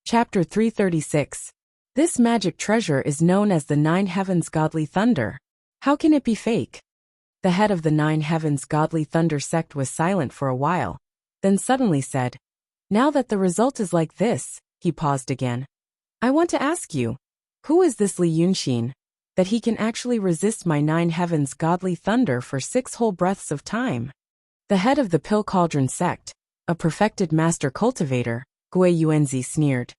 Chapter 336. This magic treasure is known as the Nine Heavens Godly Thunder. How can it be fake? The head of the Nine Heavens Godly Thunder sect was silent for a while, then suddenly said, "Now that the result is like this," he paused again. "I want to ask you, who is this Li Yunxin, that he can actually resist my Nine Heavens Godly Thunder for 6 whole breaths of time?" The head of the Pill Cauldron sect, a perfected master cultivator, Gui Yuanzi sneered.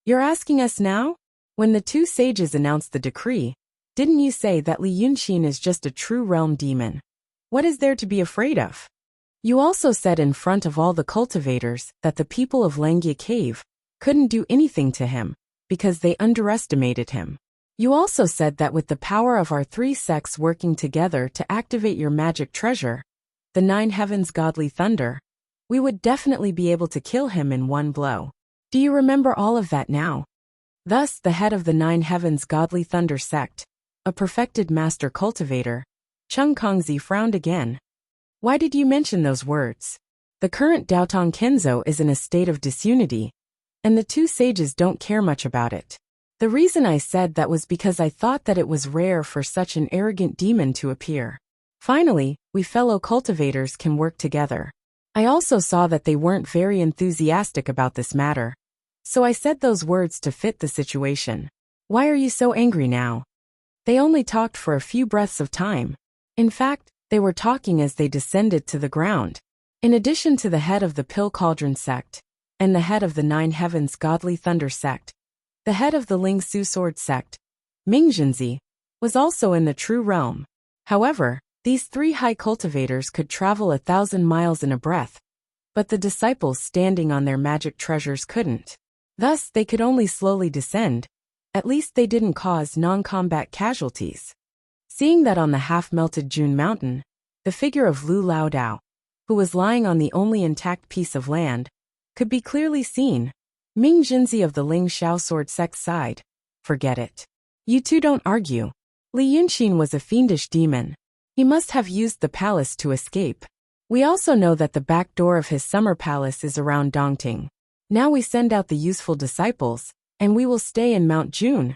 "You're asking us now? When the 2 sages announced the decree, didn't you say that Li Yunxin is just a true realm demon? What is there to be afraid of? You also said in front of all the cultivators that the people of Langia Cave couldn't do anything to him because they underestimated him. You also said that with the power of our 3 sects working together to activate your magic treasure, the Nine Heavens Godly Thunder, we would definitely be able to kill him in one blow. Do you remember all of that now?" Thus, the head of the Nine Heavens Godly Thunder sect, a perfected master cultivator, Cheng Kongzi frowned again. "Why did you mention those words? The current Daotong Kenzo is in a state of disunity, and the 2 sages don't care much about it. The reason I said that was because I thought that it was rare for such an arrogant demon to appear. Finally, we fellow cultivators can work together. I also saw that they weren't very enthusiastic about this matter, so I said those words to fit the situation. Why are you so angry now? They only talked for a few breaths of time. In fact, they were talking as they descended to the ground. In addition to the head of the Pill Cauldron sect, and the head of the Nine Heavens Godly Thunder sect, the head of the Ling Su Sword sect, Ming Jinzi, was also in the True Realm. However, these 3 high cultivators could travel 1,000 miles in a breath, but the disciples standing on their magic treasures couldn't. Thus, they could only slowly descend. At least they didn't cause non-combat casualties. Seeing that on the half-melted June Mountain, the figure of Lu Laodao, who was lying on the only intact piece of land, could be clearly seen, Ming Jinzi of the Ling Xiao Sword sect sighed. "Forget it. You 2 don't argue. Li Yunxin was a fiendish demon. He must have used the palace to escape. We also know that the back door of his summer palace is around Dongting. Now we send out the useful disciples, and we will stay in Mount June.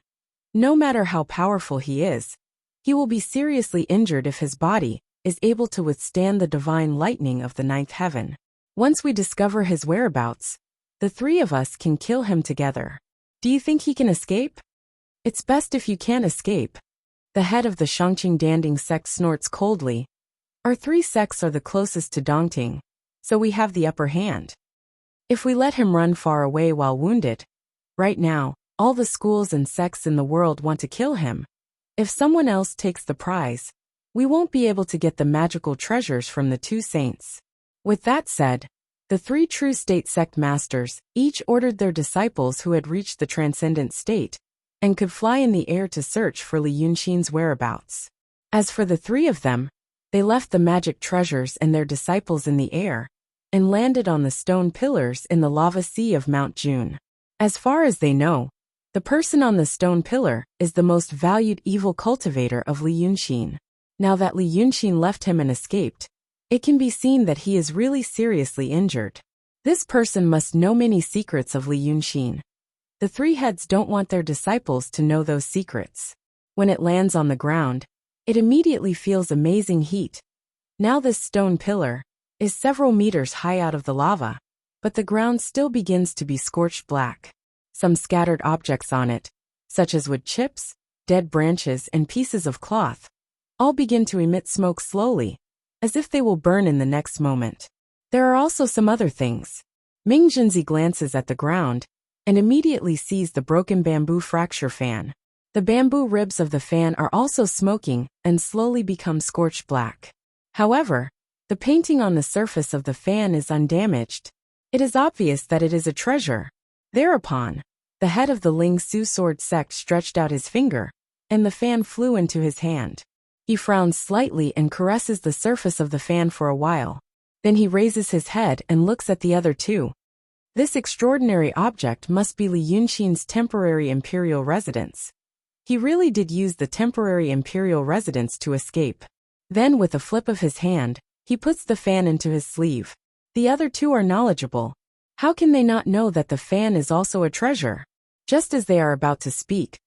No matter how powerful he is, he will be seriously injured if his body is able to withstand the divine lightning of the 9th heaven. Once we discover his whereabouts, the 3 of us can kill him together. Do you think he can escape?" "It's best if you can't escape." The head of the Shangqing Danding sect snorts coldly. "Our 3 sects are the closest to Dongting, so we have the upper hand. If we let him run far away while wounded, right now, all the schools and sects in the world want to kill him. If someone else takes the prize, we won't be able to get the magical treasures from the 2 saints." With that said, the 3 true state sect masters each ordered their disciples who had reached the transcendent state and could fly in the air to search for Li Yunxin's whereabouts. As for the 3 of them, they left the magic treasures and their disciples in the air and landed on the stone pillars in the lava sea of Mount June. As far as they know, the person on the stone pillar is the most valued evil cultivator of Li Yunxin. Now that Li Yunxin left him and escaped, it can be seen that he is really seriously injured. This person must know many secrets of Li Yunxin. The 3 heads don't want their disciples to know those secrets. When it lands on the ground, it immediately feels amazing heat. Now this stone pillar is several meters high out of the lava, but the ground still begins to be scorched black. Some scattered objects on it, such as wood chips, dead branches, and pieces of cloth, all begin to emit smoke slowly, as if they will burn in the next moment. There are also some other things. Ming Jinzi glances at the ground and immediately sees the broken bamboo fracture fan. The bamboo ribs of the fan are also smoking and slowly become scorched black. However, the painting on the surface of the fan is undamaged. It is obvious that it is a treasure. Thereupon, the head of the Ling Su Sword sect stretched out his finger, and the fan flew into his hand. He frowns slightly and caresses the surface of the fan for a while. Then he raises his head and looks at the other 2. This extraordinary object must be Li Yunxin's temporary imperial residence. He really did use the temporary imperial residence to escape. Then, with a flip of his hand, he puts the fan into his sleeve. The other 2 are knowledgeable. How can they not know that the fan is also a treasure? Just as they are about to speak,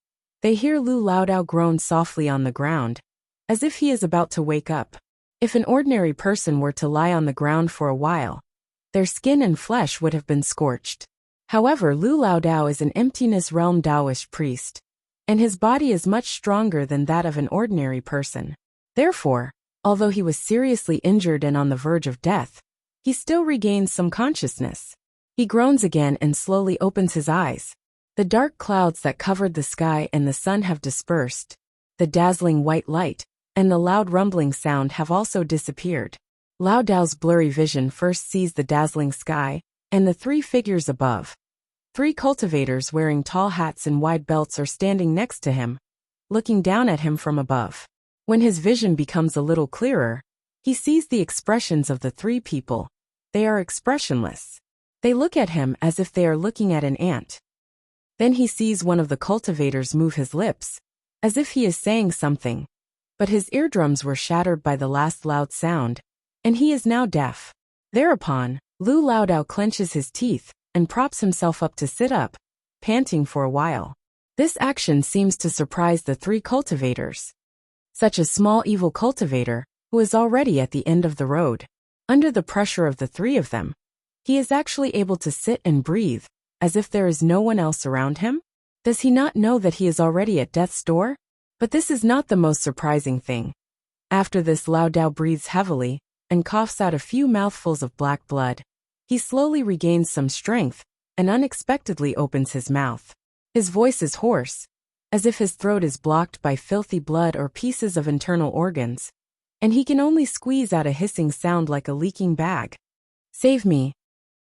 they hear Lu Laodao groan softly on the ground, as if he is about to wake up. If an ordinary person were to lie on the ground for a while, their skin and flesh would have been scorched. However, Lu Laodao is an emptiness realm Taoist priest, and his body is much stronger than that of an ordinary person. Therefore, although he was seriously injured and on the verge of death, he still regains some consciousness. He groans again and slowly opens his eyes. The dark clouds that covered the sky and the sun have dispersed. The dazzling white light and the loud rumbling sound have also disappeared. Lao Dao's blurry vision first sees the dazzling sky and the three figures above. Three cultivators wearing tall hats and wide belts are standing next to him, looking down at him from above. When his vision becomes a little clearer, he sees the expressions of the three people. They are expressionless. They look at him as if they are looking at an ant. Then he sees one of the cultivators move his lips, as if he is saying something, but his eardrums were shattered by the last loud sound, and he is now deaf. Thereupon, Lu Laodao clenches his teeth and props himself up to sit up, panting for a while. This action seems to surprise the three cultivators. Such a small evil cultivator, who is already at the end of the road. Under the pressure of the three of them, he is actually able to sit and breathe, as if there is no one else around him? Does he not know that he is already at death's door? But this is not the most surprising thing. After this, Lao Dao breathes heavily and coughs out a few mouthfuls of black blood. He slowly regains some strength and unexpectedly opens his mouth. His voice is hoarse, as if his throat is blocked by filthy blood or pieces of internal organs, and he can only squeeze out a hissing sound like a leaking bag. Save me.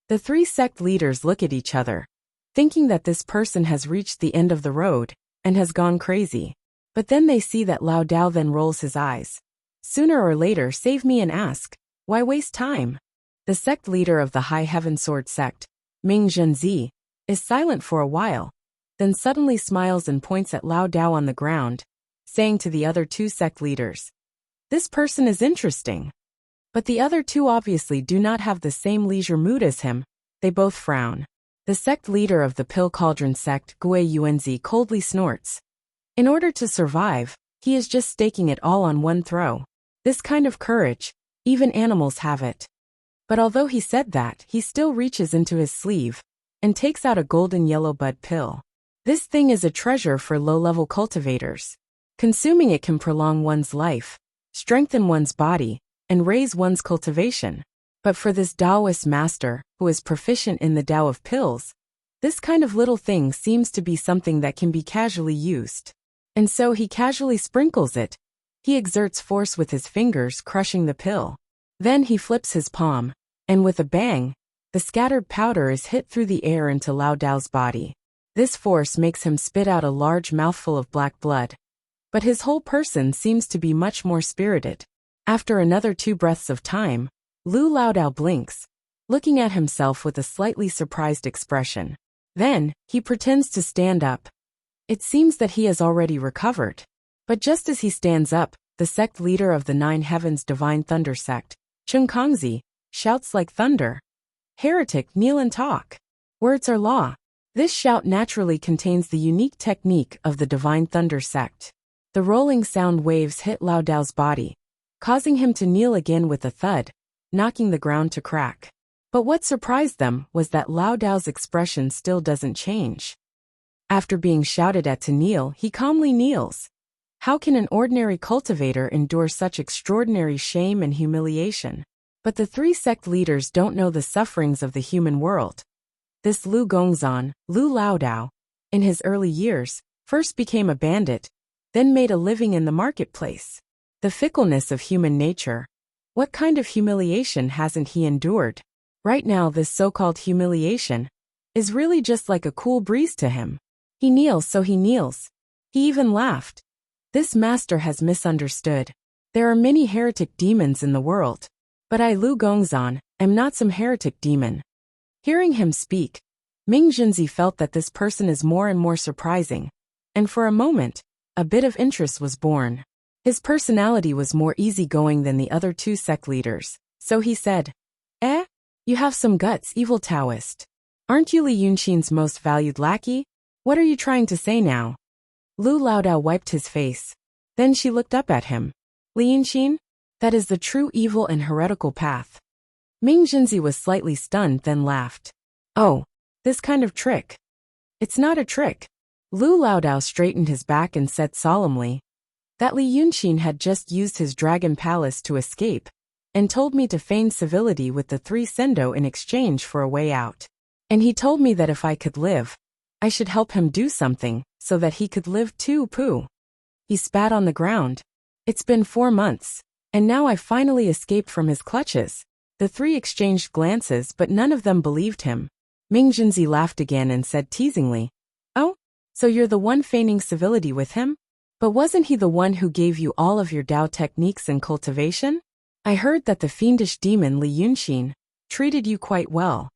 The three sect leaders look at each other, thinking that this person has reached the end of the road and has gone crazy. But then they see that Lao Dao then rolls his eyes. Sooner or later, save me and ask, why waste time? The sect leader of the High Heaven Sword sect, Ming Zhenzi, is silent for a while, then suddenly smiles and points at Lao Dao on the ground, saying to the other two sect leaders, "This person is interesting." But the other two obviously do not have the same leisure mood as him. They both frown. The sect leader of the Pill Cauldron sect, Gui Yuanzi, coldly snorts. In order to survive, he is just staking it all on one throw. This kind of courage, even animals have it. But although he said that, he still reaches into his sleeve and takes out a golden yellow bud pill. This thing is a treasure for low-level cultivators. Consuming it can prolong one's life, strengthen one's body, and raise one's cultivation. But for this Taoist master, who is proficient in the Tao of pills, this kind of little thing seems to be something that can be casually used. And so he casually sprinkles it. He exerts force with his fingers, crushing the pill. Then he flips his palm, and with a bang, the scattered powder is hit through the air into Lao Dao's body. This force makes him spit out a large mouthful of black blood. But his whole person seems to be much more spirited. After another 2 breaths of time, Lu Laodao blinks, looking at himself with a slightly surprised expression. Then, he pretends to stand up. It seems that he has already recovered. But just as he stands up, the sect leader of the 9 Heavens Divine Thunder sect, Chung Kongzi, shouts like thunder. "Heretic, kneel and talk. Words are law." This shout naturally contains the unique technique of the Divine Thunder sect. The rolling sound waves hit Lao Dao's body, causing him to kneel again with a thud, knocking the ground to crack. But what surprised them was that Lao Dao's expression still doesn't change. After being shouted at to kneel, he calmly kneels. How can an ordinary cultivator endure such extraordinary shame and humiliation? But the 3 sect leaders don't know the sufferings of the human world. This Lu Gongzan, Lu Laodao, in his early years, first became a bandit, then made a living in the marketplace. The fickleness of human nature. What kind of humiliation hasn't he endured? Right now, this so-called humiliation is really just like a cool breeze to him. He kneels, so he kneels. He even laughed. This master has misunderstood. There are many heretic demons in the world. But I, Lu Gongzan, am not some heretic demon. Hearing him speak, Ming Zhenzi felt that this person is more and more surprising, and for a moment, a bit of interest was born. His personality was more easygoing than the other 2 sect leaders, so he said, "You have some guts, evil Taoist. Aren't you Li Yunxin's most valued lackey? What are you trying to say now? Lu Laodao wiped his face. Then she looked up at him. Li Yunxin? That is the true evil and heretical path. Ming Jinzi was slightly stunned, then laughed. Oh, this kind of trick. It's not a trick. Lu Laodao straightened his back and said solemnly that Li Yunxin had just used his dragon palace to escape, and told me to feign civility with the 3 Sendo in exchange for a way out. And he told me that if I could live, I should help him do something, so that he could live too. Pooh. He spat on the ground. It's been 4 months, and now I finally escaped from his clutches. The 3 exchanged glances, but none of them believed him. Ming Jinzi laughed again and said teasingly, "Oh, so you're the one feigning civility with him? But wasn't he the one who gave you all of your Dao techniques and cultivation? I heard that the fiendish demon Li Yunxin treated you quite well."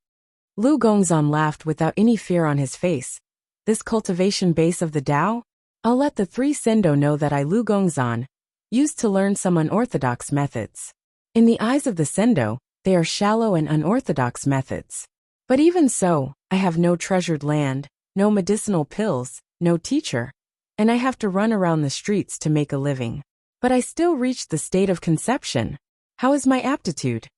Lu Gongzan laughed without any fear on his face. This cultivation base of the Dao? I'll let the 3 Sendo know that I, Lu Gongzan, used to learn some unorthodox methods. In the eyes of the Sendo, they are shallow and unorthodox methods. But even so, I have no treasured land, no medicinal pills, no teacher, and I have to run around the streets to make a living. But I still reached the state of conception. How is my aptitude?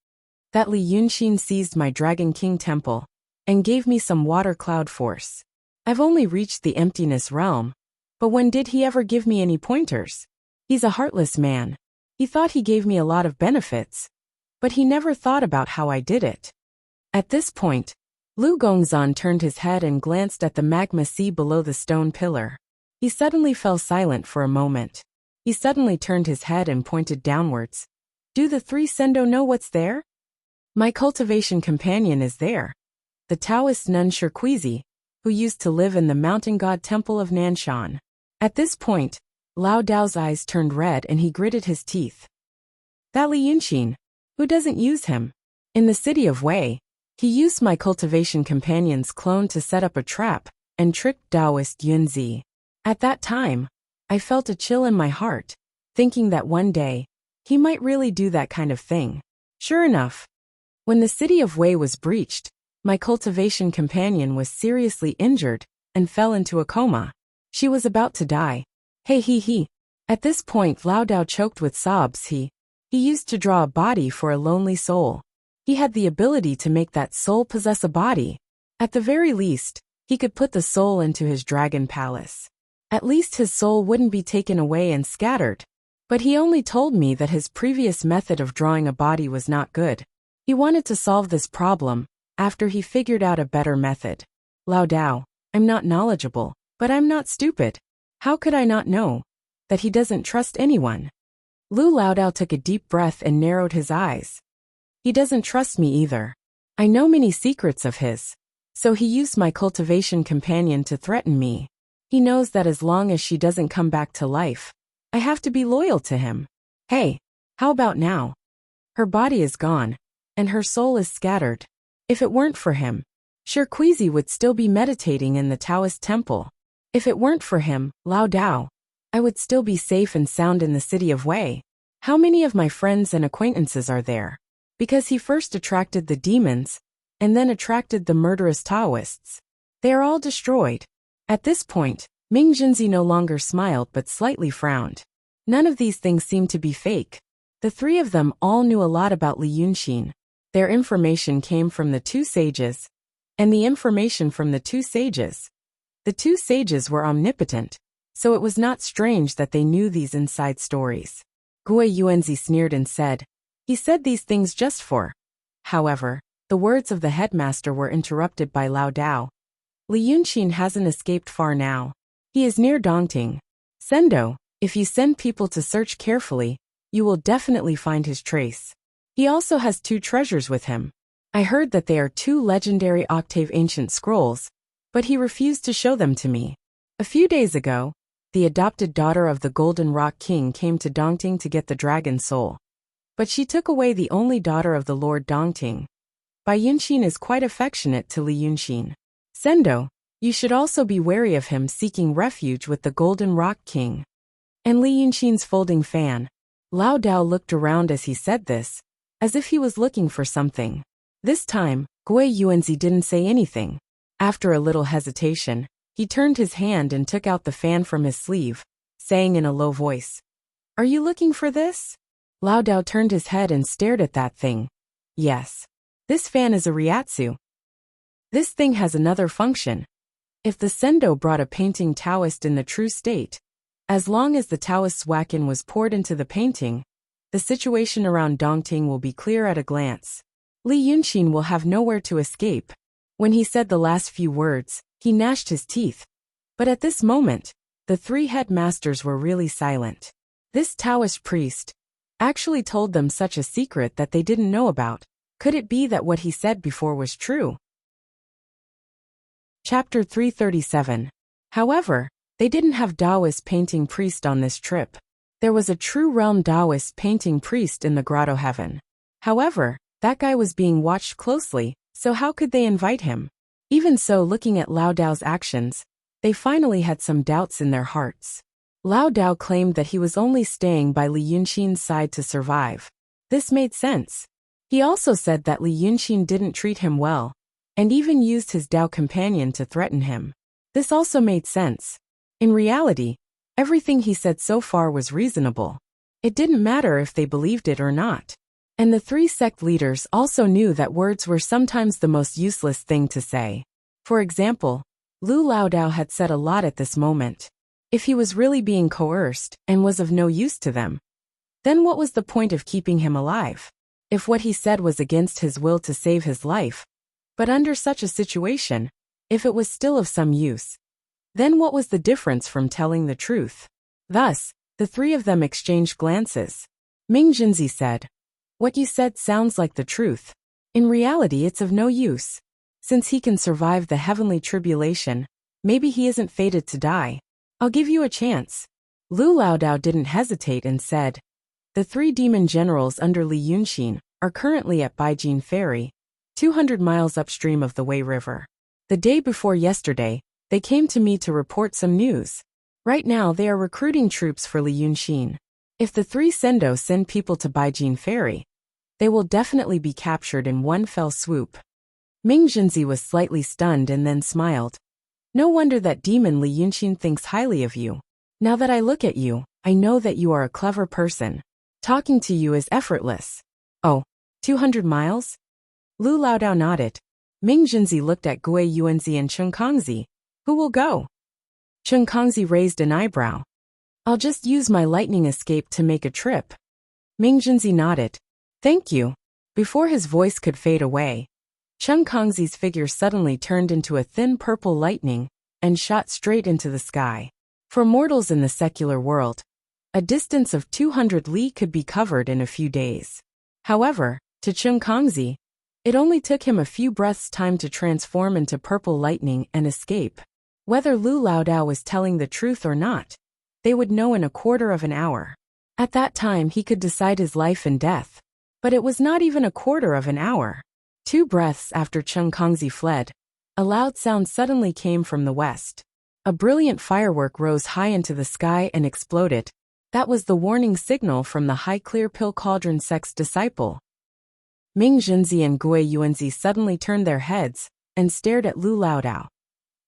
That Li Yunxin seized my Dragon King temple and gave me some water cloud force. I've only reached the emptiness realm, but when did he ever give me any pointers? He's a heartless man. He thought he gave me a lot of benefits, but he never thought about how I did it. At this point, Lu Gongzan turned his head and glanced at the magma sea below the stone pillar. He suddenly fell silent for a moment. He suddenly turned his head and pointed downwards. Do the 3 Sendo know what's there? My cultivation companion is there. The Taoist nun Shirquizi, who used to live in the mountain god temple of Nanshan. At this point, Lao Dao's eyes turned red and he gritted his teeth. That Li Yunxin, who doesn't use him? In the city of Wei, he used my cultivation companion's clone to set up a trap and tricked Taoist Yunzi. At that time, I felt a chill in my heart, thinking that one day, he might really do that kind of thing. Sure enough, when the city of Wei was breached, my cultivation companion was seriously injured and fell into a coma. She was about to die. He. At this point Lao Dao choked with sobs. He used to draw a body for a lonely soul. He had the ability to make that soul possess a body. At the very least, he could put the soul into his dragon palace. At least his soul wouldn't be taken away and scattered. But he only told me that his previous method of drawing a body was not good. He wanted to solve this problem after he figured out a better method. Lao Dao, I'm not knowledgeable, but I'm not stupid. How could I not know that he doesn't trust anyone? Lu Laodao took a deep breath and narrowed his eyes. He doesn't trust me either. I know many secrets of his. So he used my cultivation companion to threaten me. He knows that as long as she doesn't come back to life, I have to be loyal to him. Hey, how about now? Her body is gone, and her soul is scattered. If it weren't for him, Shirquizi would still be meditating in the Taoist temple. If it weren't for him, Lao Dao, I would still be safe and sound in the city of Wei. How many of my friends and acquaintances are there? Because he first attracted the demons, and then attracted the murderous Taoists. They are all destroyed. At this point, Ming Jinzi no longer smiled but slightly frowned. None of these things seemed to be fake. The 3 of them all knew a lot about Li Yunxin. Their information came from the 2 sages, and the information from the 2 sages. The 2 sages were omnipotent, so it was not strange that they knew these inside stories. Gui Yuanzi sneered and said, he said these things just for. However, the words of the headmaster were interrupted by Lao Dao. Li Yunxin hasn't escaped far now. He is near Dongting. Sendo, if you send people to search carefully, you will definitely find his trace. He also has 2 treasures with him. I heard that they are 2 legendary octave ancient scrolls, but he refused to show them to me. A few days ago, the adopted daughter of the Golden Rock King came to Dongting to get the dragon soul. But she took away the only daughter of the Lord Dongting. Bai Yunxin is quite affectionate to Li Yunxin. Sendo, you should also be wary of him seeking refuge with the Golden Rock King. And Li Yunxin's folding fan. Lao Dao looked around as he said this, as if he was looking for something. This time, Gui Yuanzi didn't say anything. After a little hesitation, he turned his hand and took out the fan from his sleeve, saying in a low voice, "Are you looking for this?" Lao Dao turned his head and stared at that thing. Yes. This fan is a Ryatsu. This thing has another function. If the Sendo brought a painting Taoist in the true state, as long as the Taoist's wakin was poured into the painting, the situation around Dongting will be clear at a glance. Li Yunxin will have nowhere to escape. When he said the last few words, he gnashed his teeth. But at this moment, the three headmasters were really silent. This Taoist priest actually told them such a secret that they didn't know about. Could it be that what he said before was true? Chapter 337. However, they didn't have Taoist painting priest on this trip. There was a true realm Taoist painting priest in the grotto heaven. However, that guy was being watched closely, so how could they invite him? Even so, looking at Lao Dao's actions, they finally had some doubts in their hearts. Lao Dao claimed that he was only staying by Li Yunxin's side to survive. This made sense. He also said that Li Yunxin didn't treat him well, and even used his Dao companion to threaten him. This also made sense. In reality, everything he said so far was reasonable. It didn't matter if they believed it or not. And the three sect leaders also knew that words were sometimes the most useless thing to say. For example, Lu Lao Dao had said a lot at this moment. If he was really being coerced and was of no use to them, then what was the point of keeping him alive? If what he said was against his will to save his life, but under such a situation, if it was still of some use, then what was the difference from telling the truth? Thus, the three of them exchanged glances. Ming Jinzi said, "What you said sounds like the truth. In reality, it's of no use. Since he can survive the heavenly tribulation, maybe he isn't fated to die. I'll give you a chance." Lu Lao Dao didn't hesitate and said, "The three demon generals under Li Yunxin are currently at Baijin Ferry, 200 miles upstream of the Wei River. The day before yesterday, they came to me to report some news. Right now they are recruiting troops for Li Yunxin. If the three Sendo send people to Baijin Ferry, they will definitely be captured in one fell swoop." Ming Jinzi was slightly stunned and then smiled. "No wonder that demon Li Yunxin thinks highly of you. Now that I look at you, I know that you are a clever person. Talking to you is effortless." "Oh, 200 miles? Lu Lao Dao nodded. Ming Jinzi looked at Gui Yuanzi and Cheng Kongzi. "Who will go?" Cheng Kongzi raised an eyebrow. "I'll just use my lightning escape to make a trip." Ming Jinzi nodded. "Thank you." Before his voice could fade away, Cheng Kongzi's figure suddenly turned into a thin purple lightning and shot straight into the sky. For mortals in the secular world, a distance of 200 li could be covered in a few days. However, to Cheng Kongzi, it only took him a few breaths' time to transform into purple lightning and escape. Whether Lu Lao Dao was telling the truth or not, they would know in a quarter of an hour. At that time he could decide his life and death. But it was not even a quarter of an hour. 2 breaths after Cheng Kongzi fled, a loud sound suddenly came from the west. A brilliant firework rose high into the sky and exploded. That was the warning signal from the High Clear Pill Cauldron sect's disciple. Ming Jinzi and Gui Yuanzi suddenly turned their heads and stared at Lu Lao Dao.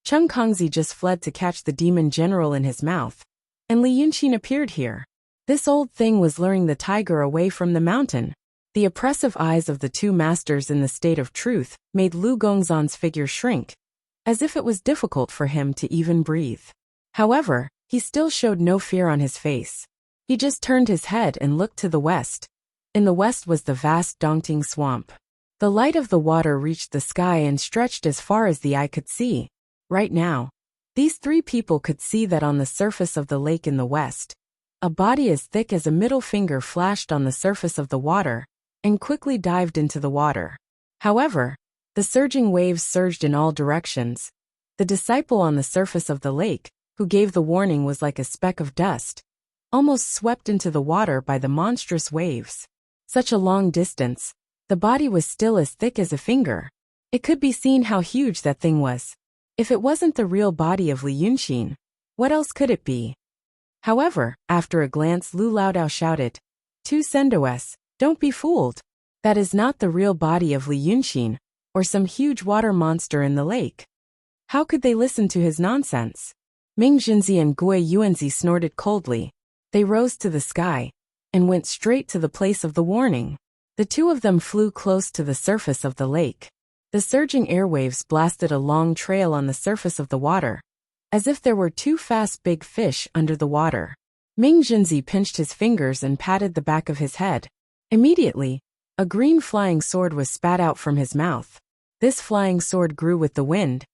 Cheng Kongzi just fled to catch the demon general in his mouth, and Li Yunxin appeared here. This old thing was luring the tiger away from the mountain. The oppressive eyes of the two masters in the state of truth made Lu Gongzhan's figure shrink, as if it was difficult for him to even breathe. However, he still showed no fear on his face. He just turned his head and looked to the west. In the west was the vast Dongting swamp. The light of the water reached the sky and stretched as far as the eye could see. Right now, these three people could see that on the surface of the lake in the west, a body as thick as a middle finger flashed on the surface of the water and quickly dived into the water. However, the surging waves surged in all directions. The disciple on the surface of the lake, who gave the warning, was like a speck of dust, almost swept into the water by the monstrous waves. Such a long distance, the body was still as thick as a finger. It could be seen how huge that thing was. If it wasn't the real body of Li Yunxin, what else could it be? However, after a glance, Lu Lao Dao shouted, "Two Sendoes, don't be fooled. That is not the real body of Li Yunxin, or some huge water monster in the lake. How could they listen to his nonsense? Ming Jinzi and Gui Yuanzi snorted coldly. They rose to the sky and went straight to the place of the warning. The two of them flew close to the surface of the lake. The surging airwaves blasted a long trail on the surface of the water, as if there were two fast big fish under the water. Ming Jinzi pinched his fingers and patted the back of his head. Immediately, a green flying sword was spat out from his mouth. This flying sword grew with the wind,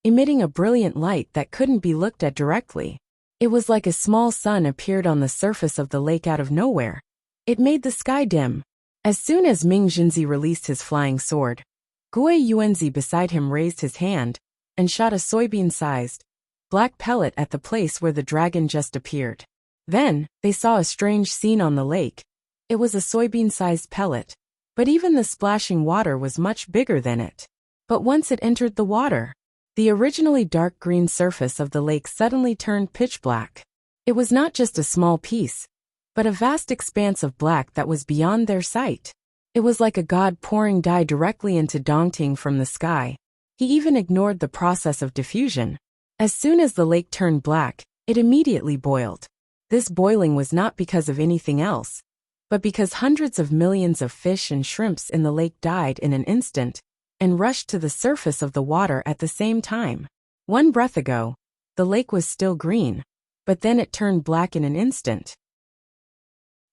emitting a brilliant light that couldn't be looked at directly. It was like a small sun appeared on the surface of the lake out of nowhere. It made the sky dim. As soon as Ming Jinzi released his flying sword, Gui Yuanzi beside him raised his hand and shot a soybean-sized black pellet at the place where the dragon just appeared. Then, they saw a strange scene on the lake. It was a soybean-sized pellet, but even the splashing water was much bigger than it. But once it entered the water, the originally dark green surface of the lake suddenly turned pitch black. It was not just a small piece, but a vast expanse of black that was beyond their sight. It was like a god pouring dye directly into Dongting from the sky. He even ignored the process of diffusion. As soon as the lake turned black, it immediately boiled. This boiling was not because of anything else, but because hundreds of millions of fish and shrimps in the lake died in an instant and rushed to the surface of the water at the same time. One breath ago, the lake was still green, but then it turned black in an instant.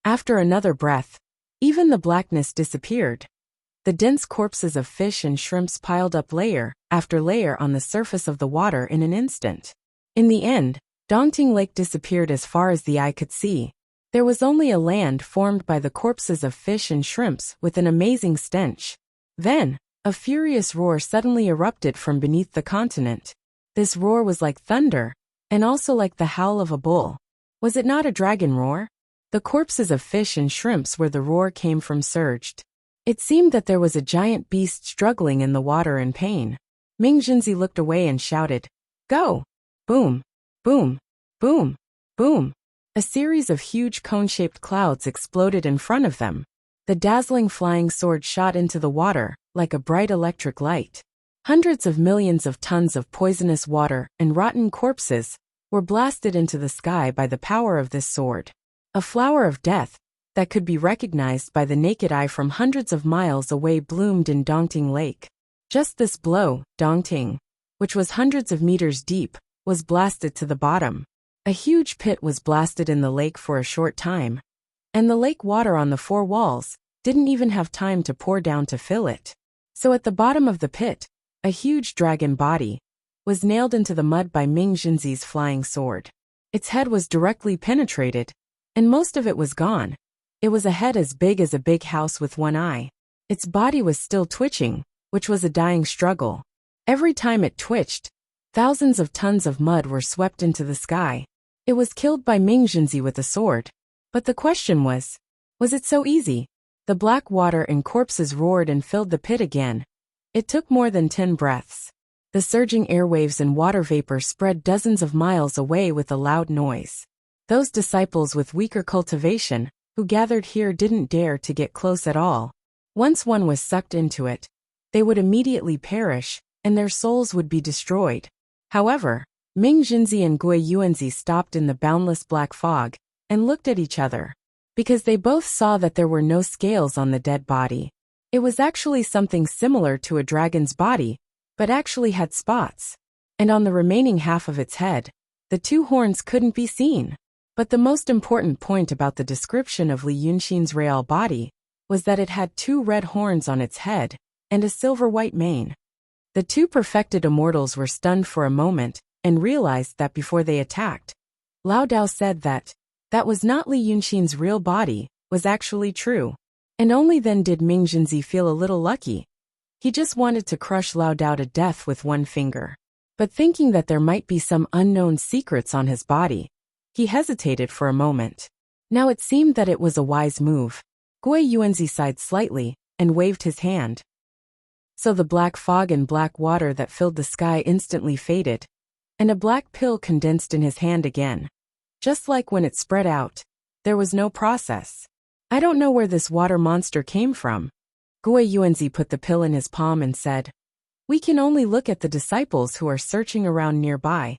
After another breath, even the blackness disappeared. The dense corpses of fish and shrimps piled up layer after layer on the surface of the water in an instant. In the end, Dongting Lake disappeared as far as the eye could see. There was only a land formed by the corpses of fish and shrimps with an amazing stench. Then, a furious roar suddenly erupted from beneath the continent. This roar was like thunder, and also like the howl of a bull. Was it not a dragon roar? The corpses of fish and shrimps where the roar came from surged. It seemed that there was a giant beast struggling in the water in pain. Ming Jinzi looked away and shouted, "Go!" Boom, boom, boom, boom. A series of huge cone-shaped clouds exploded in front of them. The dazzling flying sword shot into the water like a bright electric light. Hundreds of millions of tons of poisonous water and rotten corpses were blasted into the sky by the power of this sword. A flower of death that could be recognized by the naked eye from hundreds of miles away bloomed in Dongting Lake. Just this blow, Dongting, which was hundreds of meters deep, was blasted to the bottom. A huge pit was blasted in the lake for a short time, and the lake water on the four walls didn't even have time to pour down to fill it. So at the bottom of the pit, a huge dragon body was nailed into the mud by Ming Jinzi's flying sword. Its head was directly penetrated, and most of it was gone. It was a head as big as a big house with one eye. Its body was still twitching, which was a dying struggle. Every time it twitched, thousands of tons of mud were swept into the sky. It was killed by Ming Jinzi with a sword. But the question was it so easy? The black water and corpses roared and filled the pit again. It took more than 10 breaths. The surging airwaves and water vapor spread dozens of miles away with a loud noise. Those disciples with weaker cultivation, who gathered here didn't dare to get close at all. Once one was sucked into it, they would immediately perish, and their souls would be destroyed. However, Ming Jinzi and Gui Yuanzi stopped in the boundless black fog, and looked at each other. Because they both saw that there were no scales on the dead body. It was actually something similar to a dragon's body, but actually had spots. And on the remaining half of its head, the two horns couldn't be seen. But the most important point about the description of Li Yunxin's real body was that it had 2 red horns on its head and a silver-white mane. The 2 perfected immortals were stunned for a moment and realized that before they attacked, Lao Dao said that was not Li Yunxin's real body, was actually true. And only then did Ming Jinzi feel a little lucky. He just wanted to crush Lao Dao to death with one finger. But thinking that there might be some unknown secrets on his body, he hesitated for a moment. Now it seemed that it was a wise move. Gui Yuanzi sighed slightly and waved his hand. So the black fog and black water that filled the sky instantly faded, and a black pill condensed in his hand again. Just like when it spread out, there was no process. I don't know where this water monster came from, Gui Yuanzi put the pill in his palm and said, "We can only look at the disciples who are searching around nearby."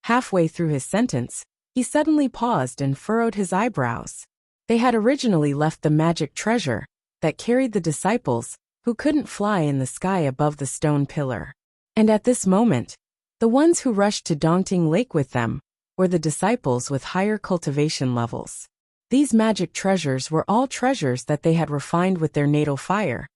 Halfway through his sentence, he suddenly paused and furrowed his eyebrows. They had originally left the magic treasure that carried the disciples who couldn't fly in the sky above the stone pillar. And at this moment, the ones who rushed to Dongting Lake with them were the disciples with higher cultivation levels. These magic treasures were all treasures that they had refined with their natal fire,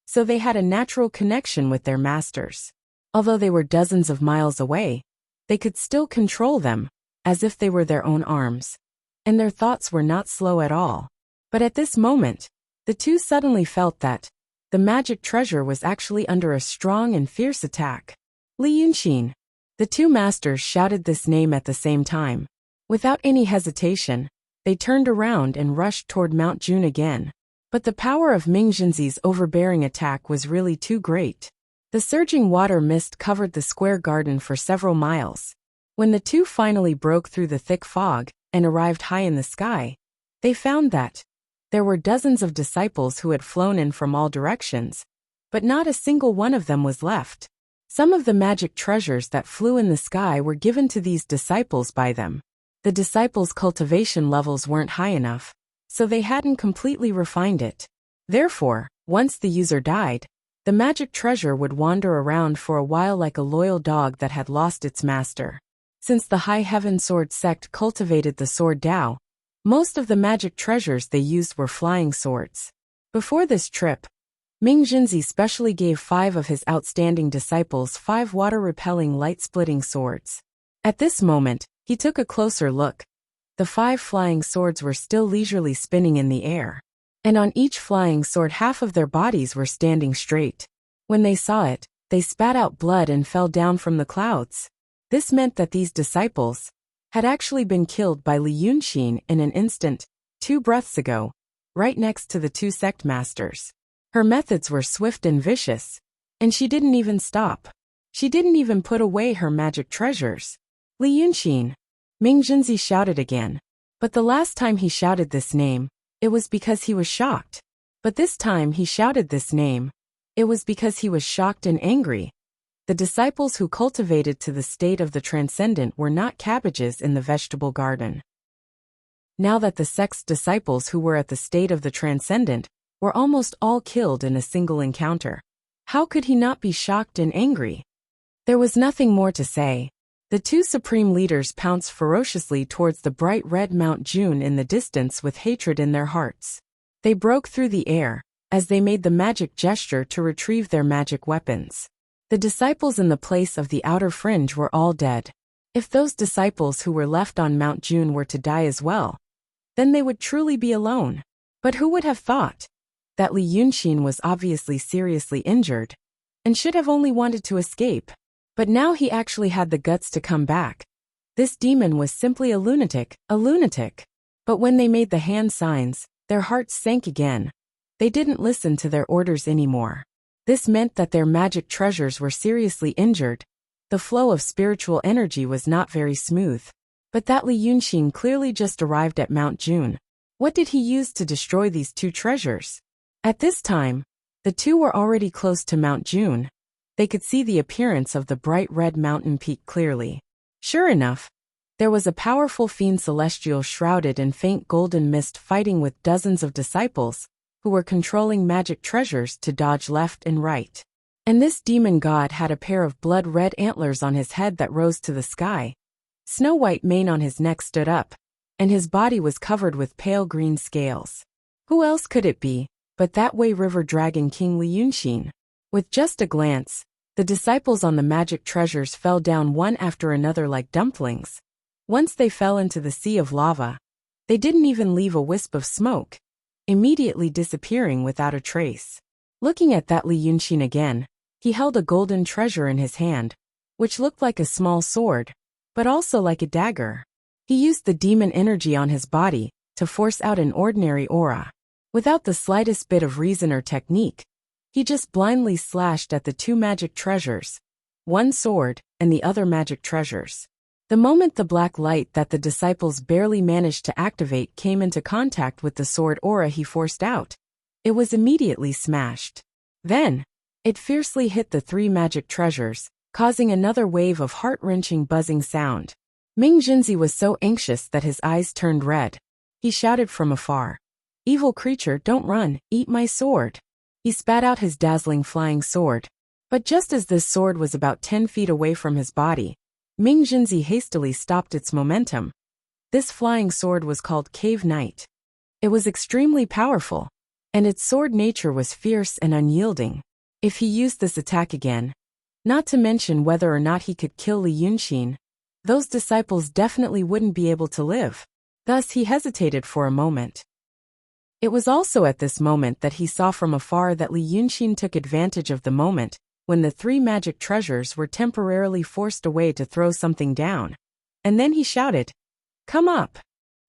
so they had a natural connection with their masters. Although they were dozens of miles away, they could still control them, as if they were their own arms. And their thoughts were not slow at all. But at this moment, the two suddenly felt that the magic treasure was actually under a strong and fierce attack. Li Yunxin. The two masters shouted this name at the same time. Without any hesitation, they turned around and rushed toward Mount June again. But the power of Ming Jinzi's overbearing attack was really too great. The surging water mist covered the square garden for several miles. When the two finally broke through the thick fog and arrived high in the sky, they found that there were dozens of disciples who had flown in from all directions, but not a single one of them was left. Some of the magic treasures that flew in the sky were given to these disciples by them. The disciples' cultivation levels weren't high enough, so they hadn't completely refined it. Therefore, once the user died, the magic treasure would wander around for a while like a loyal dog that had lost its master. Since the High Heaven Sword sect cultivated the sword Dao, most of the magic treasures they used were flying swords. Before this trip, Ming Jinzi specially gave 5 of his outstanding disciples 5 water-repelling light-splitting swords. At this moment, he took a closer look. The 5 flying swords were still leisurely spinning in the air. And on each flying sword half of their bodies were standing straight. When they saw it, they spat out blood and fell down from the clouds. This meant that these disciples had actually been killed by Li Yunxin in an instant, 2 breaths ago, right next to the 2 sect masters. Her methods were swift and vicious, and she didn't even stop. She didn't even put away her magic treasures. Li Yunxin. Ming Jinzi shouted again. But the last time he shouted this name, it was because he was shocked. But this time he shouted this name, it was because he was shocked and angry. The disciples who cultivated to the state of the transcendent were not cabbages in the vegetable garden. Now that the sect's disciples who were at the state of the transcendent were almost all killed in a single encounter, how could he not be shocked and angry? There was nothing more to say. The 2 supreme leaders pounced ferociously towards the bright red Mount June in the distance with hatred in their hearts. They broke through the air as they made the magic gesture to retrieve their magic weapons. The disciples in the place of the outer fringe were all dead. If those disciples who were left on Mount June were to die as well, then they would truly be alone. But who would have thought that Li Yunxin was obviously seriously injured and should have only wanted to escape? But now he actually had the guts to come back. This demon was simply a lunatic, a lunatic. But when they made the hand signs, their hearts sank again. They didn't listen to their orders anymore. This meant that their magic treasures were seriously injured. The flow of spiritual energy was not very smooth. But that Li Yunxin clearly just arrived at Mount June. What did he use to destroy these 2 treasures? At this time, the 2 were already close to Mount June. They could see the appearance of the bright red mountain peak clearly. Sure enough, there was a powerful fiend celestial shrouded in faint golden mist fighting with dozens of disciples who were controlling magic treasures to dodge left and right. And this demon god had a pair of blood-red antlers on his head that rose to the sky. Snow-white mane on his neck stood up, and his body was covered with pale green scales. Who else could it be but that Wei River Dragon King Li Yunxin? With just a glance, the disciples on the magic treasures fell down one after another like dumplings. Once they fell into the sea of lava, they didn't even leave a wisp of smoke, immediately disappearing without a trace. Looking at that Li Yunxin again, he held a golden treasure in his hand, which looked like a small sword, but also like a dagger. He used the demon energy on his body to force out an ordinary aura. Without the slightest bit of reason or technique, he just blindly slashed at the 2 magic treasures, one sword and the other magic treasures. The moment the black light that the disciples barely managed to activate came into contact with the sword aura he forced out, it was immediately smashed. Then, it fiercely hit the three magic treasures, causing another wave of heart-wrenching buzzing sound. Ming Jinzi was so anxious that his eyes turned red. He shouted from afar, "Evil creature, don't run, eat my sword." He spat out his dazzling flying sword. But just as this sword was about 10 feet away from his body, Ming Jinzi hastily stopped its momentum. This flying sword was called Cave Knight. It was extremely powerful, and its sword nature was fierce and unyielding. If he used this attack again, not to mention whether or not he could kill Li Yunxin, those disciples definitely wouldn't be able to live. Thus he hesitated for a moment. It was also at this moment that he saw from afar that Li Yunxin took advantage of the moment when the three magic treasures were temporarily forced away to throw something down. And then he shouted, "Come up!"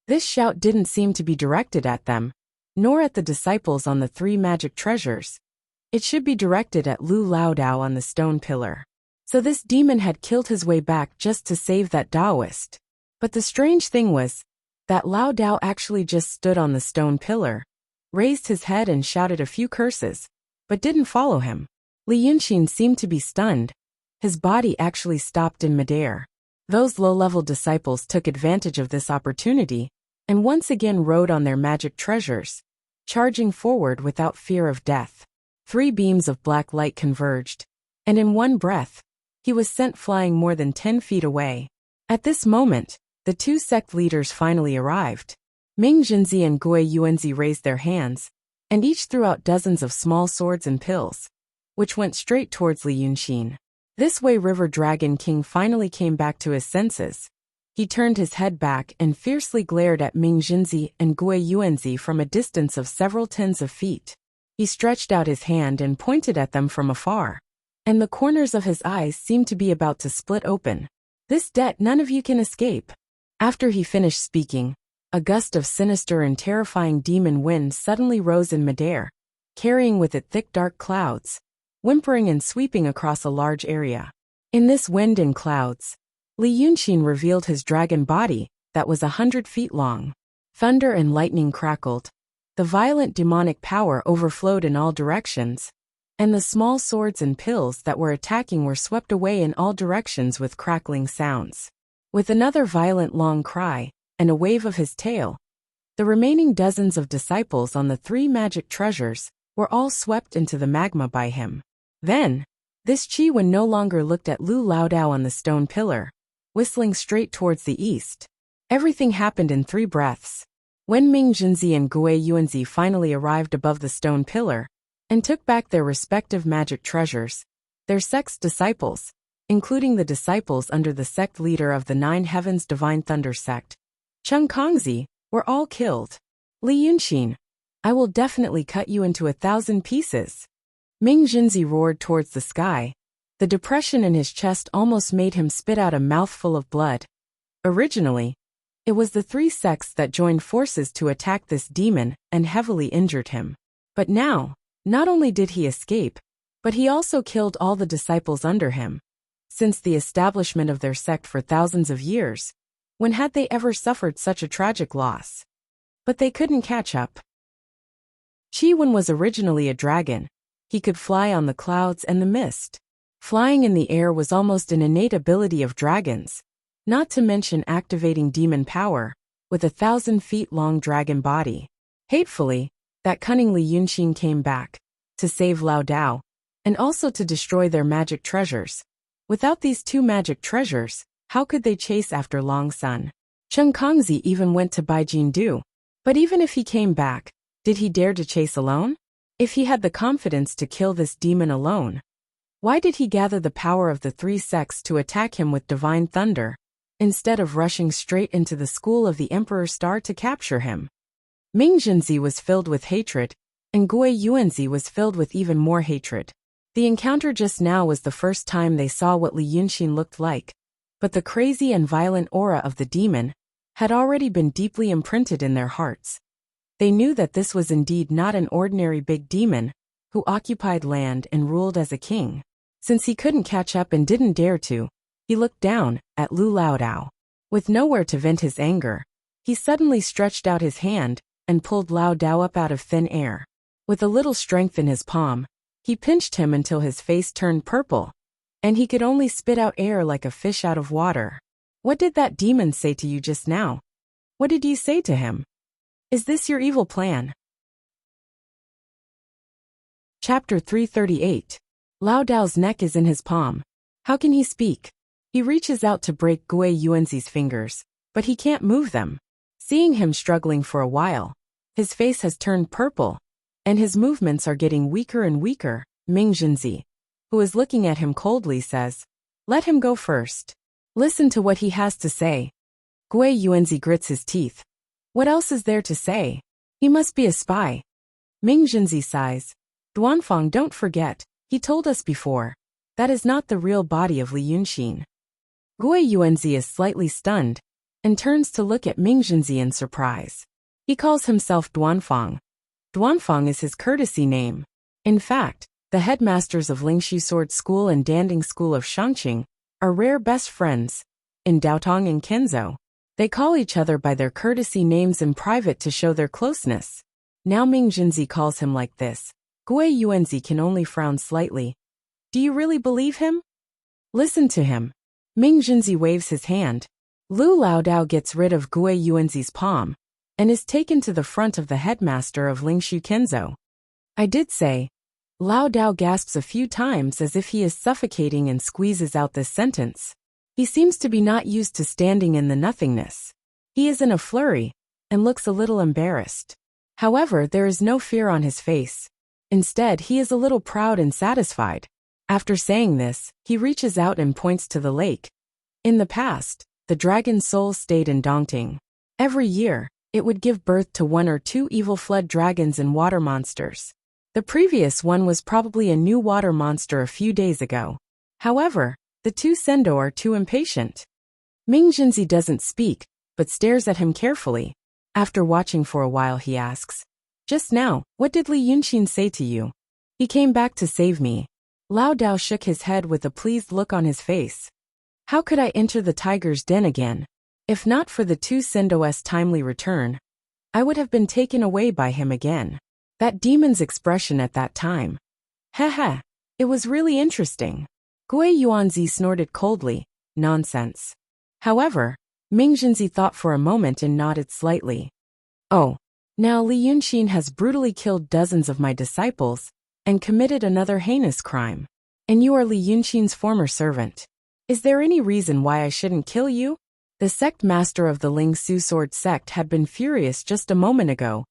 This shout didn't seem to be directed at them, nor at the disciples on the three magic treasures. It should be directed at Lu Laodao on the stone pillar. So this demon had killed his way back just to save that Taoist. But the strange thing was that Laodao actually just stood on the stone pillar, raised his head and shouted a few curses, but didn't follow him. Li Yunxin seemed to be stunned. His body actually stopped in midair. Those low-level disciples took advantage of this opportunity and once again rode on their magic treasures, charging forward without fear of death. Three beams of black light converged, and in one breath, he was sent flying more than 10 feet away. At this moment, the two sect leaders finally arrived. Ming Jinzi and Gui Yuanzi raised their hands, and each threw out dozens of small swords and pills, which went straight towards Li Yunxin. This way River Dragon King finally came back to his senses. He turned his head back and fiercely glared at Ming Jinzi and Gui Yuanzi from a distance of several tens of feet. He stretched out his hand and pointed at them from afar, and the corners of his eyes seemed to be about to split open. "This debt none of you can escape." After he finished speaking, a gust of sinister and terrifying demon wind suddenly rose in midair, carrying with it thick dark clouds, whimpering and sweeping across a large area. In this wind and clouds, Li Yunxin revealed his dragon body that was 100 feet long. Thunder and lightning crackled. The violent demonic power overflowed in all directions, and the small swords and pills that were attacking were swept away in all directions with crackling sounds. With another violent long cry and a wave of his tail, the remaining dozens of disciples on the three magic treasures were all swept into the magma by him. Then, this Qi-Wen no longer looked at Lu Laodao on the stone pillar, whistling straight towards the east. Everything happened in 3 breaths. When Ming Jinzi and Gui Yuanzi finally arrived above the stone pillar and took back their respective magic treasures, their sect's disciples, including the disciples under the sect leader of the Nine Heavens Divine Thunder sect, Cheng Kongzi, were all killed. "Li Yunxin, I will definitely cut you into 1,000 pieces." Ming Jinzi roared towards the sky. The depression in his chest almost made him spit out a mouthful of blood. Originally, it was the 3 sects that joined forces to attack this demon and heavily injured him. But now, not only did he escape, but he also killed all the disciples under him. Since the establishment of their sect for thousands of years, when had they ever suffered such a tragic loss? But they couldn't catch up. Qi-Wen was originally a dragon. He could fly on the clouds and the mist. Flying in the air was almost an innate ability of dragons, not to mention activating demon power, with 1,000 feet long dragon body. Hatefully, that cunning Li Yunxin came back, to save Lao Dao, and also to destroy their magic treasures. Without these 2 magic treasures, how could they chase after Long Sun? Cheng Kongzi even went to Baijin Du. But even if he came back, did he dare to chase alone? If he had the confidence to kill this demon alone, why did he gather the power of the 3 sects to attack him with divine thunder, instead of rushing straight into the school of the Emperor Star to capture him? Ming Jinzi was filled with hatred, and Gui Yuanzi was filled with even more hatred. The encounter just now was the first time they saw what Li Yunxin looked like, but the crazy and violent aura of the demon had already been deeply imprinted in their hearts. They knew that this was indeed not an ordinary big demon, who occupied land and ruled as a king. Since he couldn't catch up and didn't dare to, he looked down at Lu Laodao. With nowhere to vent his anger, he suddenly stretched out his hand and pulled Lao Dao up out of thin air. With a little strength in his palm, He pinched him until his face turned purple, and he could only spit out air like a fish out of water. What did that demon say to you just now? What did you say to him? Is this your evil plan? Chapter 338. Lao Dao's neck is in his palm. How can he speak? He reaches out to break Gui Yuanzi's fingers, but he can't move them. Seeing him struggling for a while, his face has turned purple, and his movements are getting weaker and weaker. Ming Jinzi, who is looking at him coldly, says, "Let him go first. Listen to what he has to say." Gui Yuanzi grits his teeth. What else is there to say? He must be a spy. Ming Jinzi sighs. Duanfang, don't forget, he told us before. That is not the real body of Li Yunxin. Gui Yuanzi is slightly stunned, and turns to look at Ming Jinzi in surprise. He calls himself Duanfang. Duanfang is his courtesy name. In fact, the headmasters of Lingshu Sword School and Danding School of Shangqing are rare best friends. In Daotong and Kenzo, they call each other by their courtesy names in private to show their closeness. Now Ming Jinzi calls him like this. Gui Yuanzi can only frown slightly. Do you really believe him? Listen to him. Ming Jinzi waves his hand. Lu Lao Dao gets rid of Gui Yuanzi's palm and is taken to the front of the headmaster of Lingshu Kenzo. I did say. Lao Dao gasps a few times as if he is suffocating and squeezes out this sentence. He seems to be not used to standing in the nothingness. He is in a flurry and looks a little embarrassed. However, there is no fear on his face. Instead, he is a little proud and satisfied. After saying this, he reaches out and points to the lake. In the past, the dragon soul stayed in Dongting. Every year, it would give birth to 1 or 2 evil flood dragons and water monsters. The previous one was probably a new water monster a few days ago. However, the 2 Sendo are too impatient. Ming Jinzi doesn't speak, but stares at him carefully. After watching for a while, he asks, "Just now, what did Li Yunxin say to you?" "He came back to save me." Lao Dao shook his head with a pleased look on his face. "How could I enter the tiger's den again? If not for the 2 Sendo's timely return, I would have been taken away by him again." That demon's expression at that time. Heh, it was really interesting. Gui Yuanzi snorted coldly. Nonsense. However, Ming Jinzi thought for a moment and nodded slightly. Oh, now Li Yunxin has brutally killed dozens of my disciples and committed another heinous crime. And you are Li Yunxin's former servant. Is there any reason why I shouldn't kill you? The sect master of the Ling Su Sword sect had been furious just a moment ago,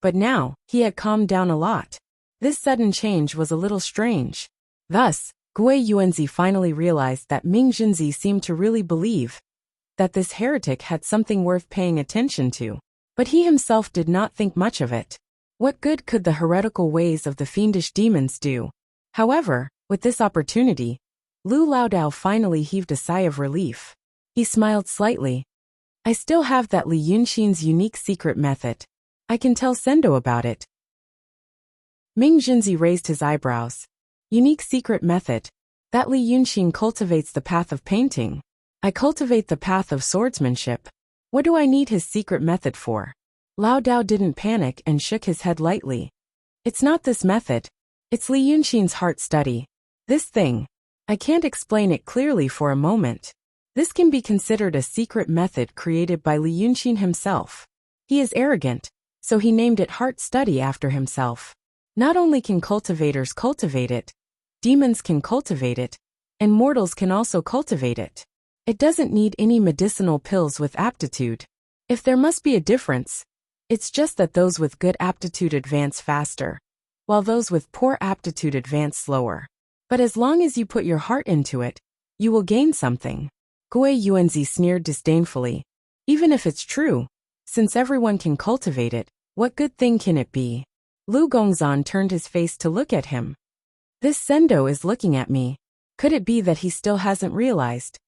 but now, he had calmed down a lot. This sudden change was a little strange. Thus, Gui Yuanzi finally realized that Ming Jinzi seemed to really believe that this heretic had something worth paying attention to. But he himself did not think much of it. What good could the heretical ways of the fiendish demons do? However, with this opportunity, Lu Lao Dao finally heaved a sigh of relief. He smiled slightly. I still have that Li Yunxin's unique secret method. I can tell Sendo about it. Ming Jinzi raised his eyebrows. Unique secret method. That Li Yunxin cultivates the path of painting. I cultivate the path of swordsmanship. What do I need his secret method for? Lao Dao didn't panic and shook his head lightly. It's not this method. It's Li Yunxin's heart study. This thing. I can't explain it clearly for a moment. This can be considered a secret method created by Li Yunxin himself. He is arrogant, so he named it heart study after himself. Not only can cultivators cultivate it, demons can cultivate it, and mortals can also cultivate it. It doesn't need any medicinal pills with aptitude. If there must be a difference, it's just that those with good aptitude advance faster, while those with poor aptitude advance slower. But as long as you put your heart into it, you will gain something. Gui Yuanzi sneered disdainfully. Even if it's true, since everyone can cultivate it, what good thing can it be? Lu Gongzan turned his face to look at him. This Sendo is looking at me. Could it be that he still hasn't realized?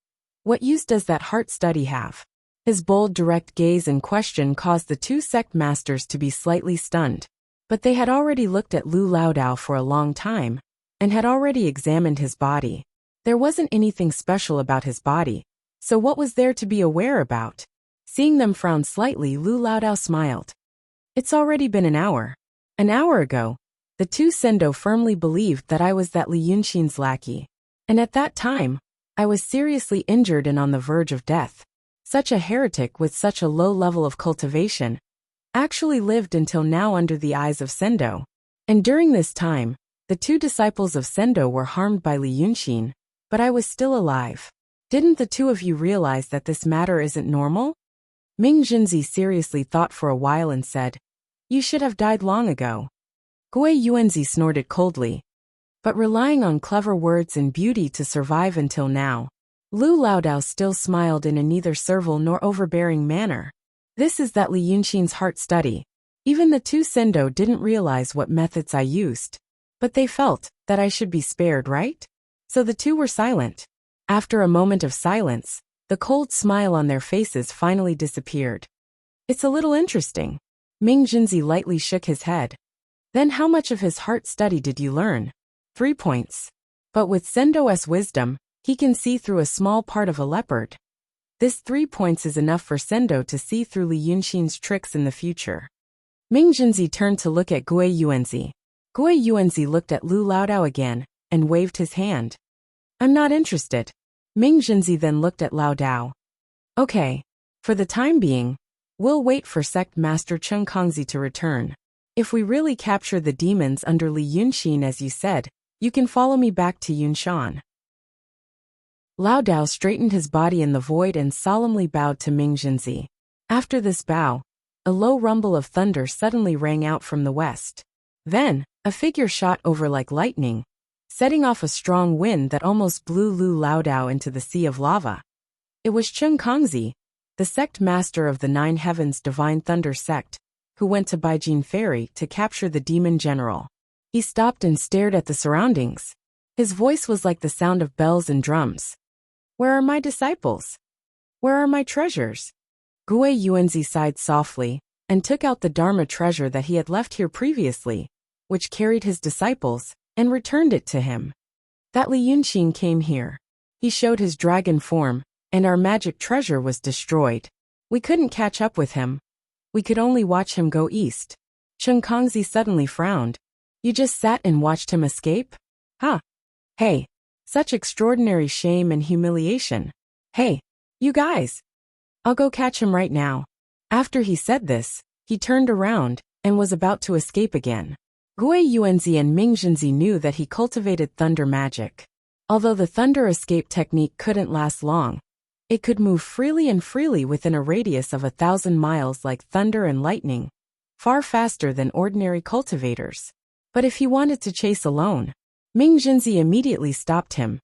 What use does that heart study have? His bold, direct gaze and question caused the 2 sect masters to be slightly stunned. But they had already looked at Lu Lao Dao for a long time, and had already examined his body. There wasn't anything special about his body, so what was there to be aware about? Seeing them frown slightly, Lu Lao Dao smiled. It's already been an hour. An hour ago, The two Sendo firmly believed that I was that Li Yunxin's lackey. And at that time, I was seriously injured and on the verge of death. Such a heretic with such a low level of cultivation actually lived until now under the eyes of Sendo. And during this time, the two disciples of Sendo were harmed by Li Yunxin, but I was still alive. Didn't the two of you realize that this matter isn't normal? Ming Junzi seriously thought for a while and said, "You should have died long ago." Gui Yuanzi snorted coldly. But relying on clever words and beauty to survive until now, Lu Laodao still smiled in a neither servile nor overbearing manner. This is that Li Yunxin's heart study. Even the two Sendo didn't realize what methods I used. But they felt that I should be spared, right? So the two were silent. After a moment of silence, the cold smile on their faces finally disappeared. It's a little interesting. Ming Junzi lightly shook his head. Then how much of his heart study did you learn? 3 points. But with Sendo's wisdom, he can see through a small part of a leopard. This 3 points is enough for Sendo to see through Li Yunxin's tricks in the future. Ming Junzi turned to look at Gui Yuanzi. Gui Yuanzi looked at Lu Laodao again, and waved his hand. I'm not interested. Ming Junzi then looked at Laodao. Okay. For the time being, we'll wait for Sect Master Chen Kongzi to return. If we really capture the demons under Li Yunxin as you said, you can follow me back to Yunshan. Laodao straightened his body in the void and solemnly bowed to Ming Junzi. After this bow, a low rumble of thunder suddenly rang out from the west. Then, a figure shot over like lightning, setting off a strong wind that almost blew Lu Laodao into the sea of lava. It was Chen Kongzi, the sect master of the Nine Heavens Divine Thunder sect, who went to Baijin Ferry to capture the demon general. He stopped and stared at the surroundings. His voice was like the sound of bells and drums. Where are my disciples? Where are my treasures? Gui Yuanzi sighed softly, and took out the Dharma treasure that he had left here previously, which carried his disciples, and returned it to him. That Li Yunxin came here. He showed his dragon form, and our magic treasure was destroyed. We couldn't catch up with him. We could only watch him go east. Chen Kongzi suddenly frowned. You just sat and watched him escape? Huh? Hey. Such extraordinary shame and humiliation. Hey, you guys. I'll go catch him right now. After he said this, he turned around, and was about to escape again. Gui Yuanzi and Ming Junzi knew that he cultivated thunder magic. Although the thunder escape technique couldn't last long, it could move freely and freely within a radius of 1,000 miles like thunder and lightning, far faster than ordinary cultivators. But if he wanted to chase alone, Ming Junzi immediately stopped him.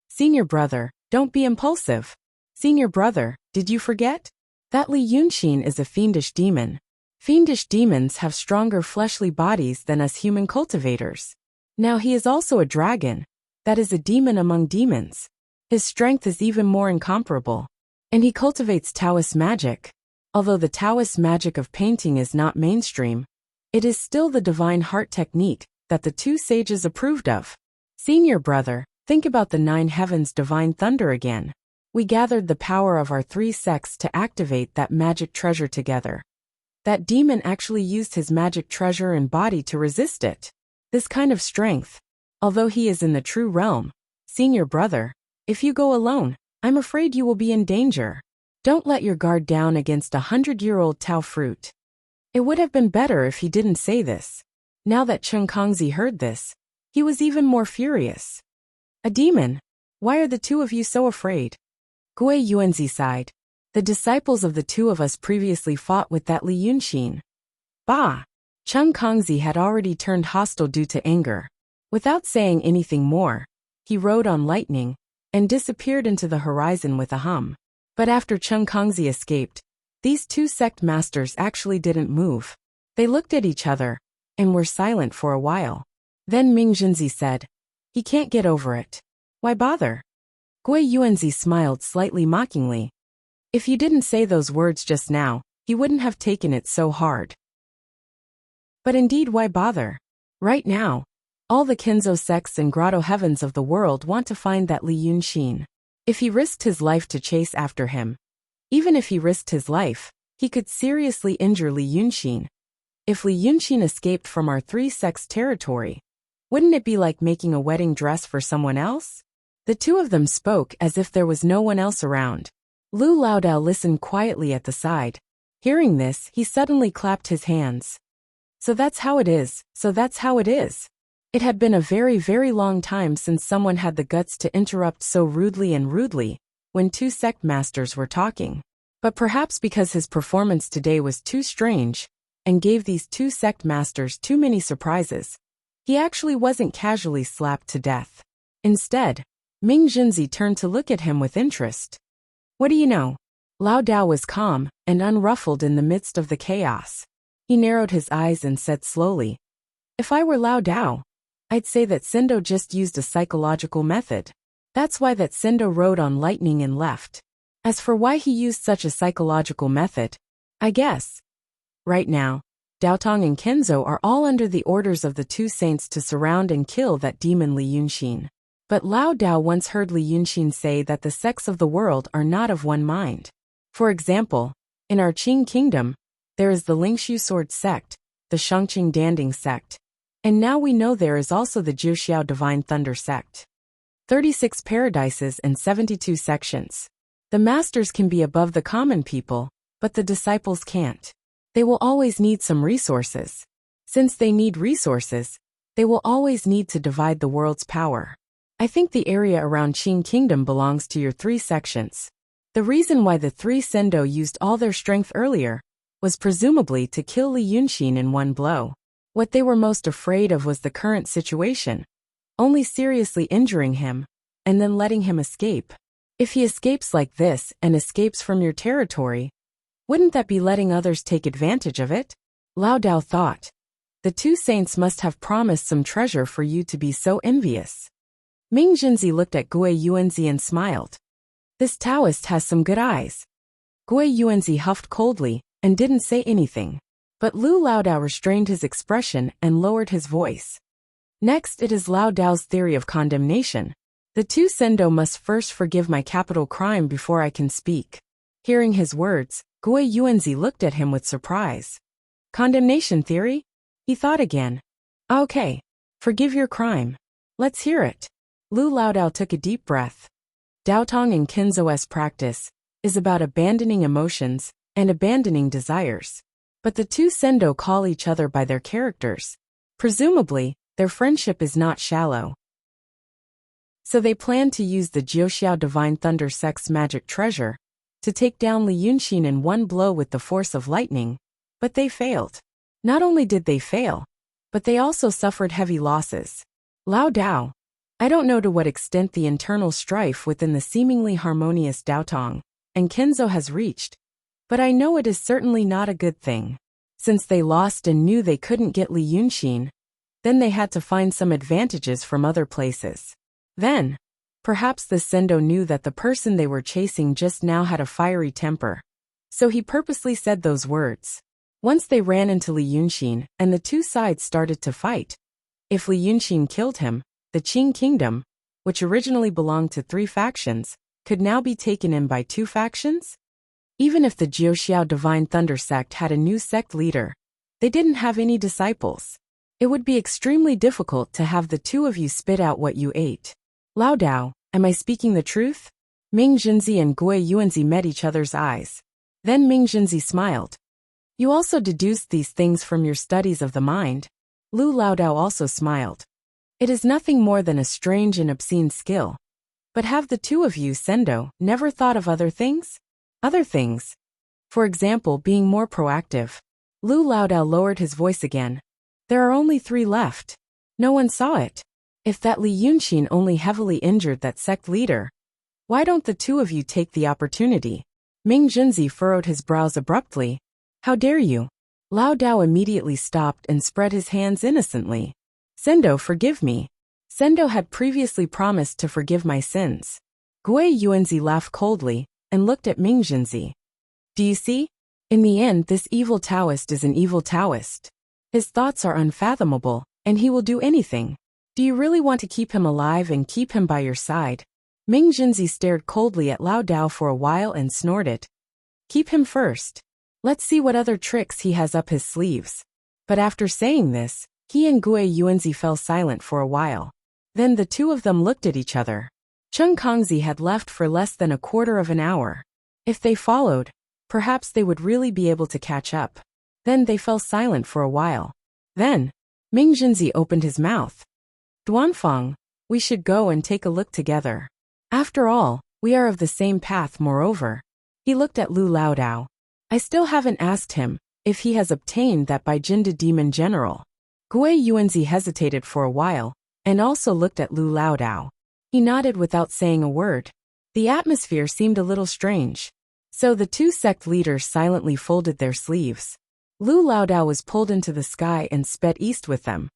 Senior brother, don't be impulsive. Senior brother, did you forget? That Li Yunxin is a fiendish demon. Fiendish demons have stronger fleshly bodies than us human cultivators. Now he is also a dragon. That is a demon among demons. His strength is even more incomparable. And he cultivates Taoist magic. Although the Taoist magic of painting is not mainstream, it is still the divine heart technique that the two sages approved of. Senior brother, think about the Nine Heavens Divine Thunder again. We gathered the power of our 3 sects to activate that magic treasure together. That demon actually used his magic treasure and body to resist it. This kind of strength, although he is in the true realm, senior brother, if you go alone, I'm afraid you will be in danger. Don't let your guard down against 100-year-old Tao fruit. It would have been better if he didn't say this. Now that Chen Kongzi heard this, he was even more furious. A demon? Why are the two of you so afraid? Gui Yuanzi sighed. The disciples of the two of us previously fought with that Li Yunxin. Bah! Chen Kongzi had already turned hostile due to anger. Without saying anything more, he rode on lightning, and disappeared into the horizon with a hum. But after Chen Kongzi escaped, these two sect masters actually didn't move. They looked at each other, and were silent for a while. Then Ming Junzi said, he can't get over it. Why bother? Gui Yuanzi smiled slightly mockingly. If you didn't say those words just now, he wouldn't have taken it so hard. But indeed, why bother? Right now, all the Kenzo sects and grotto heavens of the world want to find that Li Yunxin. If he risked his life to chase after him, even if he risked his life, he could seriously injure Li Yunxin. If Li Yunqin escaped from our three sects' territory, wouldn't it be like making a wedding dress for someone else? The two of them spoke as if there was no one else around. Lu Laodao listened quietly at the side. Hearing this, he suddenly clapped his hands. So that's how it is, so that's how it is. It had been a very, very long time since someone had the guts to interrupt so rudely when two sect masters were talking. But perhaps because his performance today was too strange and gave these two sect masters too many surprises, he actually wasn't casually slapped to death. Instead, Ming Junzi turned to look at him with interest. What do you know? Lao Dao was calm and unruffled in the midst of the chaos. He narrowed his eyes and said slowly, if I were Lao Dao, I'd say that Sendo just used a psychological method. That's why that Sendo rode on lightning and left. As for why he used such a psychological method, I guess. Right now, Daotong and Kenzo are all under the orders of the two saints to surround and kill that demon Li Yunqin. But Lao Dao once heard Li Yunqin say that the sects of the world are not of one mind. For example, in our Qing kingdom, there is the Lingshu sword sect, the Shangqing Danding sect, and now we know there is also the Jiuxiao divine thunder sect. 36 paradises and 72 sections. The masters can be above the common people, but the disciples can't. They will always need some resources. Since they need resources, they will always need to divide the world's power. I think the area around Qing Kingdom belongs to your three sections. The reason why the three Sendo used all their strength earlier was presumably to kill Li Yunqin in one blow. What they were most afraid of was the current situation, only seriously injuring him, and then letting him escape. If he escapes like this and escapes from your territory, wouldn't that be letting others take advantage of it? Lao Dao thought. The two saints must have promised some treasure for you to be so envious. Ming Junzi looked at Gui Yuanzi and smiled. This Taoist has some good eyes. Gui Yuanzi huffed coldly and didn't say anything. But Lu Laodao restrained his expression and lowered his voice. Next, it is Lao Dao's theory of condemnation. The two Sendo must first forgive my capital crime before I can speak. Hearing his words, Gui Yuanzi looked at him with surprise. Condemnation theory? He thought again. Okay. Forgive your crime. Let's hear it. Lu Laodao took a deep breath. Daotong and Kenzo's practice is about abandoning emotions and abandoning desires. But the two Sendo call each other by their characters. Presumably, their friendship is not shallow. So they plan to use the Jiuxiao Divine Thunder Sect's magic treasure to take down Li Yunqin in one blow with the force of lightning, but they failed. Not only did they fail, but they also suffered heavy losses. Lao Dao, I don't know to what extent the internal strife within the seemingly harmonious Daotong and Kenzo has reached, but I know it is certainly not a good thing. Since they lost and knew they couldn't get Li Yunqin, then they had to find some advantages from other places. Then, perhaps the Sendo knew that the person they were chasing just now had a fiery temper. So he purposely said those words. Once they ran into Li Yunqin and the two sides started to fight. If Li Yunqin killed him, the Qing kingdom, which originally belonged to three factions, could now be taken in by two factions? Even if the Jiuxiao Divine Thunder sect had a new sect leader, they didn't have any disciples. It would be extremely difficult to have the two of you spit out what you ate. Lao Dao, am I speaking the truth? Ming Junzi and Gui Yuanzi met each other's eyes. Then Ming Junzi smiled. You also deduced these things from your studies of the mind. Lu Laodao also smiled. It is nothing more than a strange and obscene skill. But have the two of you, Sendo, never thought of other things? Other things. For example, being more proactive. Lu Laodao lowered his voice again. There are only 3 left. No one saw it. If that Li Yunqin only heavily injured that sect leader, why don't the two of you take the opportunity? Ming Junzi furrowed his brows abruptly. How dare you? Lao Dao immediately stopped and spread his hands innocently. Sendo, forgive me. Sendo had previously promised to forgive my sins. Gui Yuanzi laughed coldly and looked at Ming Junzi. Do you see? In the end, this evil Taoist is an evil Taoist. His thoughts are unfathomable, and he will do anything. Do you really want to keep him alive and keep him by your side? Ming Junzi stared coldly at Lao Dao for a while and snorted. Keep him first. Let's see what other tricks he has up his sleeves. But after saying this, he and Gui Yuanzi fell silent for a while. Then the two of them looked at each other. Chen Kongzi had left for less than a quarter of an hour. If they followed, perhaps they would really be able to catch up. Then they fell silent for a while. Then, Ming Jinzi opened his mouth. Duanfang, we should go and take a look together. After all, we are of the same path. Moreover, he looked at Lu Laodao. I still haven't asked him if he has obtained that by Jinda Demon General. Gui Yuanzi hesitated for a while, and also looked at Lu Laodao. He nodded without saying a word. The atmosphere seemed a little strange. So the two sect leaders silently folded their sleeves. Lu Laodao was pulled into the sky and sped east with them.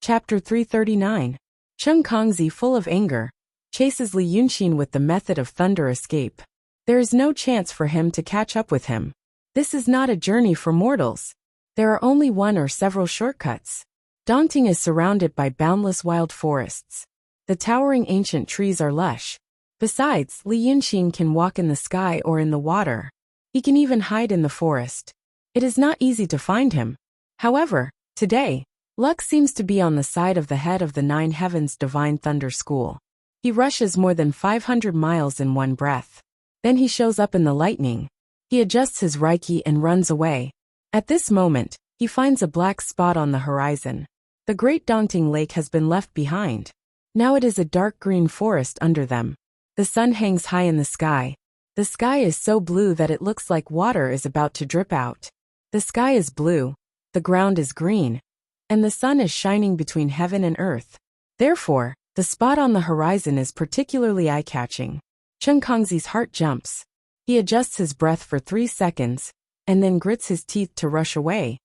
Chapter 339. Chen Kongzi, full of anger, chases Li Yunxin with the method of thunder escape. There is no chance for him to catch up with him. This is not a journey for mortals. There are only one or several shortcuts. Dongting is surrounded by boundless wild forests. The towering ancient trees are lush. Besides, Li Yunxin can walk in the sky or in the water. He can even hide in the forest. It is not easy to find him. However, today, luck seems to be on the side of the head of the Nine Heavens Divine Thunder School. He rushes more than 500 miles in one breath. Then he shows up in the lightning. He adjusts his Reiki and runs away. At this moment, he finds a black spot on the horizon. The Great Dongting Lake has been left behind. Now it is a dark green forest under them. The sun hangs high in the sky. The sky is so blue that it looks like water is about to drip out. The sky is blue, the ground is green, and the sun is shining between heaven and earth. Therefore, the spot on the horizon is particularly eye-catching. Chen Kongzi's heart jumps. He adjusts his breath for 3 seconds, and then grits his teeth to rush away.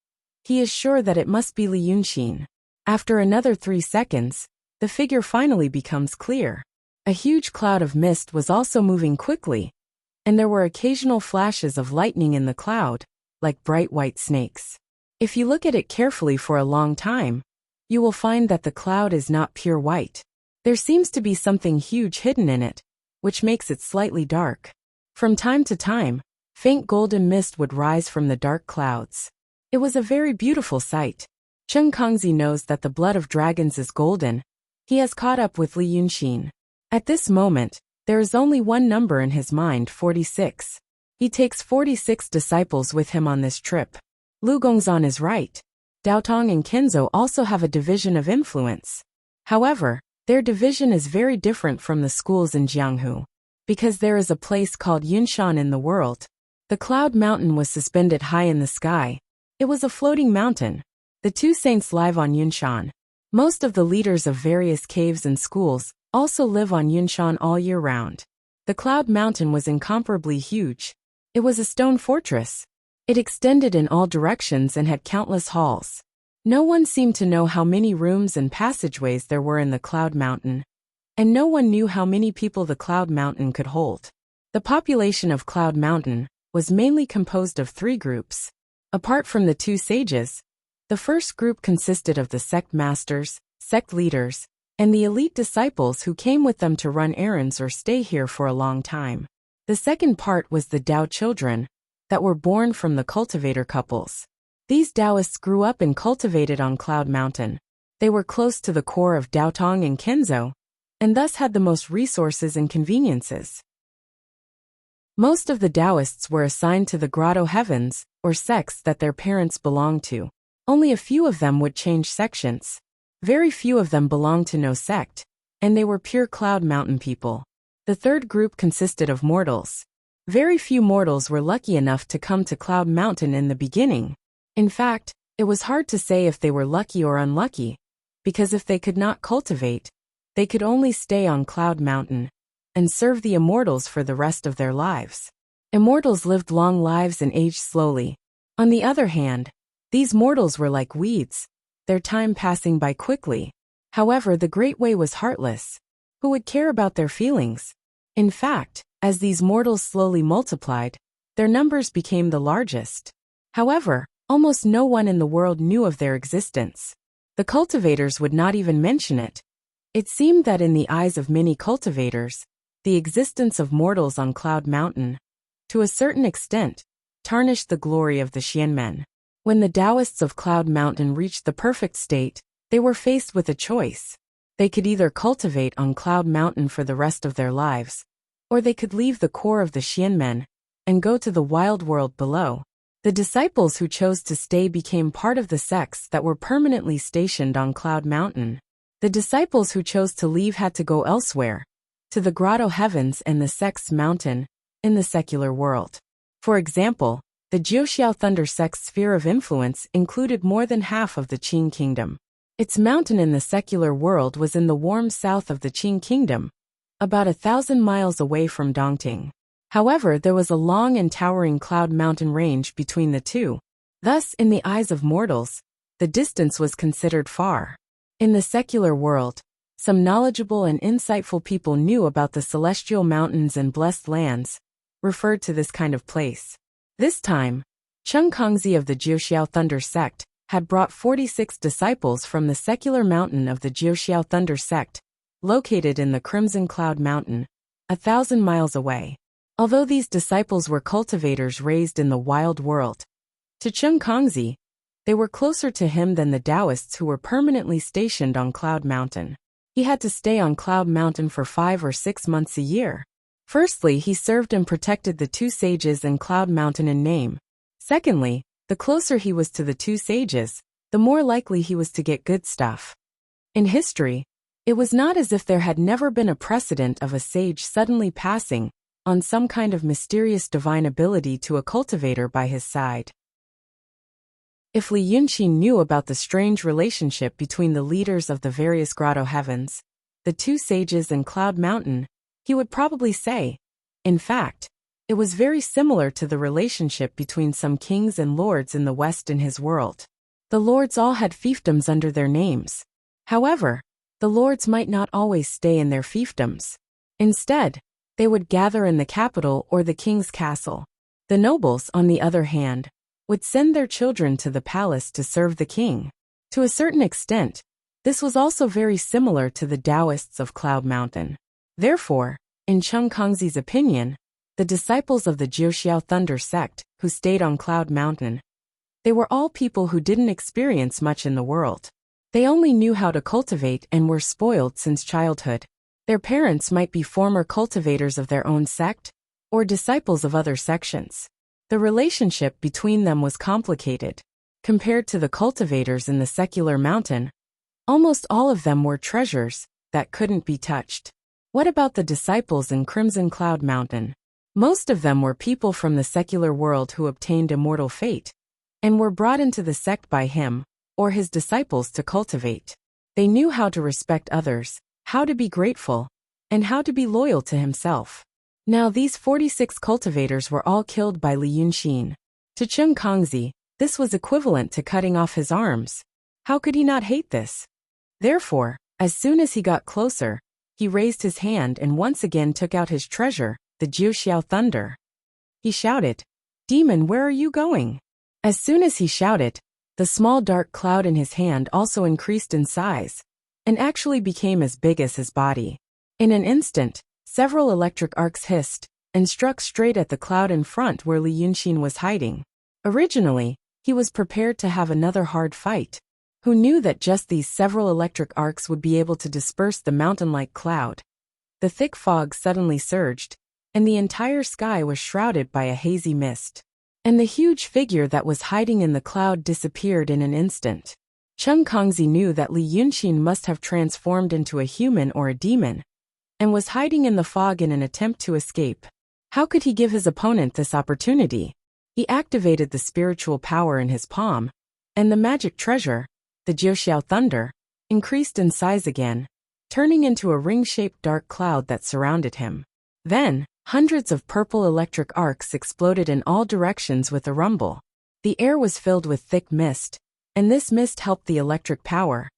He is sure that it must be Li Yunxin. After another 3 seconds, the figure finally becomes clear. A huge cloud of mist was also moving quickly, and there were occasional flashes of lightning in the cloud, like bright white snakes. If you look at it carefully for a long time, you will find that the cloud is not pure white. There seems to be something huge hidden in it, which makes it slightly dark. From time to time, faint golden mist would rise from the dark clouds. It was a very beautiful sight. Chen Kongzi knows that the blood of dragons is golden. He has caught up with Li Yunxin. At this moment, there is only one number in his mind, 46. He takes 46 disciples with him on this trip. Lu Gongzan is right. Daotong and Kenzo also have a division of influence. However, their division is very different from the schools in Jianghu. Because there is a place called Yunshan in the world. The cloud mountain was suspended high in the sky. It was a floating mountain. The two saints live on Yunshan. Most of the leaders of various caves and schools also live on Yunshan all year round. The cloud mountain was incomparably huge. It was a stone fortress. It extended in all directions and had countless halls. No one seemed to know how many rooms and passageways there were in the cloud mountain. And no one knew how many people the cloud mountain could hold. The population of Cloud Mountain was mainly composed of 3 groups. Apart from the 2 sages, the first group consisted of the sect masters, sect leaders, and the elite disciples who came with them to run errands or stay here for a long time. The second part was the Tao children that were born from the cultivator couples. These Taoists grew up and cultivated on Cloud Mountain. They were close to the core of Daotong and Kenzo, and thus had the most resources and conveniences. Most of the Taoists were assigned to the Grotto Heavens, or sects that their parents belonged to. Only a few of them would change sections. Very few of them belonged to no sect, and they were pure Cloud Mountain people. The third group consisted of mortals. Very few mortals were lucky enough to come to Cloud Mountain in the beginning. In fact, it was hard to say if they were lucky or unlucky, because if they could not cultivate, they could only stay on Cloud Mountain and serve the immortals for the rest of their lives. Immortals lived long lives and aged slowly. On the other hand, these mortals were like weeds, their time passing by quickly. However, the Great Way was heartless. Who would care about their feelings? In fact, as these mortals slowly multiplied, their numbers became the largest. However, almost no one in the world knew of their existence. The cultivators would not even mention it. It seemed that in the eyes of many cultivators, the existence of mortals on Cloud Mountain, to a certain extent, tarnished the glory of the Xianmen. When the Taoists of Cloud Mountain reached the perfect state, they were faced with a choice. They could either cultivate on Cloud Mountain for the rest of their lives, or they could leave the core of the Xianmen and go to the wild world below. The disciples who chose to stay became part of the sects that were permanently stationed on Cloud Mountain. The disciples who chose to leave had to go elsewhere, to the Grotto Heavens and the Sect's Mountain, in the secular world. For example, the Jiuxiao Thunder sect's sphere of influence included more than half of the Qing kingdom. Its mountain in the secular world was in the warm south of the Qing kingdom, about 1,000 miles away from Dongting. However, there was a long and towering cloud mountain range between the two. Thus, in the eyes of mortals, the distance was considered far. In the secular world, some knowledgeable and insightful people knew about the celestial mountains and blessed lands, referred to this kind of place. This time, Cheng Kongzi of the Jiuxiao Thunder sect had brought 46 disciples from the secular mountain of the Jiuxiao Thunder sect, located in the Crimson Cloud Mountain, 1,000 miles away. Although these disciples were cultivators raised in the wild world, to Cheng Kongzi, they were closer to him than the Taoists who were permanently stationed on Cloud Mountain. He had to stay on Cloud Mountain for 5 or 6 months a year. Firstly, he served and protected the two sages and Cloud Mountain in name. Secondly, the closer he was to the two sages, the more likely he was to get good stuff. In history, it was not as if there had never been a precedent of a sage suddenly passing on some kind of mysterious divine ability to a cultivator by his side. If Li Yunqi knew about the strange relationship between the leaders of the various Grotto Heavens, the two sages and Cloud Mountain, he would probably say, in fact, it was very similar to the relationship between some kings and lords in the West in his world. The lords all had fiefdoms under their names. However, the lords might not always stay in their fiefdoms. Instead, they would gather in the capital or the king's castle. The nobles, on the other hand, would send their children to the palace to serve the king. To a certain extent, this was also very similar to the Taoists of Cloud Mountain. Therefore, in Cheng Kongzi's opinion, the disciples of the Jiuxiao Thunder sect, who stayed on Cloud Mountain, they were all people who didn't experience much in the world. They only knew how to cultivate and were spoiled since childhood. Their parents might be former cultivators of their own sect, or disciples of other sections. The relationship between them was complicated. Compared to the cultivators in the secular mountain, almost all of them were treasures that couldn't be touched. What about the disciples in Crimson Cloud Mountain? Most of them were people from the secular world who obtained immortal fate, and were brought into the sect by him, or his disciples to cultivate. They knew how to respect others, how to be grateful, and how to be loyal to himself. Now these 46 cultivators were all killed by Li Yunqi. To Cheng Kongzi, this was equivalent to cutting off his arms. How could he not hate this? Therefore, as soon as he got closer, he raised his hand and once again took out his treasure, the Jiuxiao Thunder. He shouted, "Demon, where are you going?" As soon as he shouted, the small dark cloud in his hand also increased in size, and actually became as big as his body. In an instant, several electric arcs hissed, and struck straight at the cloud in front where Li Yunqi was hiding. Originally, he was prepared to have another hard fight. Who knew that just these several electric arcs would be able to disperse the mountain-like cloud? The thick fog suddenly surged, and the entire sky was shrouded by a hazy mist. And the huge figure that was hiding in the cloud disappeared in an instant. Cheng Kongzi knew that Li Yunqi must have transformed into a human or a demon, and was hiding in the fog in an attempt to escape. How could he give his opponent this opportunity? He activated the spiritual power in his palm, and the magic treasure, the Jiuxiao Thunder, increased in size again, turning into a ring-shaped dark cloud that surrounded him. Then, hundreds of purple electric arcs exploded in all directions with a rumble. The air was filled with thick mist, and this mist helped the electric power.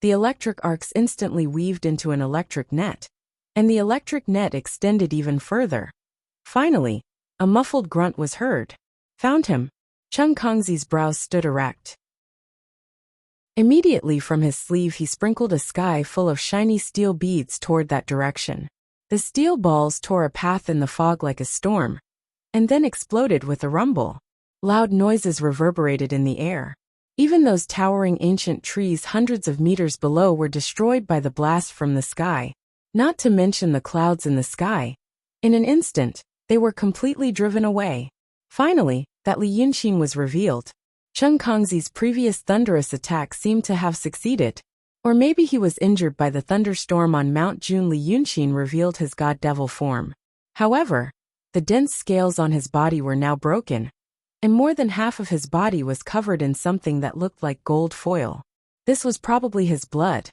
The electric arcs instantly weaved into an electric net, and the electric net extended even further. Finally, a muffled grunt was heard. Found him. Cheng Kongzi's brows stood erect. Immediately from his sleeve he sprinkled a sky full of shiny steel beads toward that direction. The steel balls tore a path in the fog like a storm, and then exploded with a rumble. Loud noises reverberated in the air. Even those towering ancient trees hundreds of meters below were destroyed by the blast from the sky, not to mention the clouds in the sky. In an instant, they were completely driven away. Finally, that Li Yunxin was revealed. Chen Kongzi's previous thunderous attack seemed to have succeeded. Or maybe he was injured by the thunderstorm on Mount June. Li Yunxin revealed his god-devil form. However, the dense scales on his body were now broken, and more than half of his body was covered in something that looked like gold foil. This was probably his blood.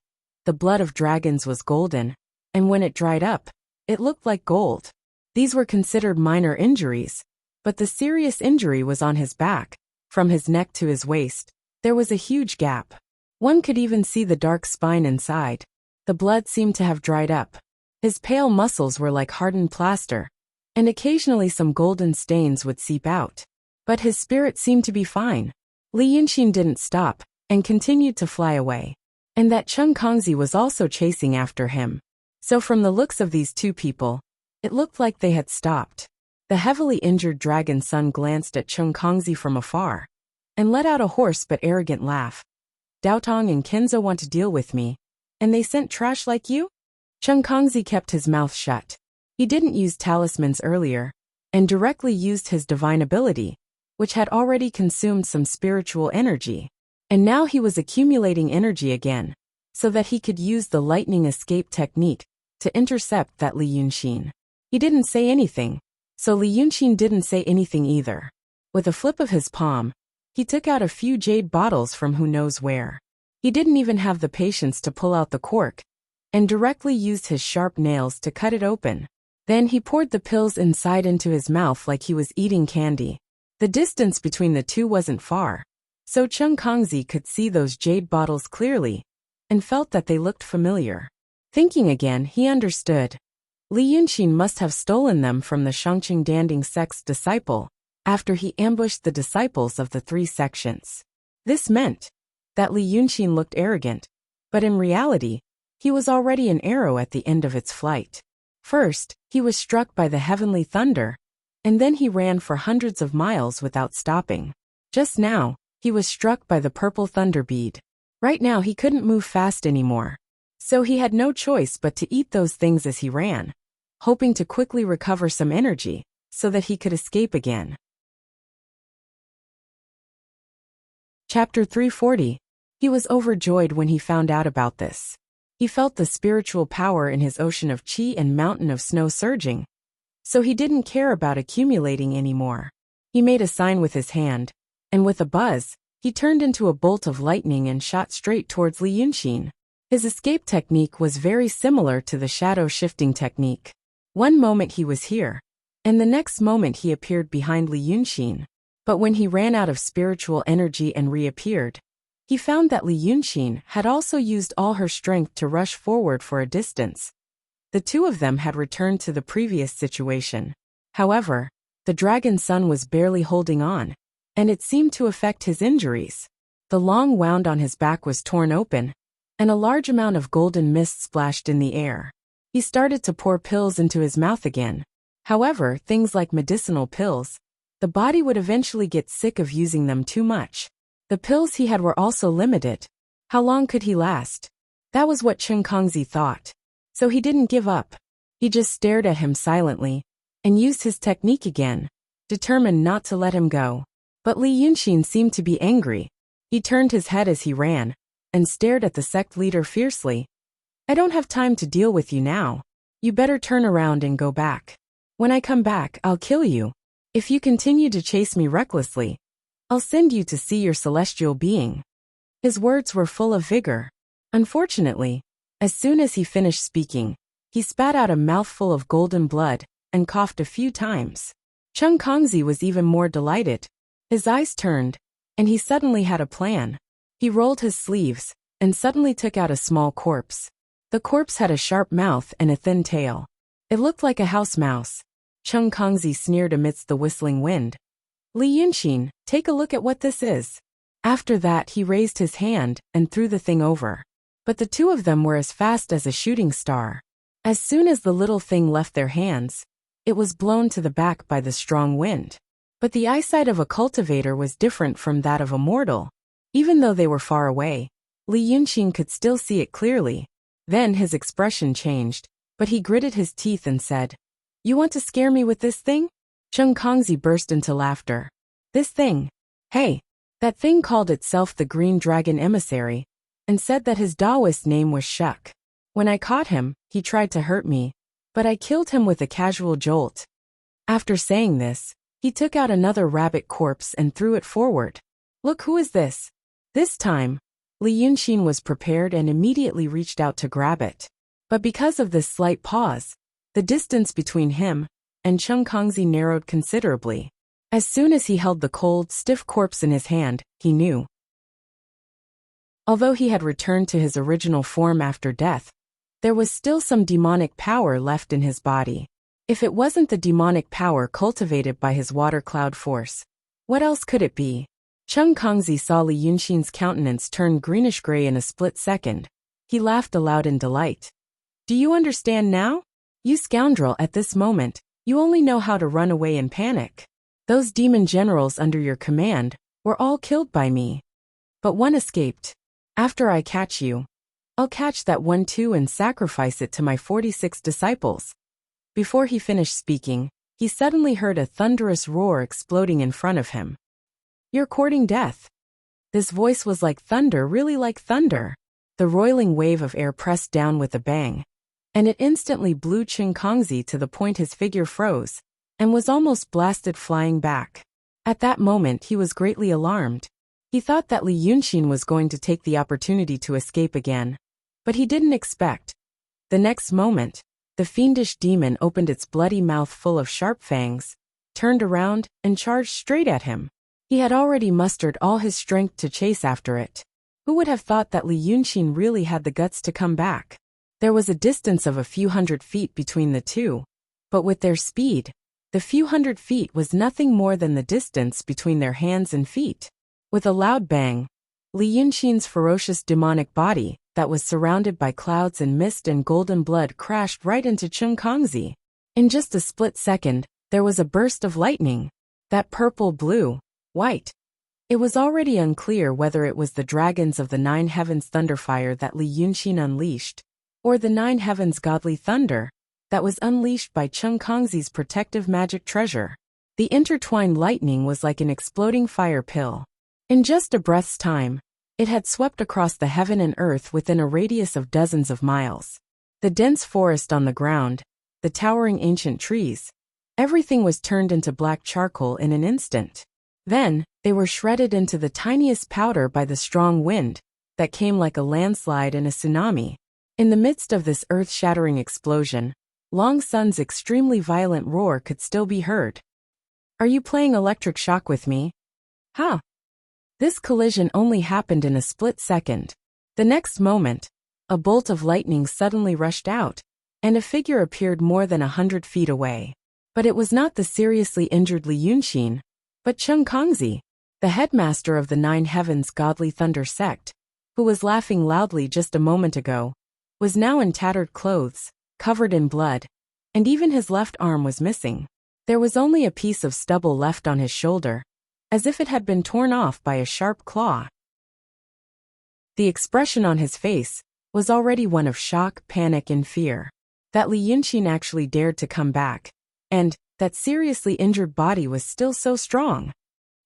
The blood of dragons was golden, and when it dried up, it looked like gold. These were considered minor injuries, but the serious injury was on his back. From his neck to his waist, there was a huge gap. One could even see the dark spine inside. The blood seemed to have dried up. His pale muscles were like hardened plaster, and occasionally some golden stains would seep out. But his spirit seemed to be fine. Li Yunxin didn't stop, and continued to fly away. And that Chen Kongzi was also chasing after him. So from the looks of these two people, it looked like they had stopped. The heavily injured dragon son glanced at Chen Kongzi from afar, and let out a hoarse but arrogant laugh. Daotong and Kenzo want to deal with me, and they sent trash like you? Chen Kongzi kept his mouth shut. He didn't use talismans earlier, and directly used his divine ability, which had already consumed some spiritual energy. And now he was accumulating energy again, so that he could use the lightning escape technique to intercept that Li Yunxin. He didn't say anything, so Li Yunxin didn't say anything either. With a flip of his palm, he took out a few jade bottles from who knows where. He didn't even have the patience to pull out the cork, and directly used his sharp nails to cut it open. Then he poured the pills inside into his mouth like he was eating candy. The distance between the two wasn't far, so Chen Kongzi could see those jade bottles clearly, and felt that they looked familiar. Thinking again, he understood. Li Yunxin must have stolen them from the Shangqing Danding sect's disciple, after he ambushed the disciples of the three sections. This meant that Li Yunxin looked arrogant, but in reality, he was already an arrow at the end of its flight. First, he was struck by the heavenly thunder, and then he ran for hundreds of miles without stopping. Just now, he was struck by the purple thunder bead. Right now he couldn't move fast anymore, so he had no choice but to eat those things as he ran, hoping to quickly recover some energy, so that he could escape again. Chapter 340. He was overjoyed when he found out about this. He felt the spiritual power in his ocean of qi and mountain of snow surging, so he didn't care about accumulating anymore. He made a sign with his hand, and with a buzz, he turned into a bolt of lightning and shot straight towards Li Yunxin. His escape technique was very similar to the shadow shifting technique. One moment he was here, and the next moment he appeared behind Li Yunxin. But when he ran out of spiritual energy and reappeared, he found that Li Yunxin had also used all her strength to rush forward for a distance. The two of them had returned to the previous situation. However, the dragon son was barely holding on, and it seemed to affect his injuries. The long wound on his back was torn open, and a large amount of golden mist splashed in the air. He started to pour pills into his mouth again. However, things like medicinal pills, the body would eventually get sick of using them too much. The pills he had were also limited. How long could he last? That was what Chen Kongzi thought. So he didn't give up. He just stared at him silently, and used his technique again, determined not to let him go. But Li Yunxin seemed to be angry. He turned his head as he ran, and stared at the sect leader fiercely. I don't have time to deal with you now. You better turn around and go back. When I come back, I'll kill you. If you continue to chase me recklessly, I'll send you to see your celestial being. His words were full of vigor. Unfortunately, as soon as he finished speaking, he spat out a mouthful of golden blood, and coughed a few times. Chen Kongzi was even more delighted. His eyes turned, and he suddenly had a plan. He rolled his sleeves, and suddenly took out a small corpse. The corpse had a sharp mouth and a thin tail. It looked like a house mouse. Chen Kongzi sneered amidst the whistling wind. Li Yunxin, take a look at what this is. After that he raised his hand and threw the thing over. But the two of them were as fast as a shooting star. As soon as the little thing left their hands, it was blown to the back by the strong wind. But the eyesight of a cultivator was different from that of a mortal. Even though they were far away, Li Yunqing could still see it clearly. Then his expression changed, but he gritted his teeth and said, "You want to scare me with this thing?" Cheng Kongzi burst into laughter. "This thing? Hey!" That thing called itself the Green Dragon Emissary, and said that his Taoist name was Shuk. When I caught him, he tried to hurt me, but I killed him with a casual jolt. After saying this, he took out another rabbit corpse and threw it forward. "Look, who is this?" This time, Li Yunqing was prepared and immediately reached out to grab it. But because of this slight pause, the distance between him and Cheng Kongzi narrowed considerably. As soon as he held the cold, stiff corpse in his hand, he knew. Although he had returned to his original form after death, there was still some demonic power left in his body. If it wasn't the demonic power cultivated by his water cloud force, what else could it be? Cheng Kongzi saw Li Yunqing's countenance turn greenish-gray in a split second. He laughed aloud in delight. "Do you understand now? You scoundrel, at this moment, you only know how to run away and panic. Those demon generals under your command were all killed by me. But one escaped. After I catch you, I'll catch that one too and sacrifice it to my 46 disciples." Before he finished speaking, he suddenly heard a thunderous roar exploding in front of him. "You're courting death." This voice was like thunder, really like thunder. The roiling wave of air pressed down with a bang, and it instantly blew Cheng Kongzi to the point his figure froze, and was almost blasted flying back. At that moment he was greatly alarmed. He thought that Li Yunqing was going to take the opportunity to escape again. But he didn't expect. The next moment, the fiendish demon opened its bloody mouth full of sharp fangs, turned around, and charged straight at him. He had already mustered all his strength to chase after it. Who would have thought that Li Yunqing really had the guts to come back? There was a distance of a few hundred feet between the two, but with their speed, the few hundred feet was nothing more than the distance between their hands and feet. With a loud bang, Li Yunqing's ferocious demonic body, that was surrounded by clouds and mist and golden blood, crashed right into Cheng Kongzi. In just a split second, there was a burst of lightning. That purple, blue, white. It was already unclear whether it was the dragons of the Nine Heavens Thunderfire that Li Yunqing unleashed, or the Nine Heavens Godly Thunder that was unleashed by Cheng Kongzi's protective magic treasure. The intertwined lightning was like an exploding fire pill. In just a breath's time, it had swept across the heaven and earth within a radius of dozens of miles. The dense forest on the ground, the towering ancient trees, everything was turned into black charcoal in an instant. Then, they were shredded into the tiniest powder by the strong wind that came like a landslide and a tsunami. In the midst of this earth-shattering explosion, Long Sun's extremely violent roar could still be heard. "Are you playing electric shock with me? Huh?" This collision only happened in a split second. The next moment, a bolt of lightning suddenly rushed out, and a figure appeared more than 100 feet away. But it was not the seriously injured Li Yunqing, but Cheng Kongzi, the headmaster of the Nine Heavens Godly Thunder sect, who was laughing loudly just a moment ago, was now in tattered clothes, covered in blood, and even his left arm was missing. There was only a piece of stubble left on his shoulder, as if it had been torn off by a sharp claw. The expression on his face was already one of shock, panic, and fear. That Li Yunqing actually dared to come back, and that seriously injured body was still so strong.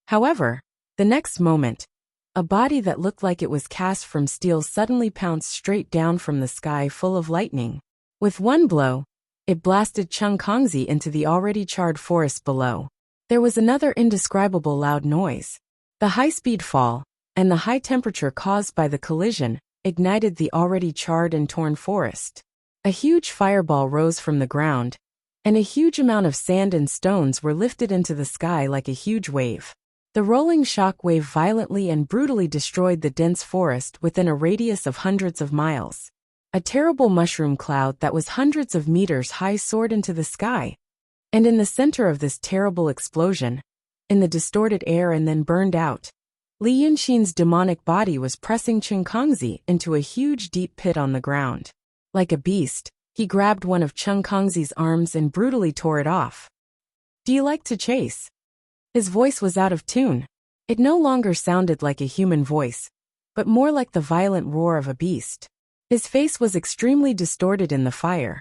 However, the next moment, a body that looked like it was cast from steel suddenly pounced straight down from the sky full of lightning. With one blow, it blasted Cheng Kongzi into the already charred forest below. There was another indescribable loud noise. The high-speed fall, and the high temperature caused by the collision, ignited the already charred and torn forest. A huge fireball rose from the ground, and a huge amount of sand and stones were lifted into the sky like a huge wave. The rolling shock wave violently and brutally destroyed the dense forest within a radius of hundreds of miles. A terrible mushroom cloud that was hundreds of meters high soared into the sky. And in the center of this terrible explosion, in the distorted air and then burned out, Li Yunqing's demonic body was pressing Cheng Kongzi into a huge deep pit on the ground. Like a beast, he grabbed one of Cheng Kongzi's arms and brutally tore it off. "Do you like to chase?" His voice was out of tune. It no longer sounded like a human voice, but more like the violent roar of a beast. His face was extremely distorted in the fire,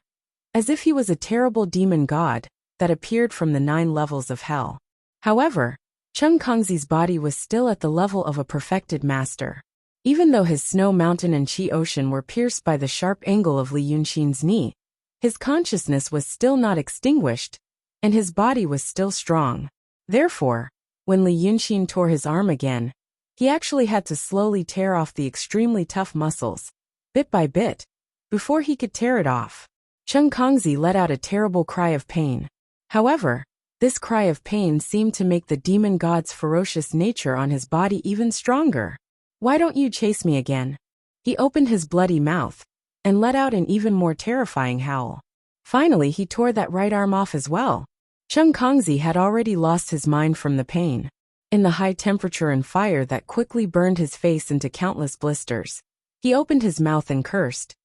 as if he was a terrible demon god that appeared from the 9 levels of hell. However, Chung Kongzi's body was still at the level of a perfected master. Even though his snow mountain and chi ocean were pierced by the sharp angle of Li Yunxin's knee, his consciousness was still not extinguished, and his body was still strong. Therefore, when Li Yunxin tore his arm again, he actually had to slowly tear off the extremely tough muscles, bit by bit, before he could tear it off. Chung Kongzi let out a terrible cry of pain. However, this cry of pain seemed to make the demon god's ferocious nature on his body even stronger. "Why don't you chase me again?" He opened his bloody mouth and let out an even more terrifying howl. Finally, he tore that right arm off as well. Chung Kongzi had already lost his mind from the pain. In the high temperature and fire that quickly burned his face into countless blisters, he opened his mouth and cursed.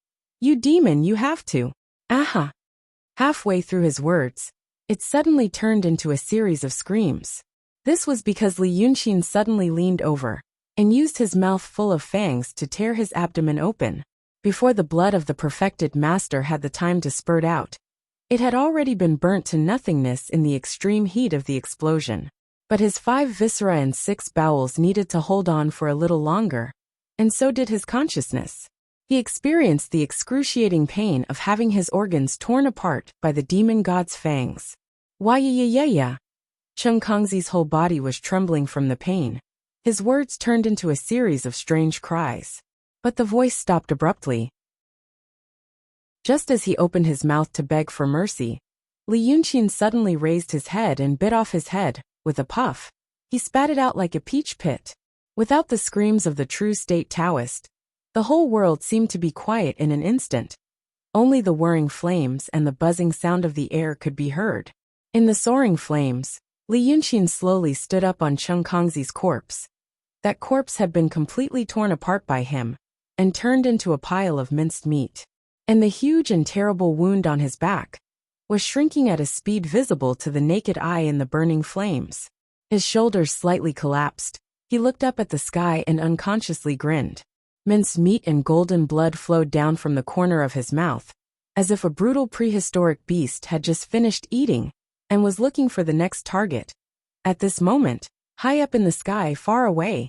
"You demon, you have to. Aha!" Halfway through his words, it suddenly turned into a series of screams. This was because Li Yunxin suddenly leaned over and used his mouth full of fangs to tear his abdomen open. Before the blood of the perfected master had the time to spurt out, it had already been burnt to nothingness in the extreme heat of the explosion. But his 5 viscera and 6 bowels needed to hold on for a little longer, and so did his consciousness. He experienced the excruciating pain of having his organs torn apart by the demon god's fangs. Why-ya-ya-ya-ya! Chung Kongzi's whole body was trembling from the pain. His words turned into a series of strange cries. But the voice stopped abruptly. Just as he opened his mouth to beg for mercy, Li Yunxin suddenly raised his head and bit off his head. With a puff, he spat it out like a peach pit. Without the screams of the true state Taoist, the whole world seemed to be quiet in an instant. Only the whirring flames and the buzzing sound of the air could be heard. In the soaring flames, Li Yunxin slowly stood up on Chung Kongzi's corpse. That corpse had been completely torn apart by him and turned into a pile of minced meat. And the huge and terrible wound on his back was shrinking at a speed visible to the naked eye in the burning flames. His shoulders slightly collapsed. He looked up at the sky and unconsciously grinned. Minced meat and golden blood flowed down from the corner of his mouth, as if a brutal prehistoric beast had just finished eating and was looking for the next target. At this moment, high up in the sky far away,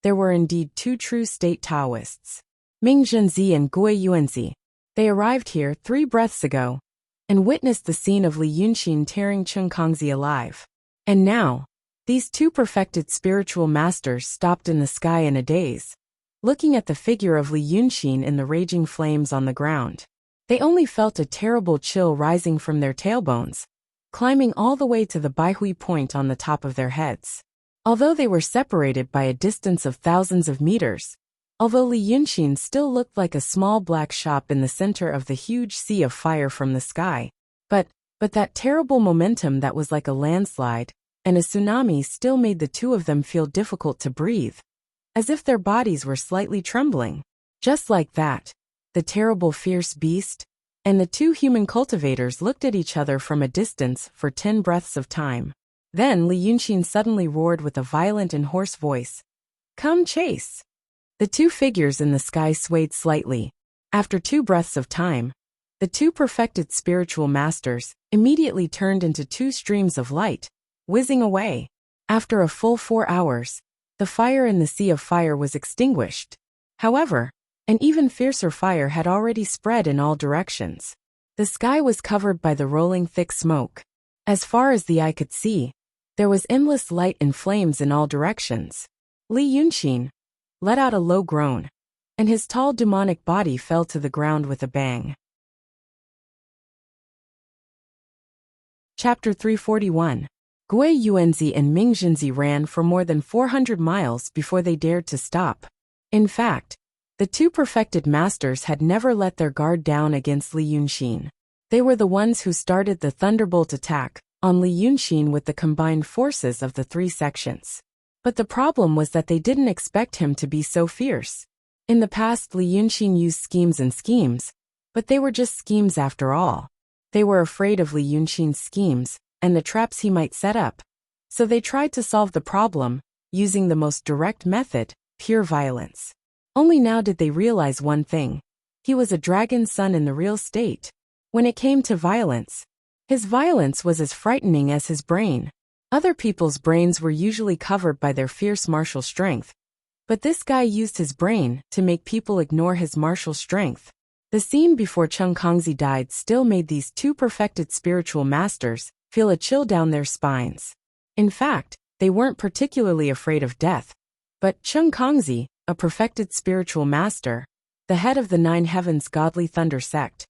there were indeed 2 true state Taoists, Ming Zhenzi and Gui Yuanzi. They arrived here 3 breaths ago and witnessed the scene of Li Yunxin tearing Chung Kongzi alive. And now, these 2 perfected spiritual masters stopped in the sky in a daze, looking at the figure of Li Yunxin in the raging flames on the ground. They only felt a terrible chill rising from their tailbones, climbing all the way to the Baihui point on the top of their heads. Although they were separated by a distance of thousands of meters, although Li Yunxin still looked like a small black shop in the center of the huge sea of fire from the sky, but that terrible momentum that was like a landslide and a tsunami still made the 2 of them feel difficult to breathe, as if their bodies were slightly trembling. Just like that, the terrible fierce beast and the 2 human cultivators looked at each other from a distance for 10 breaths of time. Then Li Yunxin suddenly roared with a violent and hoarse voice, "Come chase!" The 2 figures in the sky swayed slightly. After 2 breaths of time, the 2 perfected spiritual masters immediately turned into 2 streams of light, whizzing away. After a full 4 hours, the fire in the sea of fire was extinguished. However, an even fiercer fire had already spread in all directions. The sky was covered by the rolling thick smoke. As far as the eye could see, there was endless light and flames in all directions. Li Yunxin let out a low groan, and his tall demonic body fell to the ground with a bang. Chapter 341. Gui Yuanzi and Ming Zhenzi ran for more than 400 miles before they dared to stop. In fact, the 2 perfected masters had never let their guard down against Li Yunxin. They were the ones who started the thunderbolt attack on Li Yunxin with the combined forces of the 3 sections. But the problem was that they didn't expect him to be so fierce. In the past, Li Yunxin used schemes, but they were just schemes after all. They were afraid of Li Yunxin's schemes and the traps he might set up. So they tried to solve the problem, using the most direct method, pure violence. Only now did they realize one thing. He was a dragon's son in the real state. When it came to violence, his violence was as frightening as his brain. Other people's brains were usually covered by their fierce martial strength, but this guy used his brain to make people ignore his martial strength. The scene before Chung Kongzi died still made these two perfected spiritual masters feel a chill down their spines. In fact, they weren't particularly afraid of death. But Chung Kongzi, a perfected spiritual master, the head of the Nine Heavens Godly Thunder sect,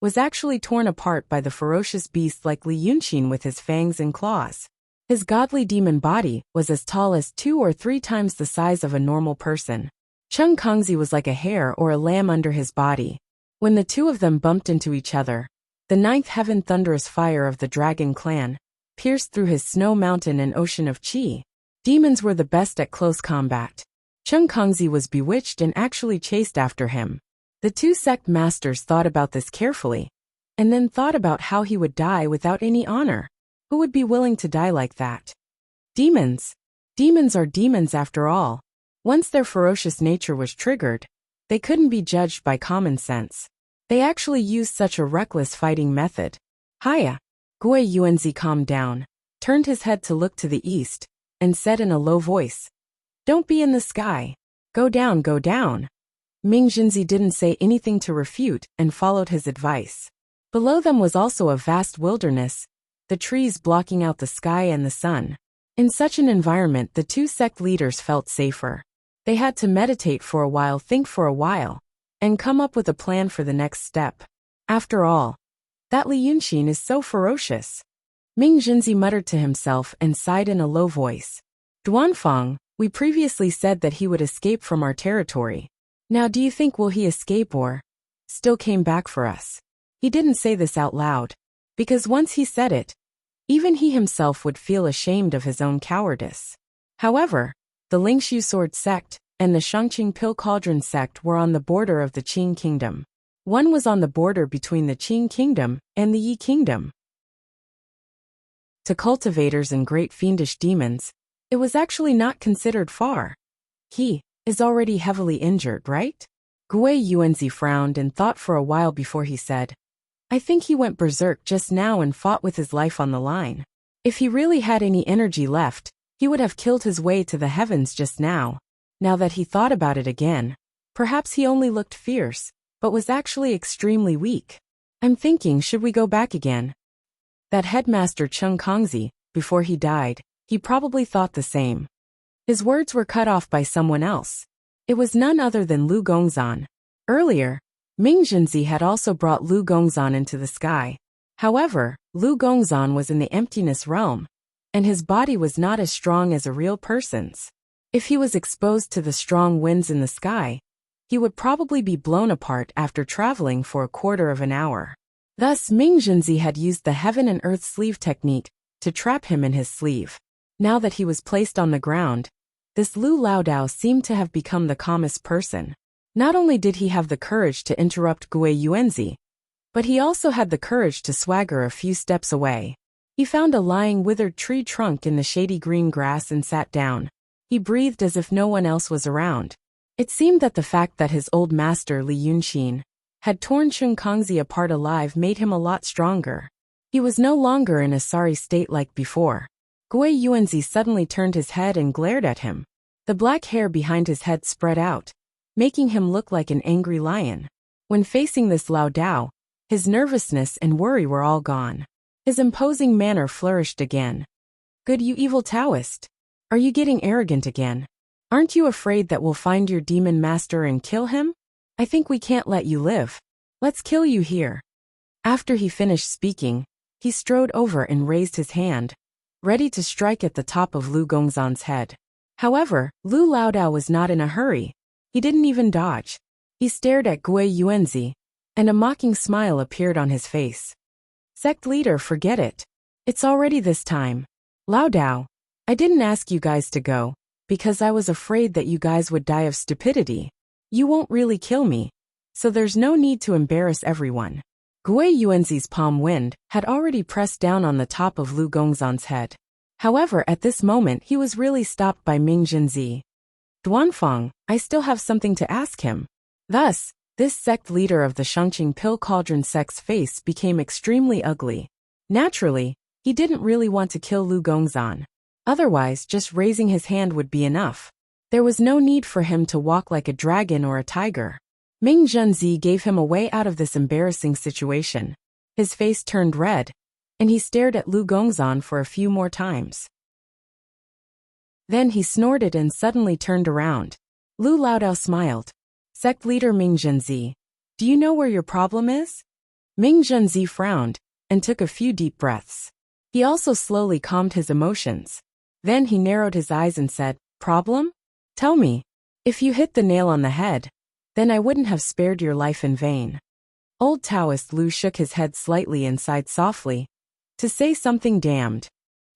was actually torn apart by the ferocious beast like Li Yunqin with his fangs and claws. His godly demon body was as tall as 2 or 3 times the size of a normal person. Chung Kongzi was like a hare or a lamb under his body. When the two of them bumped into each other, the ninth heaven thunderous fire of the dragon clan pierced through his snow mountain and ocean of chi. Demons were the best at close combat. Chung Kongzi was bewitched and actually chased after him. The two sect masters thought about this carefully, and then thought about how he would die without any honor. Who would be willing to die like that? Demons. Demons are demons after all. Once their ferocious nature was triggered, they couldn't be judged by common sense. They actually used such a reckless fighting method. Hiya. Gui Yuanzi calmed down, turned his head to look to the east, and said in a low voice, "Don't be in the sky. Go down, go down." Ming Jinzi didn't say anything to refute and followed his advice. Below them was also a vast wilderness, the trees blocking out the sky and the sun. In such an environment, the two sect leaders felt safer. They had to meditate for a while, think for a while, and come up with a plan for the next step. After all, that Li Yunqin is so ferocious. Ming Jinzi muttered to himself and sighed in a low voice. Duanfang, we previously said that he would escape from our territory. Now do you think will he escape or still came back for us? He didn't say this out loud, because once he said it, even he himself would feel ashamed of his own cowardice. However, the Lingshu Sword sect and the Shangqing Pill Cauldron sect were on the border of the Qing kingdom. One was on the border between the Qing kingdom and the Yi kingdom. To cultivators and great fiendish demons, it was actually not considered far. He is already heavily injured, right? Gui Yuanzi frowned and thought for a while before he said, I think he went berserk just now and fought with his life on the line. If he really had any energy left, he would have killed his way to the heavens just now. Now that he thought about it again, perhaps he only looked fierce, but was actually extremely weak. I'm thinking, should we go back again? That headmaster Chung Kongzi, before he died, he probably thought the same. His words were cut off by someone else. It was none other than Lu Gongzan. Earlier, Ming Jinzi had also brought Lu Gongzan into the sky. However, Lu Gongzan was in the emptiness realm, and his body was not as strong as a real person's. If he was exposed to the strong winds in the sky, he would probably be blown apart after traveling for a quarter of an hour. Thus, Ming Jinzi had used the heaven and earth sleeve technique to trap him in his sleeve. Now that he was placed on the ground, this Lu Laodao seemed to have become the calmest person. Not only did he have the courage to interrupt Gui Yuanzi, but he also had the courage to swagger a few steps away. He found a lying withered tree trunk in the shady green grass and sat down. He breathed as if no one else was around. It seemed that the fact that his old master Li Yunqin had torn Chung Kongzi apart alive made him a lot stronger. He was no longer in a sorry state like before. Gui Yuanzi suddenly turned his head and glared at him. The black hair behind his head spread out, making him look like an angry lion. When facing this Lao Dao, his nervousness and worry were all gone. His imposing manner flourished again. Good, you evil Taoist. Are you getting arrogant again? Aren't you afraid that we'll find your demon master and kill him? I think we can't let you live. Let's kill you here. After he finished speaking, he strode over and raised his hand, ready to strike at the top of Lu Gongzan's head. However, Lu Laodao was not in a hurry. He didn't even dodge. He stared at Gui Yuanzi, and a mocking smile appeared on his face. Sect leader, forget it. It's already this time. Laodao, I didn't ask you guys to go, because I was afraid that you guys would die of stupidity. You won't really kill me, so there's no need to embarrass everyone. Gui Yuanzi's palm wind had already pressed down on the top of Lu Gongzan's head. However, at this moment he was really stopped by Ming Jinzi. Duanfang, I still have something to ask him. Thus, this sect leader of the Shangqing Pill Cauldron sect's face became extremely ugly. Naturally, he didn't really want to kill Lu Gongzan. Otherwise, just raising his hand would be enough. There was no need for him to walk like a dragon or a tiger. Ming Junzi gave him a way out of this embarrassing situation. His face turned red, and he stared at Lu Gongzan for a few more times. Then he snorted and suddenly turned around. Lu Laodao smiled. Sect leader Ming Junzi, do you know where your problem is? Ming Junzi frowned and took a few deep breaths. He also slowly calmed his emotions. Then he narrowed his eyes and said, Problem? Tell me. If you hit the nail on the head, then I wouldn't have spared your life in vain. Old Taoist Lu shook his head slightly and sighed softly. To say something damned.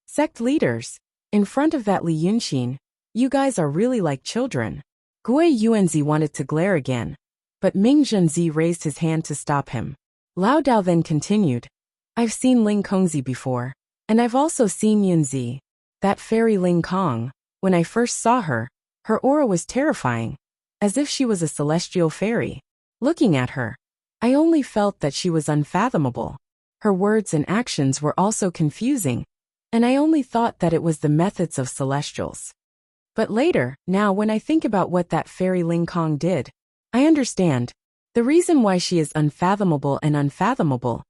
Sect leaders, in front of that Li Yunxin, you guys are really like children. Gui Yuanzi wanted to glare again, but Ming Junzi raised his hand to stop him. Lao Dao then continued, I've seen Ling Kongzi before, and I've also seen Yunzi. That fairy Ling Kong, when I first saw her, her aura was terrifying, as if she was a celestial fairy. Looking at her, I only felt that she was unfathomable. Her words and actions were also confusing, and I only thought that it was the methods of celestials. But later, now when I think about what that fairy Ling Kong did, I understand. The reason why she is unfathomable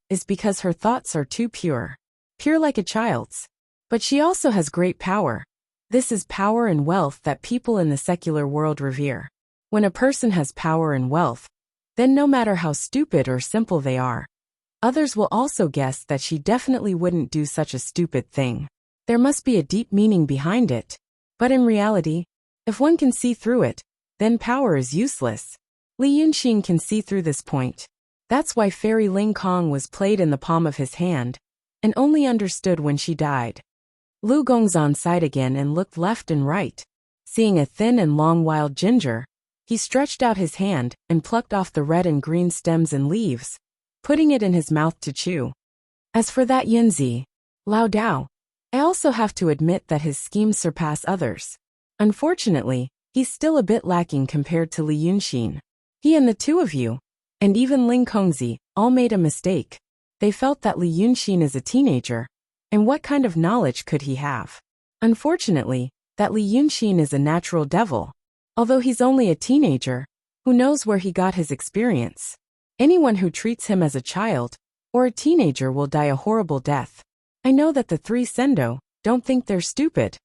is because her thoughts are too pure. Pure like a child's. But she also has great power. This is power and wealth that people in the secular world revere. When a person has power and wealth, then no matter how stupid or simple they are, others will also guess that she definitely wouldn't do such a stupid thing. There must be a deep meaning behind it. But in reality, if one can see through it, then power is useless. Li Yunxin can see through this point. That's why fairy Ling Kong was played in the palm of his hand, and only understood when she died. Lu Gongzan sighed again and looked left and right. Seeing a thin and long wild ginger, he stretched out his hand and plucked off the red and green stems and leaves, putting it in his mouth to chew. As for that Yunzi, Lao Dao, I also have to admit that his schemes surpass others. Unfortunately, he's still a bit lacking compared to Li Yunxin. He and the two of you, and even Ling Kongzi, all made a mistake. They felt that Li Yunxin is a teenager, and what kind of knowledge could he have? Unfortunately, that Li Yunxin is a natural devil. Although he's only a teenager, who knows where he got his experience? Anyone who treats him as a child or a teenager will die a horrible death. I know that the three Sendo don't think they're stupid.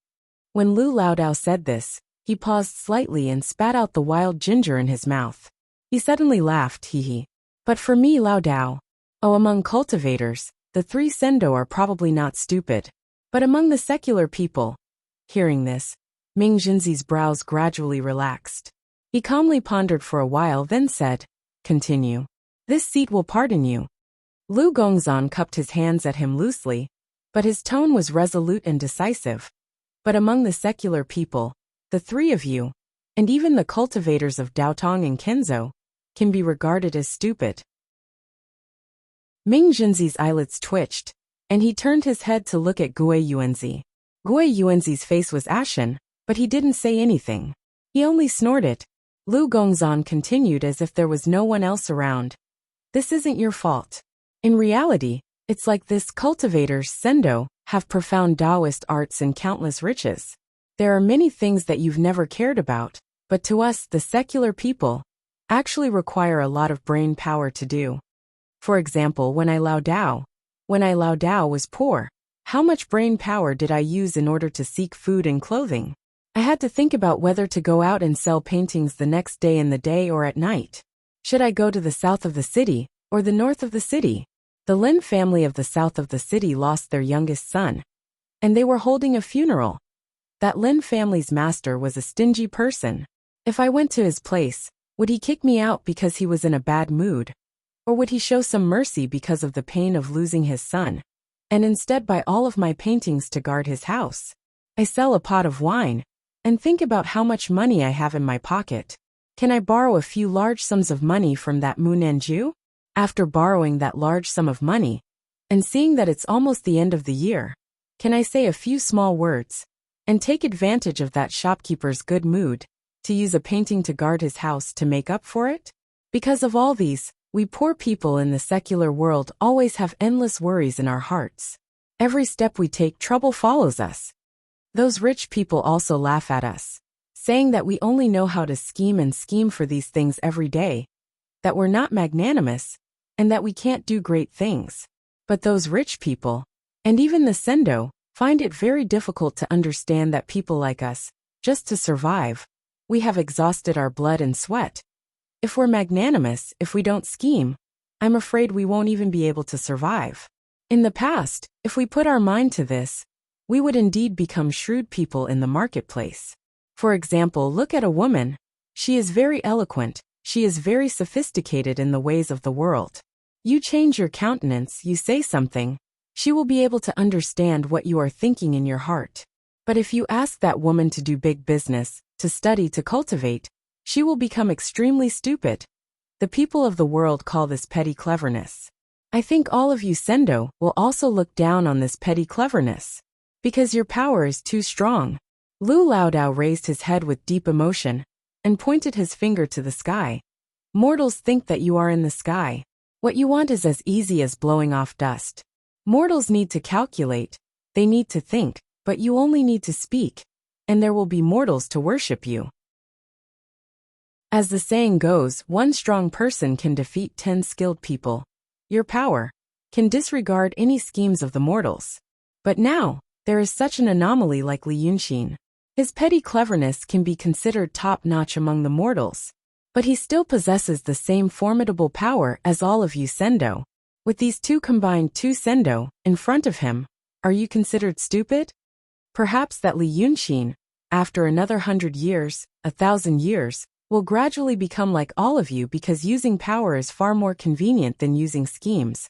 When Lu Laodao said this, he paused slightly and spat out the wild ginger in his mouth. He suddenly laughed, hee. But for me, Laodao, among cultivators, the three Sendo are probably not stupid. But among the secular people, hearing this, Ming Jinzi's brows gradually relaxed. He calmly pondered for a while, then said, Continue. This seat will pardon you. Lu Gongzan cupped his hands at him loosely, but his tone was resolute and decisive. But among the secular people, the three of you, and even the cultivators of Daotong and Kenzo, can be regarded as stupid. Ming Jinzi's eyelids twitched, and he turned his head to look at Gui Yuanzi. Gui Yuanzi's face was ashen, but he didn't say anything. He only snorted. Lu Gongzan continued as if there was no one else around. This isn't your fault. In reality, it's like this: cultivators, Sendo, have profound Taoist arts and countless riches. There are many things that you've never cared about, but to us, the secular people, actually require a lot of brain power to do. For example, when I Lao Dao was poor, how much brain power did I use in order to seek food and clothing? I had to think about whether to go out and sell paintings the next day in the day or at night. Should I go to the south of the city or the north of the city? The Lin family of the south of the city lost their youngest son, and they were holding a funeral. That Lin family's master was a stingy person. If I went to his place, would he kick me out because he was in a bad mood? Or would he show some mercy because of the pain of losing his son, and instead buy all of my paintings to guard his house? I sell a pot of wine, and think about how much money I have in my pocket. Can I borrow a few large sums of money from that Munanju? After borrowing that large sum of money, and seeing that it's almost the end of the year, Can I say a few small words and take advantage of that shopkeeper's good mood to use a painting to guard his house to make up for it? Because of all these, we poor people in the secular world always have endless worries in our hearts. Every step we take, trouble follows us. Those rich people also laugh at us, saying that we only know how to scheme and scheme for these things every day, that we're not magnanimous, and that we can't do great things. But those rich people, and even the Sendo, find it very difficult to understand that people like us, just to survive, we have exhausted our blood and sweat. If we're magnanimous, if we don't scheme, I'm afraid we won't even be able to survive. In the past, if we put our mind to this, we would indeed become shrewd people in the marketplace. For example, look at a woman. She is very eloquent, she is very sophisticated in the ways of the world. You change your countenance, you say something, she will be able to understand what you are thinking in your heart. But if you ask that woman to do big business, to study, to cultivate, she will become extremely stupid. The people of the world call this petty cleverness. I think all of you Sendo will also look down on this petty cleverness, because your power is too strong. Lu Laodao raised his head with deep emotion and pointed his finger to the sky. Mortals think that you are in the sky. What you want is as easy as blowing off dust. Mortals need to calculate, they need to think, but you only need to speak, and there will be mortals to worship you. As the saying goes, one strong person can defeat 10 skilled people. Your power can disregard any schemes of the mortals. But now, there is such an anomaly like Li Yunxin. His petty cleverness can be considered top-notch among the mortals, but he still possesses the same formidable power as all of you Sendo. With these two combined two Sendo in front of him, are you considered stupid? Perhaps that Li Yunxin, after another 100 years, 1,000 years, will gradually become like all of you because using power is far more convenient than using schemes.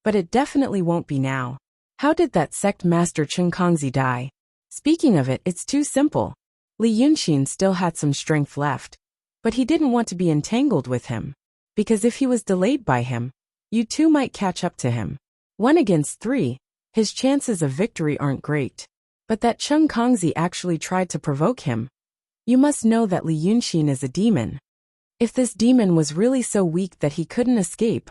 But it definitely won't be now. How did that sect master Chen Kongzi die? Speaking of it, it's too simple. Li Yunxin still had some strength left, but he didn't want to be entangled with him, because if he was delayed by him, you two might catch up to him. 1 against 3, his chances of victory aren't great. But that Chen Kongzi actually tried to provoke him. You must know that Li Yunxin is a demon. If this demon was really so weak that he couldn't escape,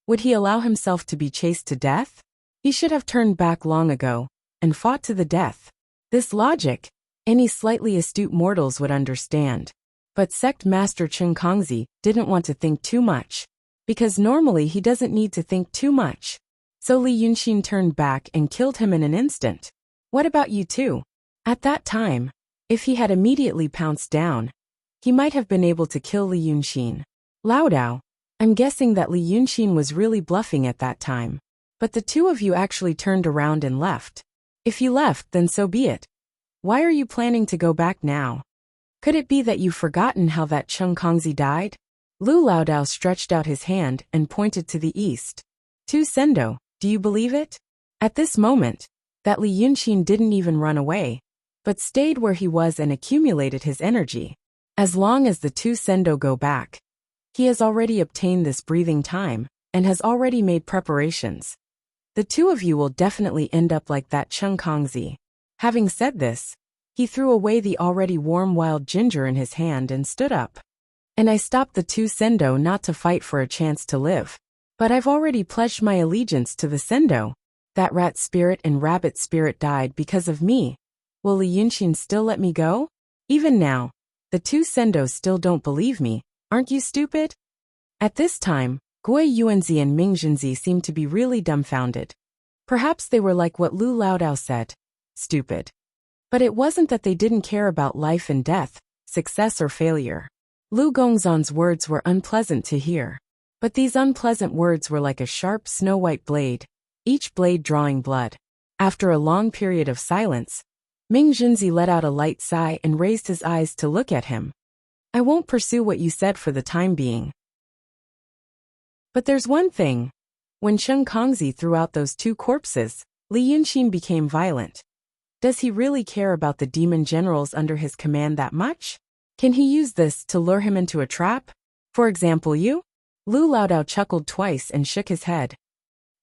would he allow himself to be chased to death? He should have turned back long ago and fought to the death. This logic, any slightly astute mortals would understand. But sect master Chen Kongzi didn't want to think too much, because normally he doesn't need to think too much. So Li Yunxin turned back and killed him in an instant. What about you two? At that time, if he had immediately pounced down, he might have been able to kill Li Yunxin. Laodao, I'm guessing that Li Yunxin was really bluffing at that time. But the two of you actually turned around and left. If you left, then so be it. Why are you planning to go back now? Could it be that you've forgotten how that Chen Kongzi died? Lu Laodao stretched out his hand and pointed to the east. Tu Sendo, do you believe it? At this moment, that Li Yunxin didn't even run away, but stayed where he was and accumulated his energy. As long as the two Sendo go back, he has already obtained this breathing time, and has already made preparations. The two of you will definitely end up like that Chen Kongzi. Having said this, he threw away the already warm wild ginger in his hand and stood up. And I stopped the two Sendo not to fight for a chance to live. But I've already pledged my allegiance to the Sendo. That rat spirit and rabbit spirit died because of me. Will Li Yunxin still let me go? Even now, the two Sendo still don't believe me. Aren't you stupid? At this time, Gui Yuanzi and Ming Zhenzi seemed to be really dumbfounded. Perhaps they were like what Lu Laodao said, stupid. But it wasn't that they didn't care about life and death, success or failure. Lu Gongzhan's words were unpleasant to hear. But these unpleasant words were like a sharp snow-white blade, each blade drawing blood. After a long period of silence, Ming Zhenzi let out a light sigh and raised his eyes to look at him. I won't pursue what you said for the time being. But there's one thing. When Chen Kongzi threw out those two corpses, Li Yunxin became violent. Does he really care about the demon generals under his command that much? Can he use this to lure him into a trap? For example, you? Lu Laodao chuckled twice and shook his head.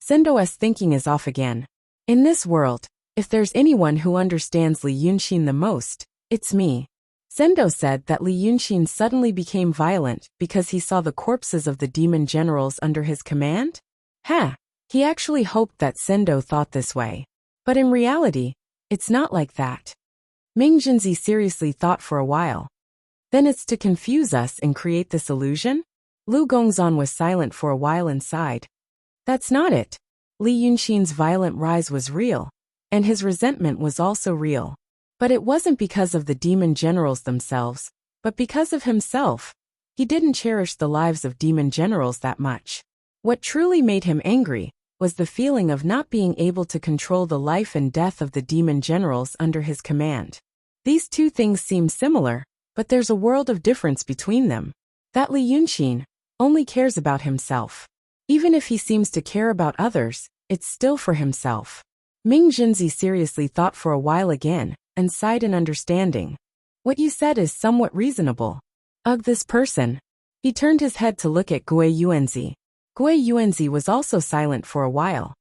Sendo's thinking is off again. In this world, If there's anyone who understands Li Yunxin the most, it's me. Sendo said that Li Yunxin suddenly became violent because he saw the corpses of the demon generals under his command? He actually hoped that Sendo thought this way. But in reality, it's not like that. Ming Jinzi seriously thought for a while. Then it's to confuse us and create this illusion? Lu Gongzan was silent for a while inside. That's not it. Li Yunxin's violent rise was real, and his resentment was also real. But it wasn't because of the demon generals themselves, but because of himself. He didn't cherish the lives of demon generals that much. What truly made him angry was the feeling of not being able to control the life and death of the demon generals under his command. These two things seem similar, but there's a world of difference between them. That Li Yunxin only cares about himself. Even if he seems to care about others, it's still for himself. Ming Jinzi seriously thought for a while again, and sighed in understanding. What you said is somewhat reasonable. Ugh, this person. He turned his head to look at Gui Yuanzi. Gui Yuanzi was also silent for a while.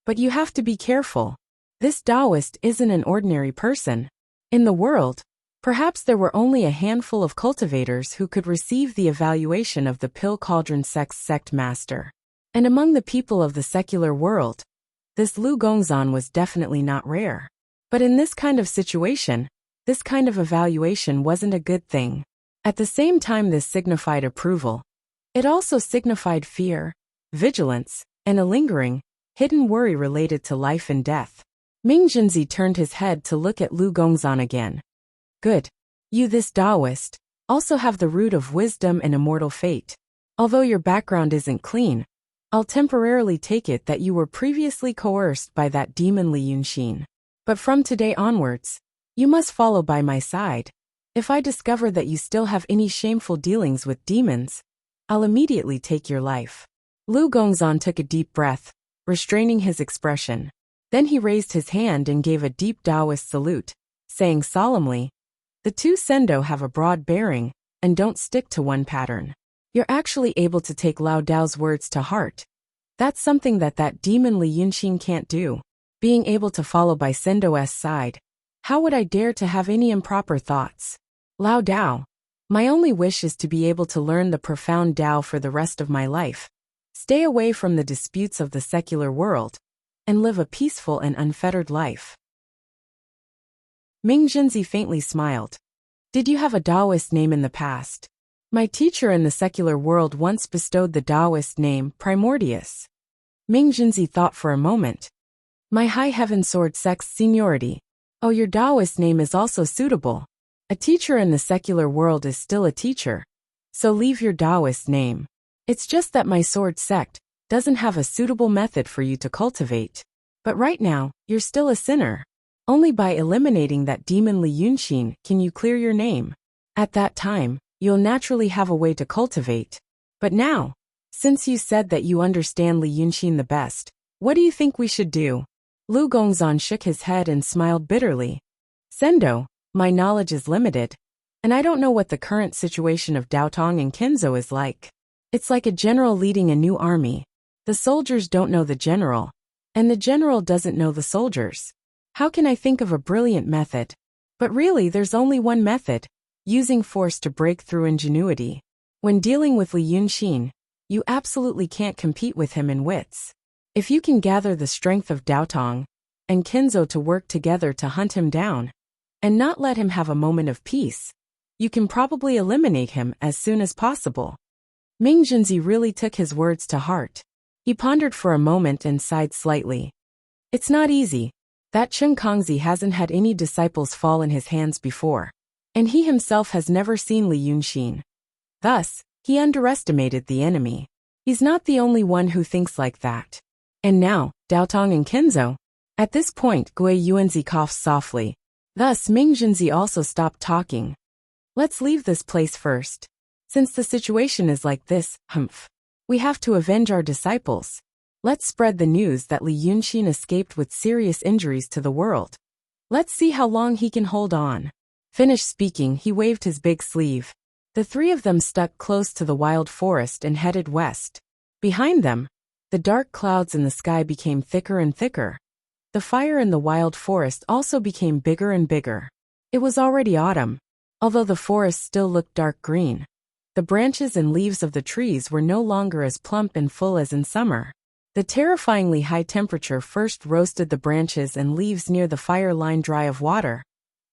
But you have to be careful. This Taoist isn't an ordinary person. In the world, perhaps there were only a handful of cultivators who could receive the evaluation of the Pill Cauldron sect master. And among the people of the secular world, this Lu Gongzan was definitely not rare. But in this kind of situation, this kind of evaluation wasn't a good thing. At the same time this signified approval, it also signified fear, vigilance, and a lingering, hidden worry related to life and death. Ming Jinzi turned his head to look at Lu Gongzan again. Good. You, this Taoist, also have the root of wisdom and immortal fate. Although your background isn't clean, I'll temporarily take it that you were previously coerced by that demon Li Yunxin. But from today onwards, you must follow by my side. If I discover that you still have any shameful dealings with demons, I'll immediately take your life. Lu Gongzan took a deep breath, restraining his expression. Then he raised his hand and gave a deep Taoist salute, saying solemnly, "The two Sendo have a broad bearing, and don't stick to one pattern. You're actually able to take Lao Dao's words to heart. That's something that demon Li Yunxin can't do. Being able to follow by Sendo's side. How would I dare to have any improper thoughts? Lao Dao, my only wish is to be able to learn the profound Dao for the rest of my life. Stay away from the disputes of the secular world, and live a peaceful and unfettered life." Ming Jinzi faintly smiled. Did you have a Taoist name in the past? My teacher in the secular world once bestowed the Taoist name Primordius. Ming Jinzi thought for a moment. My high heaven sword sex seniority. Oh, your Taoist name is also suitable. A teacher in the secular world is still a teacher. So leave your Taoist name. It's just that my sword sect doesn't have a suitable method for you to cultivate. But right now, you're still a sinner. Only by eliminating that demon Li Yunxin can you clear your name. At that time, you'll naturally have a way to cultivate. But now, since you said that you understand Li Yunxin the best, what do you think we should do? Lu Gongzan shook his head and smiled bitterly. Sendo, my knowledge is limited, and I don't know what the current situation of Daotong and Kinzo is like. It's like a general leading a new army. The soldiers don't know the general, and the general doesn't know the soldiers. How can I think of a brilliant method? But really there's only one method. Using force to break through ingenuity. When dealing with Li Yunxin, you absolutely can't compete with him in wits. If you can gather the strength of Daotong and Kinzo to work together to hunt him down, and not let him have a moment of peace, you can probably eliminate him as soon as possible. Ming Jinzi really took his words to heart. He pondered for a moment and sighed slightly. It's not easy. That Chen Kongzi hasn't had any disciples fall in his hands before. And he himself has never seen Li Yunxin. Thus, he underestimated the enemy. He's not the only one who thinks like that. And now, Daotong and Kinzo. At this point, Gui Yuanzi coughed softly. Thus, Ming Jinzi also stopped talking. Let's leave this place first. Since the situation is like this, we have to avenge our disciples. Let's spread the news that Li Yunxin escaped with serious injuries to the world. Let's see how long he can hold on. Finished speaking, he waved his big sleeve. The three of them stuck close to the wild forest and headed west. Behind them, the dark clouds in the sky became thicker and thicker. The fire in the wild forest also became bigger and bigger. It was already autumn, although the forest still looked dark green. The branches and leaves of the trees were no longer as plump and full as in summer. The terrifyingly high temperature first roasted the branches and leaves near the fire line dry of water,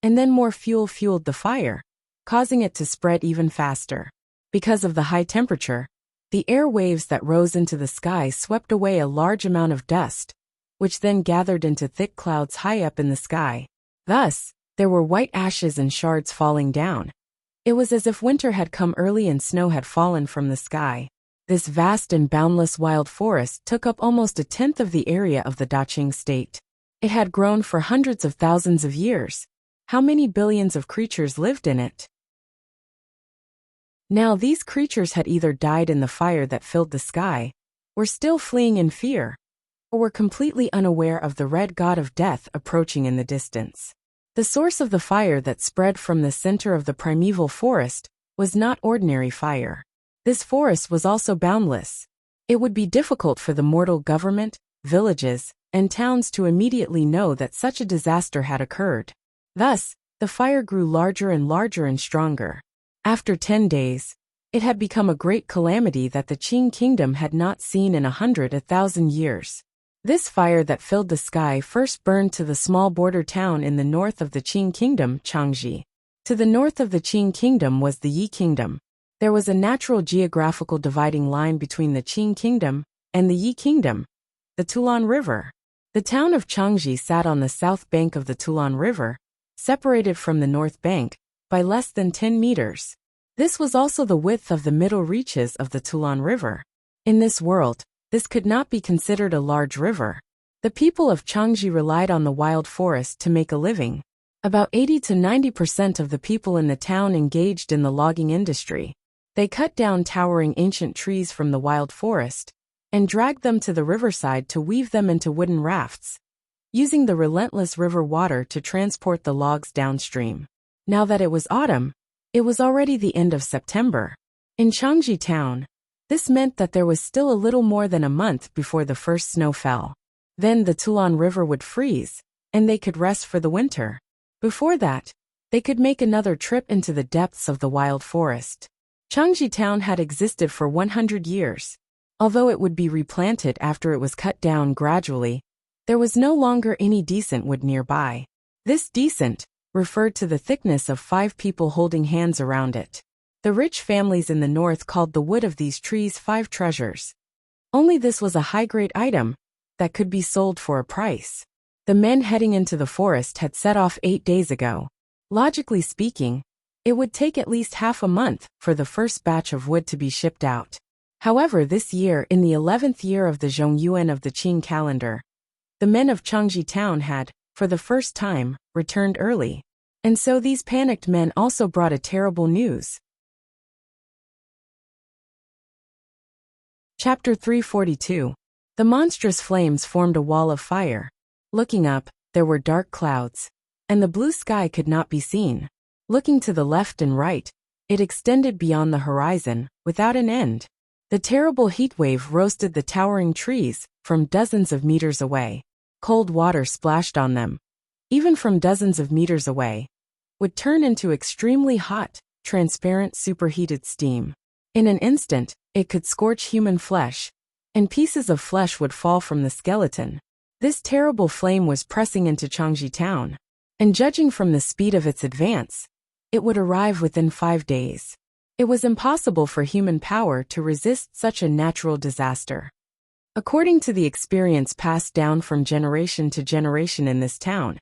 and then more fuel fueled the fire, causing it to spread even faster. Because of the high temperature, the air waves that rose into the sky swept away a large amount of dust, which then gathered into thick clouds high up in the sky. Thus, there were white ashes and shards falling down. It was as if winter had come early and snow had fallen from the sky. This vast and boundless wild forest took up almost a tenth of the area of the Daqing state. It had grown for hundreds of thousands of years. How many billions of creatures lived in it? Now these creatures had either died in the fire that filled the sky, were still fleeing in fear, or were completely unaware of the red god of death approaching in the distance. The source of the fire that spread from the center of the primeval forest was not ordinary fire. This forest was also boundless. It would be difficult for the mortal government, villages, and towns to immediately know that such a disaster had occurred. Thus, the fire grew larger and larger and stronger. After 10 days, it had become a great calamity that the Qing kingdom had not seen in 100,000 years. This fire that filled the sky first burned to the small border town in the north of the Qing kingdom, Changji. To the north of the Qing kingdom was the Yi kingdom. There was a natural geographical dividing line between the Qing kingdom and the Yi kingdom, the Tulan River. The town of Changji sat on the south bank of the Tulan River, separated from the north bank by less than 10 meters. This was also the width of the middle reaches of the Tulan River. In this world, this could not be considered a large river. The people of Changji relied on the wild forest to make a living. About 80 to 90% of the people in the town engaged in the logging industry. They cut down towering ancient trees from the wild forest and dragged them to the riverside to weave them into wooden rafts, using the relentless river water to transport the logs downstream. Now that it was autumn, it was already the end of September. In Changji town, this meant that there was still a little more than a month before the first snow fell. Then the Tulan River would freeze, and they could rest for the winter. Before that, they could make another trip into the depths of the wild forest. Changji town had existed for 100 years. Although it would be replanted after it was cut down gradually, there was no longer any decent wood nearby. This decent referred to the thickness of 5 people holding hands around it. The rich families in the north called the wood of these trees 5 treasures. Only this was a high-grade item that could be sold for a price. The men heading into the forest had set off 8 days ago. Logically speaking, it would take at least half a month for the first batch of wood to be shipped out. However, this year, in the 11th year of the Zhongyuan of the Qing calendar, the men of Changji town had, for the first time, returned early. And so these panicked men also brought a terrible news. Chapter 342. The monstrous flames formed a wall of fire. Looking up, there were dark clouds, and the blue sky could not be seen. Looking to the left and right, it extended beyond the horizon, without an end. The terrible heat wave roasted the towering trees from dozens of meters away. Cold water splashed on them, even from dozens of meters away, would turn into extremely hot, transparent superheated steam. In an instant, it could scorch human flesh, and pieces of flesh would fall from the skeleton. This terrible flame was pressing into Changji town, and judging from the speed of its advance, it would arrive within 5 days. It was impossible for human power to resist such a natural disaster. According to the experience passed down from generation to generation in this town,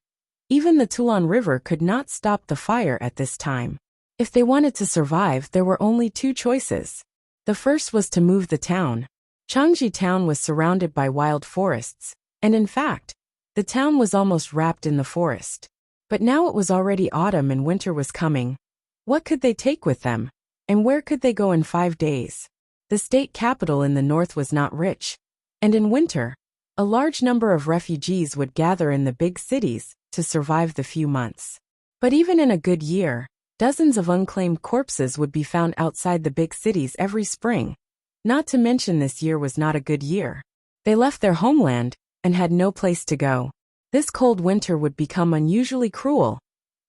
even the Tulan River could not stop the fire at this time. If they wanted to survive, there were only 2 choices. The first was to move the town. Changji town was surrounded by wild forests, and in fact, the town was almost wrapped in the forest. But now it was already autumn and winter was coming. What could they take with them? And where could they go in 5 days? The state capital in the north was not rich, and in winter, a large number of refugees would gather in the big cities to survive the few months. But even in a good year, dozens of unclaimed corpses would be found outside the big cities every spring. Not to mention this year was not a good year. They left their homeland and had no place to go. This cold winter would become unusually cruel.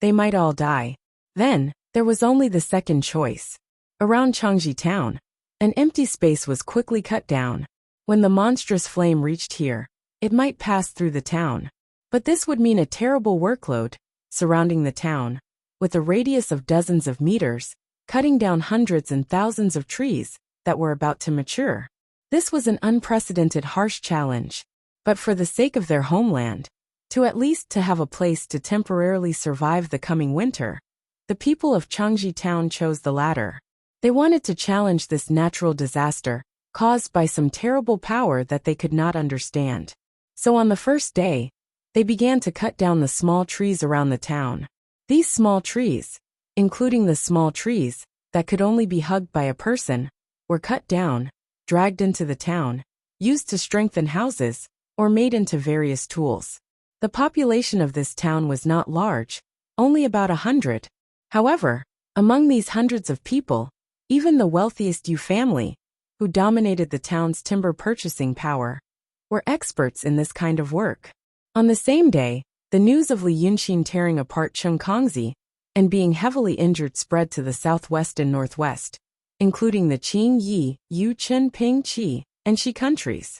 They might all die. Then, there was only the second choice. Around Changji town, an empty space was quickly cut down. When the monstrous flame reached here, it might pass through the town. But this would mean a terrible workload, surrounding the town, with a radius of dozens of meters, cutting down hundreds and thousands of trees that were about to mature. This was an unprecedented harsh challenge. But for the sake of their homeland, at least to have a place to temporarily survive the coming winter, the people of Changji town chose the latter. They wanted to challenge this natural disaster, caused by some terrible power that they could not understand. So on the first day, they began to cut down the small trees around the town. These small trees, including the small trees that could only be hugged by a person, were cut down, dragged into the town, used to strengthen houses, or made into various tools. The population of this town was not large, only about 100. However, among these hundreds of people, even the wealthiest Yu family, who dominated the town's timber purchasing power, were experts in this kind of work. On the same day, the news of Li Yunxin tearing apart Chengkongzi and being heavily injured spread to the southwest and northwest, including the Qing Yi, Yu Chen Ping Qi, and Shi countries.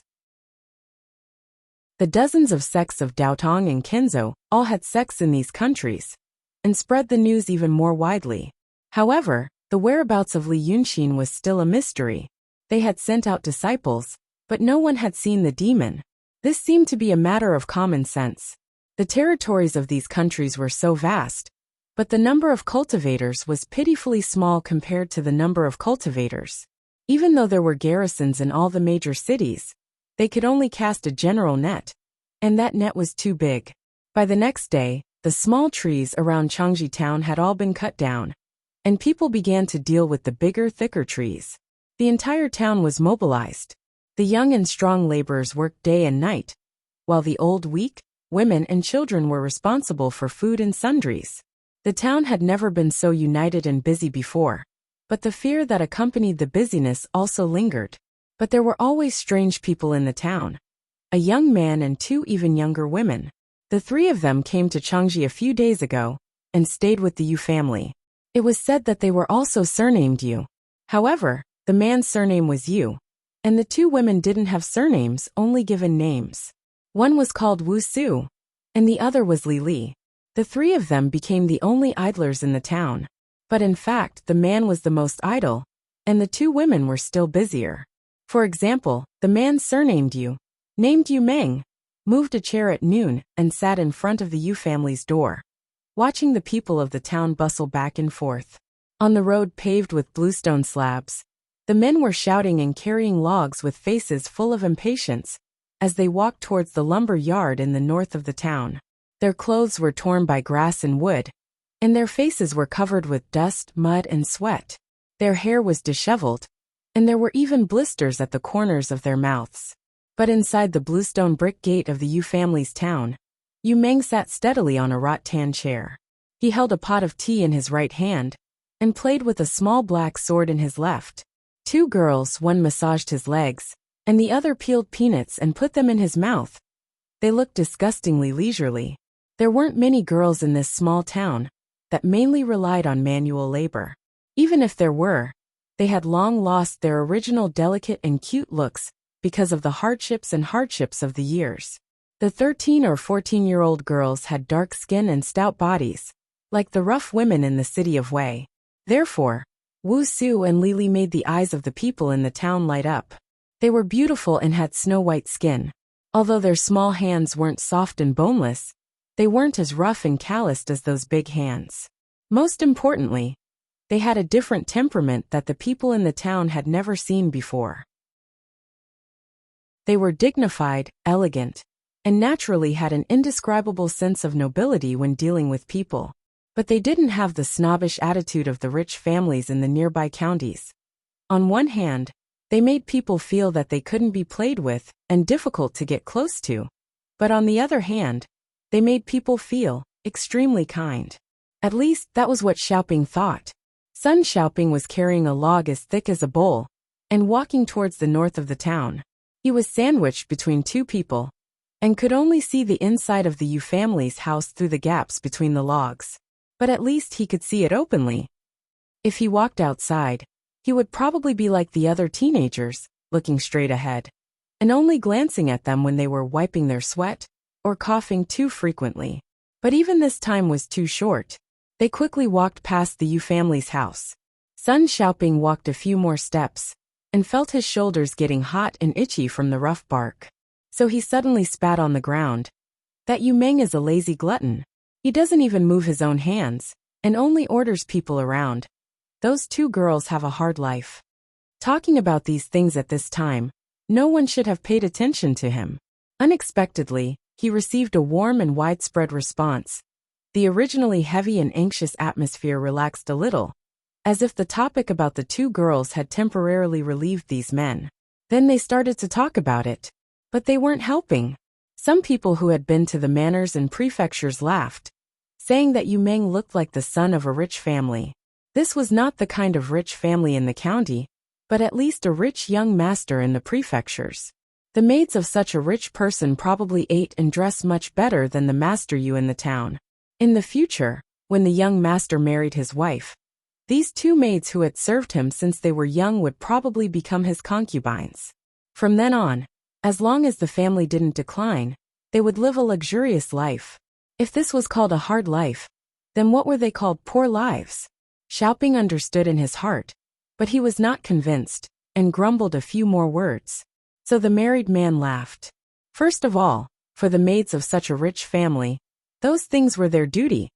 The dozens of sects of Daotong and Kenzo all had sects in these countries, and spread the news even more widely. However, the whereabouts of Li Yunxin was still a mystery. They had sent out disciples, but no one had seen the demon. This seemed to be a matter of common sense. The territories of these countries were so vast, but the number of cultivators was pitifully small compared to the number of cultivators. Even though there were garrisons in all the major cities, they could only cast a general net, and that net was too big. By the next day, the small trees around Changji town had all been cut down, and people began to deal with the bigger, thicker trees. The entire town was mobilized. The young and strong laborers worked day and night, while the old, weak, women and children were responsible for food and sundries. The town had never been so united and busy before, but the fear that accompanied the busyness also lingered. But there were always strange people in the town. A young man and 2 even younger women. The 3 of them came to Changji a few days ago, and stayed with the Yu family. It was said that they were also surnamed Yu. However, the man's surname was Yu, and the 2 women didn't have surnames, only given names. One was called Wu Su, and the other was Li Li. The 3 of them became the only idlers in the town. But in fact, the man was the most idle, and the 2 women were still busier. For example, the man surnamed Yu, named Yu Meng, moved a chair at noon and sat in front of the Yu family's door, watching the people of the town bustle back and forth. On the road paved with bluestone slabs, the men were shouting and carrying logs with faces full of impatience as they walked towards the lumber yard in the north of the town. Their clothes were torn by grass and wood, and their faces were covered with dust, mud, and sweat. Their hair was disheveled, and there were even blisters at the corners of their mouths. But inside the bluestone brick gate of the Yu family's town, Yu Meng sat steadily on a rattan chair. He held a pot of tea in his right hand, and played with a small black sword in his left. 2 girls, one massaged his legs, and the other peeled peanuts and put them in his mouth. They looked disgustingly leisurely. There weren't many girls in this small town that mainly relied on manual labor. Even if there were, they had long lost their original delicate and cute looks because of the hardships of the years. The 13 or 14-year-old girls had dark skin and stout bodies, like the rough women in the city of Wei. Therefore, Wu Su and Li Li made the eyes of the people in the town light up. They were beautiful and had snow-white skin. Although their small hands weren't soft and boneless, they weren't as rough and calloused as those big hands. Most importantly, they had a different temperament that the people in the town had never seen before. They were dignified, elegant, and naturally had an indescribable sense of nobility when dealing with people. But they didn't have the snobbish attitude of the rich families in the nearby counties. On one hand, they made people feel that they couldn't be played with and difficult to get close to. But on the other hand, they made people feel extremely kind. At least, that was what Xiaoping thought. Sun Xiaoping was carrying a log as thick as a bowl and walking towards the north of the town. He was sandwiched between 2 people, and could only see the inside of the Yu family's house through the gaps between the logs. But at least he could see it openly. If he walked outside, he would probably be like the other teenagers, looking straight ahead, and only glancing at them when they were wiping their sweat or coughing too frequently. But even this time was too short. They quickly walked past the Yu family's house. Sun Xiaoping walked a few more steps and felt his shoulders getting hot and itchy from the rough bark. So he suddenly spat on the ground. That Yu Meng is a lazy glutton. He doesn't even move his own hands and only orders people around. Those two girls have a hard life. Talking about these things at this time, no one should have paid attention to him. Unexpectedly, he received a warm and widespread response. The originally heavy and anxious atmosphere relaxed a little, as if the topic about the two girls had temporarily relieved these men. Then they started to talk about it. But they weren't helping. Some people who had been to the manors and prefectures laughed, saying that Yu Meng looked like the son of a rich family. This was not the kind of rich family in the county, but at least a rich young master in the prefectures. The maids of such a rich person probably ate and dressed much better than the master Yu in the town. In the future, when the young master married his wife, these two maids who had served him since they were young would probably become his concubines. From then on, as long as the family didn't decline, they would live a luxurious life. If this was called a hard life, then what were they called poor lives? Xiaoping understood in his heart, but he was not convinced, and grumbled a few more words. So the married man laughed. First of all, for the maids of such a rich family, those things were their duty.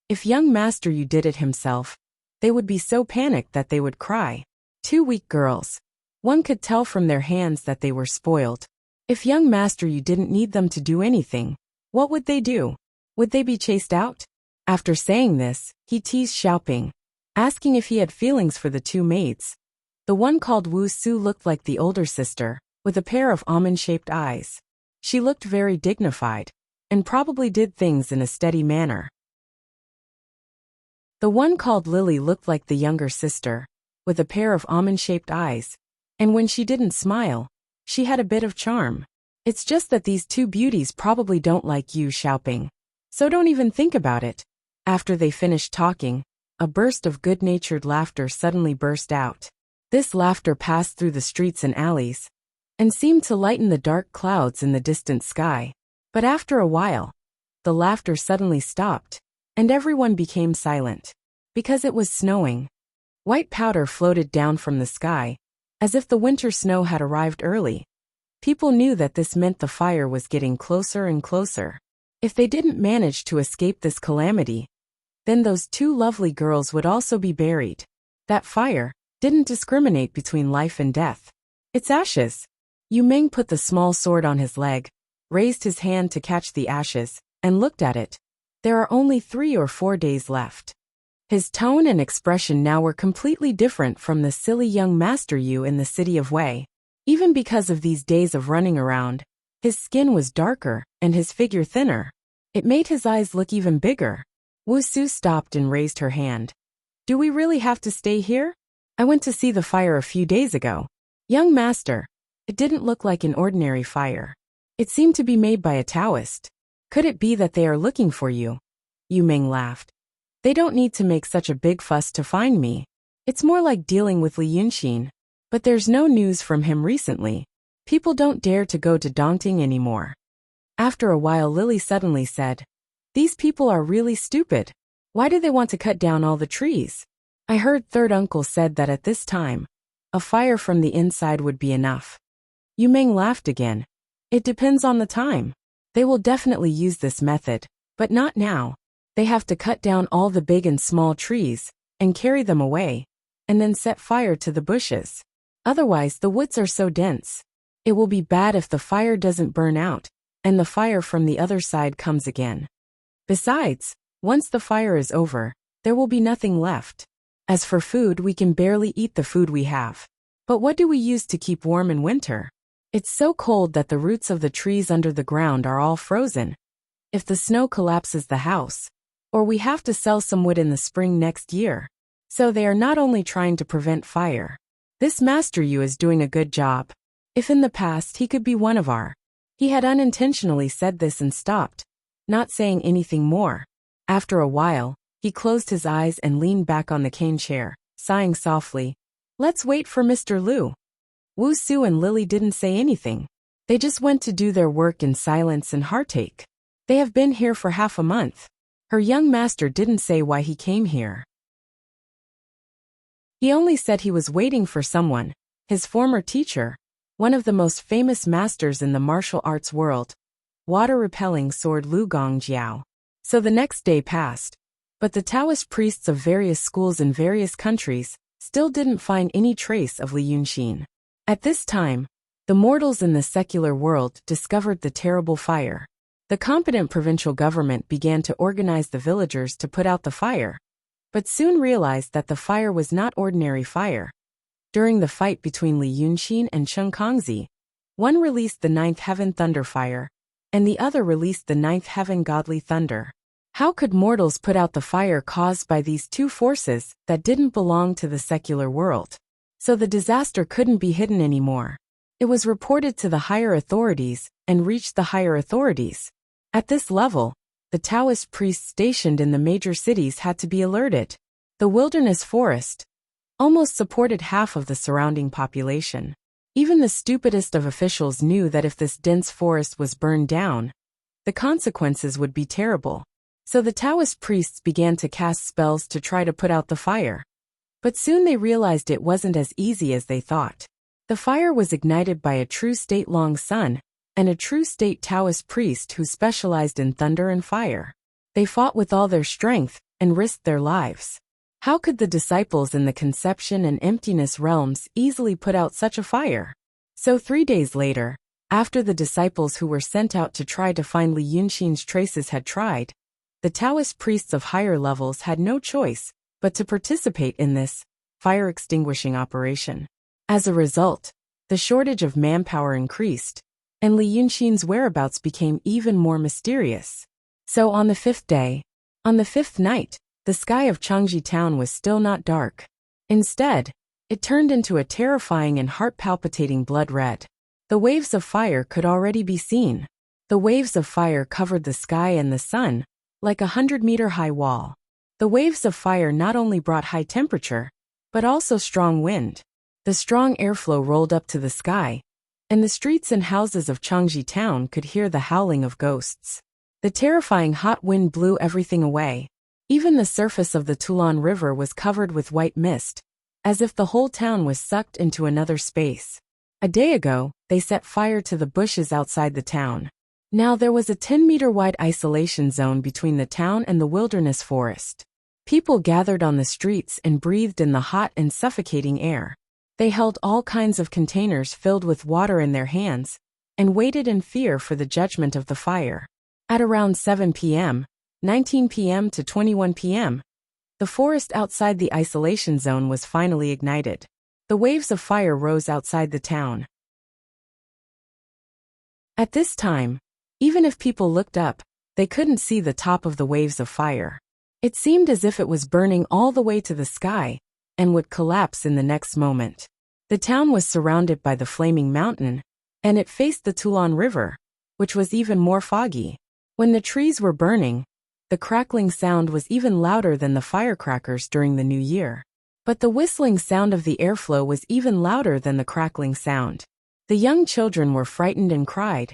If young Master Yu did it himself, they would be so panicked that they would cry. Two weak girls. One could tell from their hands that they were spoiled. If young Master Yu didn't need them to do anything, what would they do? Would they be chased out? After saying this, he teased Xiaoping, asking if he had feelings for the two maids. The one called Wu Su looked like the older sister, with a pair of almond-shaped eyes. She looked very dignified, and probably did things in a steady manner. The one called Lily looked like the younger sister, with a pair of almond-shaped eyes, and when she didn't smile, she had a bit of charm. It's just that these two beauties probably don't like you, Xiaoping. So don't even think about it. After they finished talking, a burst of good-natured laughter suddenly burst out. This laughter passed through the streets and alleys, and seemed to lighten the dark clouds in the distant sky. But after a while, the laughter suddenly stopped, and everyone became silent. Because it was snowing. White powder floated down from the sky, as if the winter snow had arrived early. People knew that this meant the fire was getting closer and closer. If they didn't manage to escape this calamity, then those two lovely girls would also be buried. That fire didn't discriminate between life and death. It's ashes. Yu Meng put the small sword on his leg, raised his hand to catch the ashes, and looked at it. There are only 3 or 4 days left. His tone and expression now were completely different from the silly young Master Yu in the city of Wei. Even because of these days of running around, his skin was darker and his figure thinner. It made his eyes look even bigger. Wu Su stopped and raised her hand. Do we really have to stay here? I went to see the fire a few days ago. Young master, it didn't look like an ordinary fire. It seemed to be made by a Taoist. Could it be that they are looking for you? Yu Meng laughed. They don't need to make such a big fuss to find me. It's more like dealing with Li Yunxin. But there's no news from him recently. People don't dare to go to Dongting anymore. After a while, Lily suddenly said, These people are really stupid. Why do they want to cut down all the trees? I heard third uncle said that at this time, a fire from the inside would be enough. Yu Meng laughed again. It depends on the time. They will definitely use this method, but not now. They have to cut down all the big and small trees, and carry them away, and then set fire to the bushes. Otherwise, the woods are so dense. It will be bad if the fire doesn't burn out, and the fire from the other side comes again. Besides, once the fire is over, there will be nothing left. As for food, we can barely eat the food we have. But what do we use to keep warm in winter? It's so cold that the roots of the trees under the ground are all frozen. If the snow collapses the house, or we have to sell some wood in the spring next year. So they are not only trying to prevent fire. This Master Yu is doing a good job. If in the past he could be one of our He had unintentionally said this and stopped, not saying anything more. After a while, he closed his eyes and leaned back on the cane chair, sighing softly. Let's wait for Mr. Liu. Wu Su and Lily didn't say anything. They just went to do their work in silence and heartache. They have been here for half a month. Her young master didn't say why he came here. He only said he was waiting for someone, his former teacher, one of the most famous masters in the martial arts world, water-repelling sword Lu Gongjiao. So the next day passed, but the Taoist priests of various schools in various countries still didn't find any trace of Li Yunxin. At this time, the mortals in the secular world discovered the terrible fire. The competent provincial government began to organize the villagers to put out the fire, but soon realized that the fire was not ordinary fire. During the fight between Li Yunxin and Cheng Kongzi, one released the ninth heaven thunder fire, and the other released the ninth heaven godly thunder. How could mortals put out the fire caused by these two forces that didn't belong to the secular world? So the disaster couldn't be hidden anymore. It was reported to the higher authorities and reached the higher authorities. At this level, the Taoist priests stationed in the major cities had to be alerted. The wilderness forest almost supported half of the surrounding population. Even the stupidest of officials knew that if this dense forest was burned down, the consequences would be terrible. So the Taoist priests began to cast spells to try to put out the fire. But soon they realized it wasn't as easy as they thought. The fire was ignited by a true state Long Sun and a true state Taoist priest who specialized in thunder and fire. They fought with all their strength and risked their lives. How could the disciples in the conception and emptiness realms easily put out such a fire? So 3 days later, after the disciples who were sent out to try to find Li Yunxin's traces had tried, the Taoist priests of higher levels had no choice but to participate in this fire extinguishing operation. As a result, the shortage of manpower increased, and Li Yunxin's whereabouts became even more mysterious. So on the 5th day, on the 5th night, the sky of Changji town was still not dark. Instead, it turned into a terrifying and heart-palpitating blood red. The waves of fire could already be seen. The waves of fire covered the sky and the sun, like a 100-meter-high wall. The waves of fire not only brought high temperature, but also strong wind. The strong airflow rolled up to the sky, and the streets and houses of Changji town could hear the howling of ghosts. The terrifying hot wind blew everything away. Even the surface of the Tulan River was covered with white mist, as if the whole town was sucked into another space. A day ago, they set fire to the bushes outside the town. Now there was a 10-meter-wide isolation zone between the town and the wilderness forest. People gathered on the streets and breathed in the hot and suffocating air. They held all kinds of containers filled with water in their hands and waited in fear for the judgment of the fire. At around 7 p.m., 19 p.m. to 21 p.m., the forest outside the isolation zone was finally ignited. The waves of fire rose outside the town. At this time, even if people looked up, they couldn't see the top of the waves of fire. It seemed as if it was burning all the way to the sky and would collapse in the next moment. The town was surrounded by the flaming mountain, and it faced the Tulan River, which was even more foggy. When the trees were burning, the crackling sound was even louder than the firecrackers during the New Year. But the whistling sound of the airflow was even louder than the crackling sound. The young children were frightened and cried,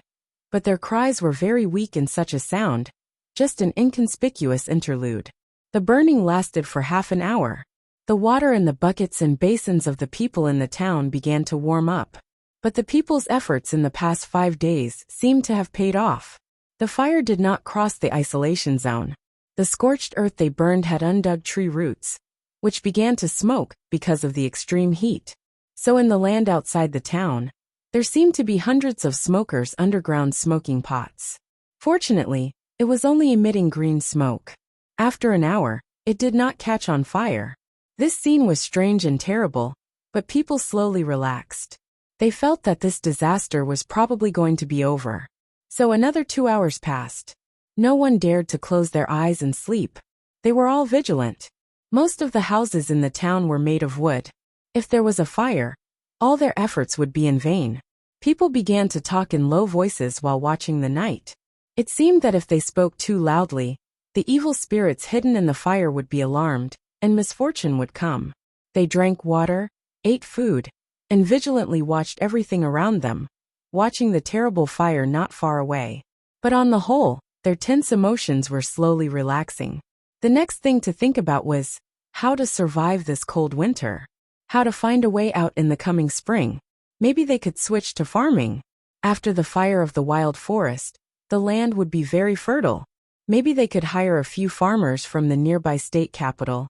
but their cries were very weak in such a sound, just an inconspicuous interlude. The burning lasted for half an hour. The water in the buckets and basins of the people in the town began to warm up. But the people's efforts in the past 5 days seemed to have paid off. The fire did not cross the isolation zone. The scorched earth they burned had undug tree roots, which began to smoke because of the extreme heat. So in the land outside the town, there seemed to be hundreds of smokers' underground smoking pots. Fortunately, it was only emitting green smoke. After an hour, it did not catch on fire. This scene was strange and terrible, but people slowly relaxed. They felt that this disaster was probably going to be over. So another 2 hours passed. No one dared to close their eyes and sleep. They were all vigilant. Most of the houses in the town were made of wood. If there was a fire, all their efforts would be in vain. People began to talk in low voices while watching the night. It seemed that if they spoke too loudly, the evil spirits hidden in the fire would be alarmed, and misfortune would come. They drank water, ate food, and vigilantly watched everything around them, watching the terrible fire not far away. But on the whole, their tense emotions were slowly relaxing. The next thing to think about was how to survive this cold winter, how to find a way out in the coming spring. Maybe they could switch to farming. After the fire of the wild forest, the land would be very fertile. Maybe they could hire a few farmers from the nearby state capital,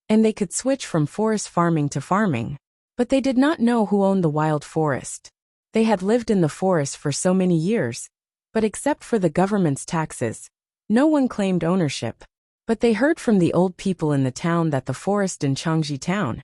and they could switch from forest farming to farming. But they did not know who owned the wild forest. They had lived in the forest for so many years, but except for the government's taxes, no one claimed ownership. But they heard from the old people in the town that the forest in Changji town,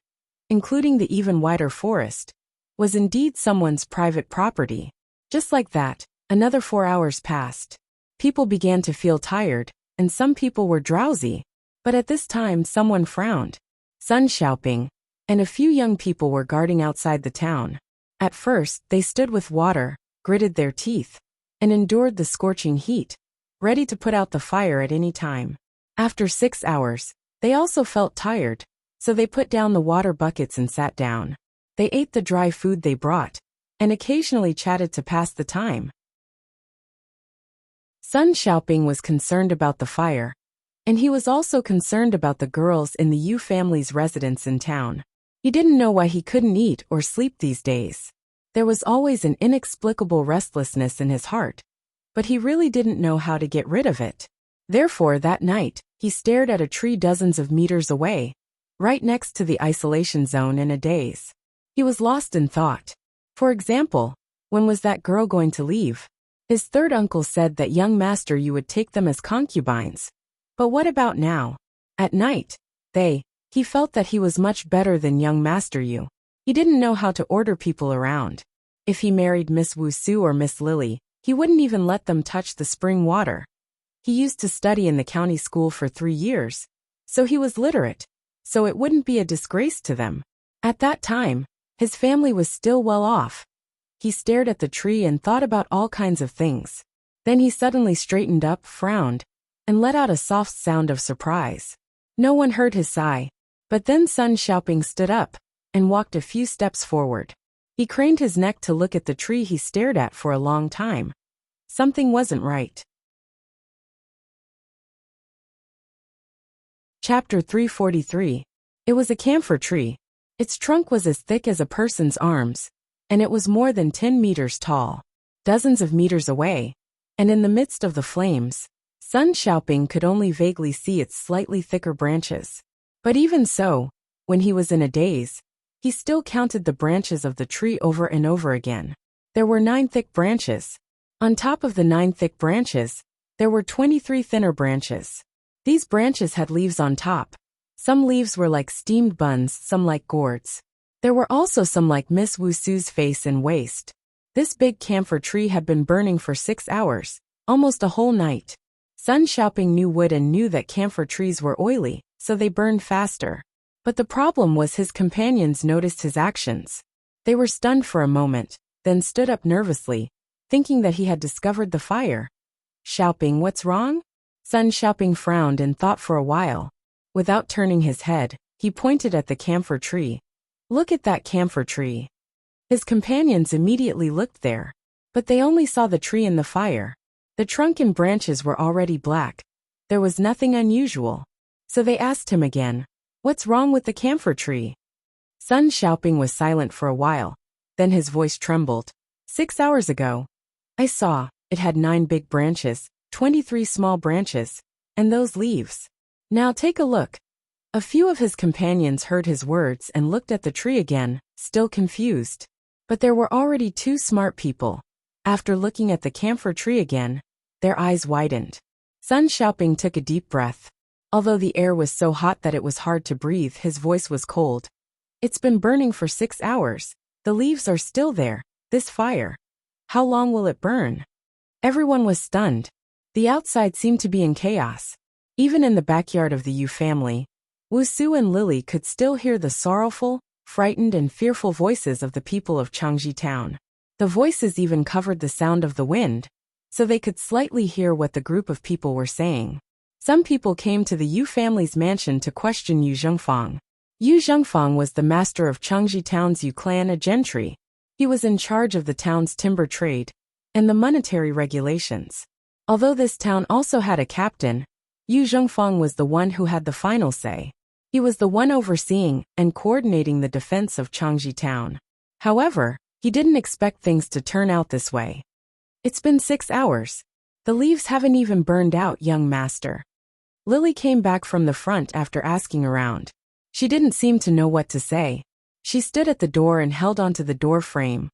including the even wider forest, was indeed someone's private property. Just like that, another 4 hours passed. People began to feel tired, and some people were drowsy. But at this time someone frowned. Sun Xiaoping and a few young people were guarding outside the town. At first, they stood with water, gritted their teeth, and endured the scorching heat, ready to put out the fire at any time. After 6 hours, they also felt tired, so they put down the water buckets and sat down. They ate the dry food they brought, and occasionally chatted to pass the time. Sun Xiaoping was concerned about the fire, and he was also concerned about the girls in the Yu family's residence in town. He didn't know why he couldn't eat or sleep these days. There was always an inexplicable restlessness in his heart, but he really didn't know how to get rid of it. Therefore, that night, he stared at a tree dozens of meters away, right next to the isolation zone in a daze. He was lost in thought. For example, when was that girl going to leave? His third uncle said that young master Yu would take them as concubines. But what about now? At night, he felt that he was much better than young master Yu. He didn't know how to order people around. If he married Miss Wusu or Miss Lily, he wouldn't even let them touch the spring water. He used to study in the county school for 3 years, so he was literate, so it wouldn't be a disgrace to them. At that time, his family was still well off. He stared at the tree and thought about all kinds of things. Then he suddenly straightened up, frowned, and let out a soft sound of surprise. No one heard his sigh. But then Sun Xiaoping stood up and walked a few steps forward. He craned his neck to look at the tree he stared at for a long time. Something wasn't right. Chapter 343. It was a camphor tree. Its trunk was as thick as a person's arms, and it was more than 10 meters tall. Dozens of meters away, and in the midst of the flames, Sun Xiaoping could only vaguely see its slightly thicker branches. But even so, when he was in a daze, he still counted the branches of the tree over and over again. There were 9 thick branches. On top of the 9 thick branches, there were 23 thinner branches. These branches had leaves on top. Some leaves were like steamed buns, some like gourds. There were also some like Miss Wusu's face and waist. This big camphor tree had been burning for 6 hours, almost a whole night. Sun Xiaoping knew wood and knew that camphor trees were oily, so they burned faster. But the problem was his companions noticed his actions. They were stunned for a moment, then stood up nervously, thinking that he had discovered the fire. Xiaoping, what's wrong? Sun Xiaoping frowned and thought for a while. Without turning his head, he pointed at the camphor tree. Look at that camphor tree. His companions immediately looked there, but they only saw the tree in the fire. The trunk and branches were already black. There was nothing unusual. So they asked him again, what's wrong with the camphor tree? Sun Xiaoping was silent for a while. Then his voice trembled. 6 hours ago, I saw, it had 9 big branches, 23 small branches, and those leaves. Now take a look. A few of his companions heard his words and looked at the tree again, still confused. But there were already 2 smart people. After looking at the camphor tree again, their eyes widened. Sun Xiaoping took a deep breath. Although the air was so hot that it was hard to breathe, his voice was cold. It's been burning for 6 hours. The leaves are still there. This fire. How long will it burn? Everyone was stunned. The outside seemed to be in chaos. Even in the backyard of the Yu family, Wusu and Lily could still hear the sorrowful, frightened and fearful voices of the people of Changji town. The voices even covered the sound of the wind, so they could slightly hear what the group of people were saying. Some people came to the Yu family's mansion to question Yu Zhengfang. Yu Zhengfang was the master of Changji Town's Yu clan, a gentry. He was in charge of the town's timber trade and the monetary regulations. Although this town also had a captain, Yu Zhengfang was the one who had the final say. He was the one overseeing and coordinating the defense of Changji Town. However, he didn't expect things to turn out this way. It's been 6 hours. The leaves haven't even burned out, young master. Lily came back from the front after asking around. She didn't seem to know what to say. She stood at the door and held onto the door frame,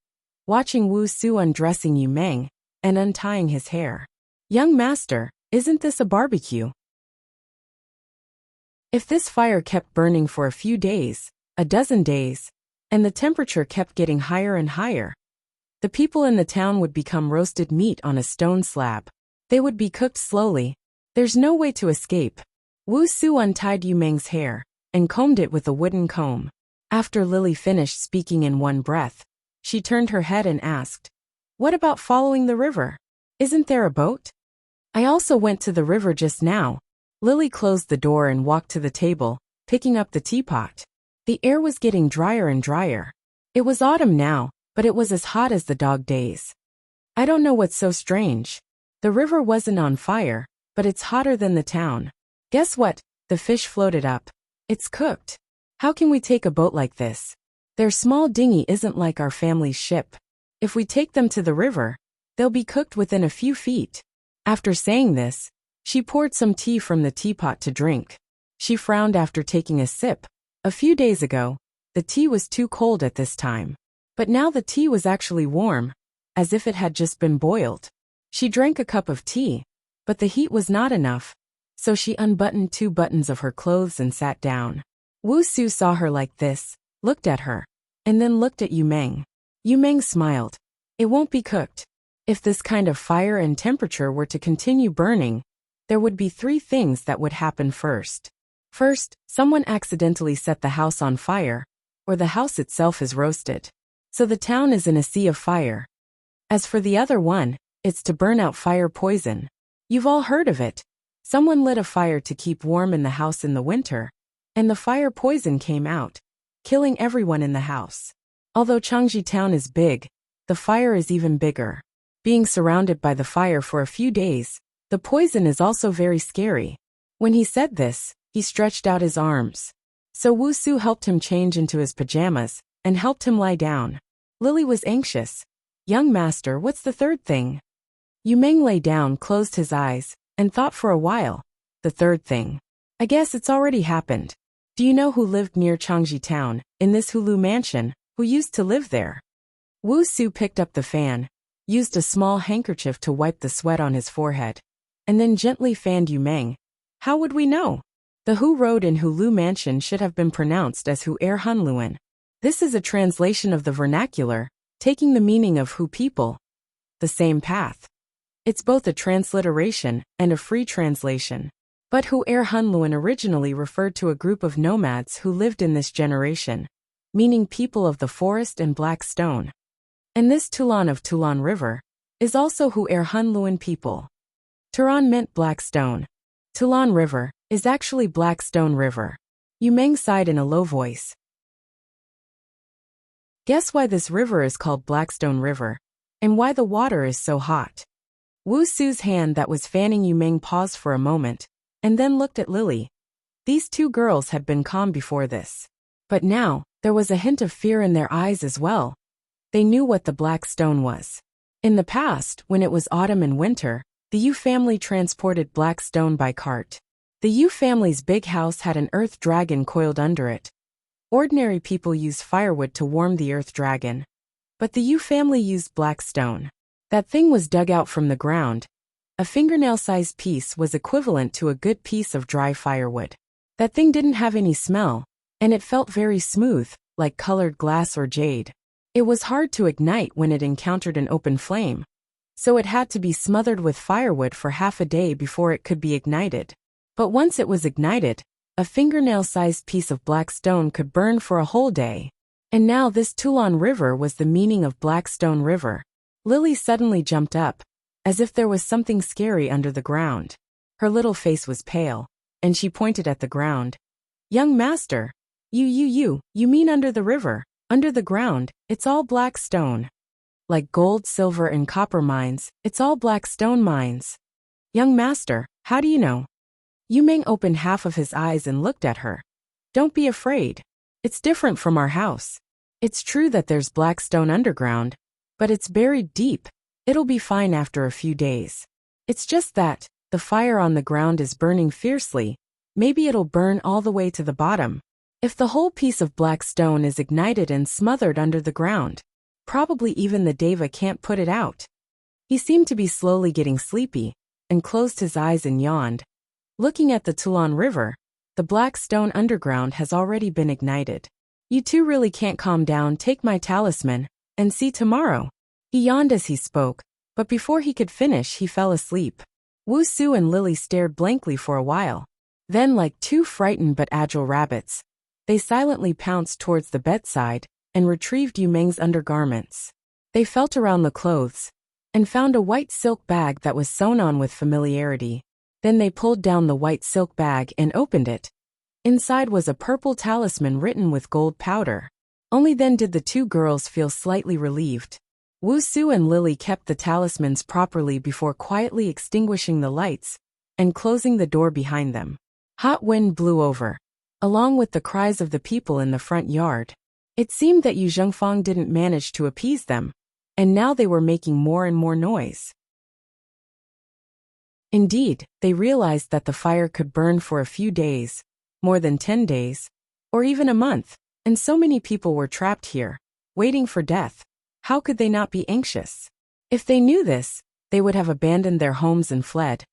watching Wu Su undressing Yu Meng and untying his hair. Young master, isn't this a barbecue? If this fire kept burning for a few days, a dozen days, and the temperature kept getting higher and higher, the people in the town would become roasted meat on a stone slab. They would be cooked slowly. There's no way to escape. Wu Su untied Yu Meng's hair and combed it with a wooden comb. After Lily finished speaking in one breath, she turned her head and asked, "What about following the river? Isn't there a boat?" "I also went to the river just now." Lily closed the door and walked to the table, picking up the teapot. The air was getting drier and drier. It was autumn now, but it was as hot as the dog days. "I don't know what's so strange. The river wasn't on fire, but it's hotter than the town. Guess what? The fish floated up. It's cooked. How can we take a boat like this? Their small dinghy isn't like our family's ship. If we take them to the river, they'll be cooked within a few feet." After saying this, she poured some tea from the teapot to drink. She frowned after taking a sip. A few days ago, the tea was too cold at this time. But now the tea was actually warm, as if it had just been boiled. She drank a cup of tea, but the heat was not enough, so she unbuttoned 2 buttons of her clothes and sat down. Wu Su saw her like this, looked at her, and then looked at Yu Meng. Yu Meng smiled. "It won't be cooked. If this kind of fire and temperature were to continue burning, there would be 3 things that would happen first. First, someone accidentally set the house on fire, or the house itself is roasted. So the town is in a sea of fire. As for the other one, it's to burn out fire poison. You've all heard of it. Someone lit a fire to keep warm in the house in the winter, and the fire poison came out, killing everyone in the house. Although Changji Town is big, the fire is even bigger. Being surrounded by the fire for a few days, the poison is also very scary." When he said this, he stretched out his arms. So Wu Su helped him change into his pajamas and helped him lie down. Lily was anxious. "Young master, what's the third thing?" Yu Meng lay down, closed his eyes, and thought for a while. "The third thing. I guess it's already happened. Do you know who lived near Changji Town, in this Hulu mansion, who used to live there?" Wu Su picked up the fan, used a small handkerchief to wipe the sweat on his forehead, and then gently fanned Yu Meng. "How would we know? The Hu Road in Hulu Mansion should have been pronounced as Hu Er Hunluan. This is a translation of the vernacular, taking the meaning of Hu people. The same path. It's both a transliteration and a free translation. But Hu Er Hunluan originally referred to a group of nomads who lived in this generation, meaning people of the forest and black stone. And this Tulan of Tulan River is also Hu Er Hunluan people. Turan meant black stone. Tulan River is actually Black Stone River. Yu Meng sighed in a low voice. Guess why this river is called Blackstone River, and why the water is so hot. Wu Su's hand that was fanning Yu Meng paused for a moment, and then looked at Lily. These 2 girls had been calm before this. But now, there was a hint of fear in their eyes as well. They knew what the black stone was. In the past, when it was autumn and winter, the Yu family transported black stone by cart. The Yu family's big house had an earth dragon coiled under it. Ordinary people use firewood to warm the earth dragon. But the Yu family used black stone. That thing was dug out from the ground. A fingernail-sized piece was equivalent to a good piece of dry firewood. That thing didn't have any smell, and it felt very smooth, like colored glass or jade. It was hard to ignite when it encountered an open flame, so it had to be smothered with firewood for half a day before it could be ignited. But once it was ignited, a fingernail-sized piece of black stone could burn for a whole day. And now this Toulon River was the meaning of Black Stone River. Lily suddenly jumped up, as if there was something scary under the ground. Her little face was pale, and she pointed at the ground. Young master, you mean under the river, under the ground, it's all black stone. Like gold, silver, and copper mines, it's all black stone mines. Young master, how do you know? Yu Meng opened half of his eyes and looked at her. Don't be afraid. It's different from our house. It's true that there's black stone underground, but it's buried deep. It'll be fine after a few days. It's just that the fire on the ground is burning fiercely. Maybe it'll burn all the way to the bottom. If the whole piece of black stone is ignited and smothered under the ground, probably even the Deva can't put it out. He seemed to be slowly getting sleepy, and closed his eyes and yawned. Looking at the Toulon River, the black stone underground has already been ignited. You two really can't calm down. Take my talisman, and see tomorrow. He yawned as he spoke, but before he could finish he fell asleep. Wu Su and Lily stared blankly for a while. Then, like two frightened but agile rabbits, they silently pounced towards the bedside and retrieved Yu Meng's undergarments. They felt around the clothes and found a white silk bag that was sewn on with familiarity. Then they pulled down the white silk bag and opened it. Inside was a purple talisman written with gold powder. Only then did the two girls feel slightly relieved. Wu Su and Lily kept the talismans properly before quietly extinguishing the lights and closing the door behind them. Hot wind blew over, along with the cries of the people in the front yard. It seemed that Yu Zhengfang didn't manage to appease them, and now they were making more and more noise. Indeed, they realized that the fire could burn for a few days, more than 10 days, or even a month, and so many people were trapped here, waiting for death. How could they not be anxious? If they knew this, they would have abandoned their homes and fled,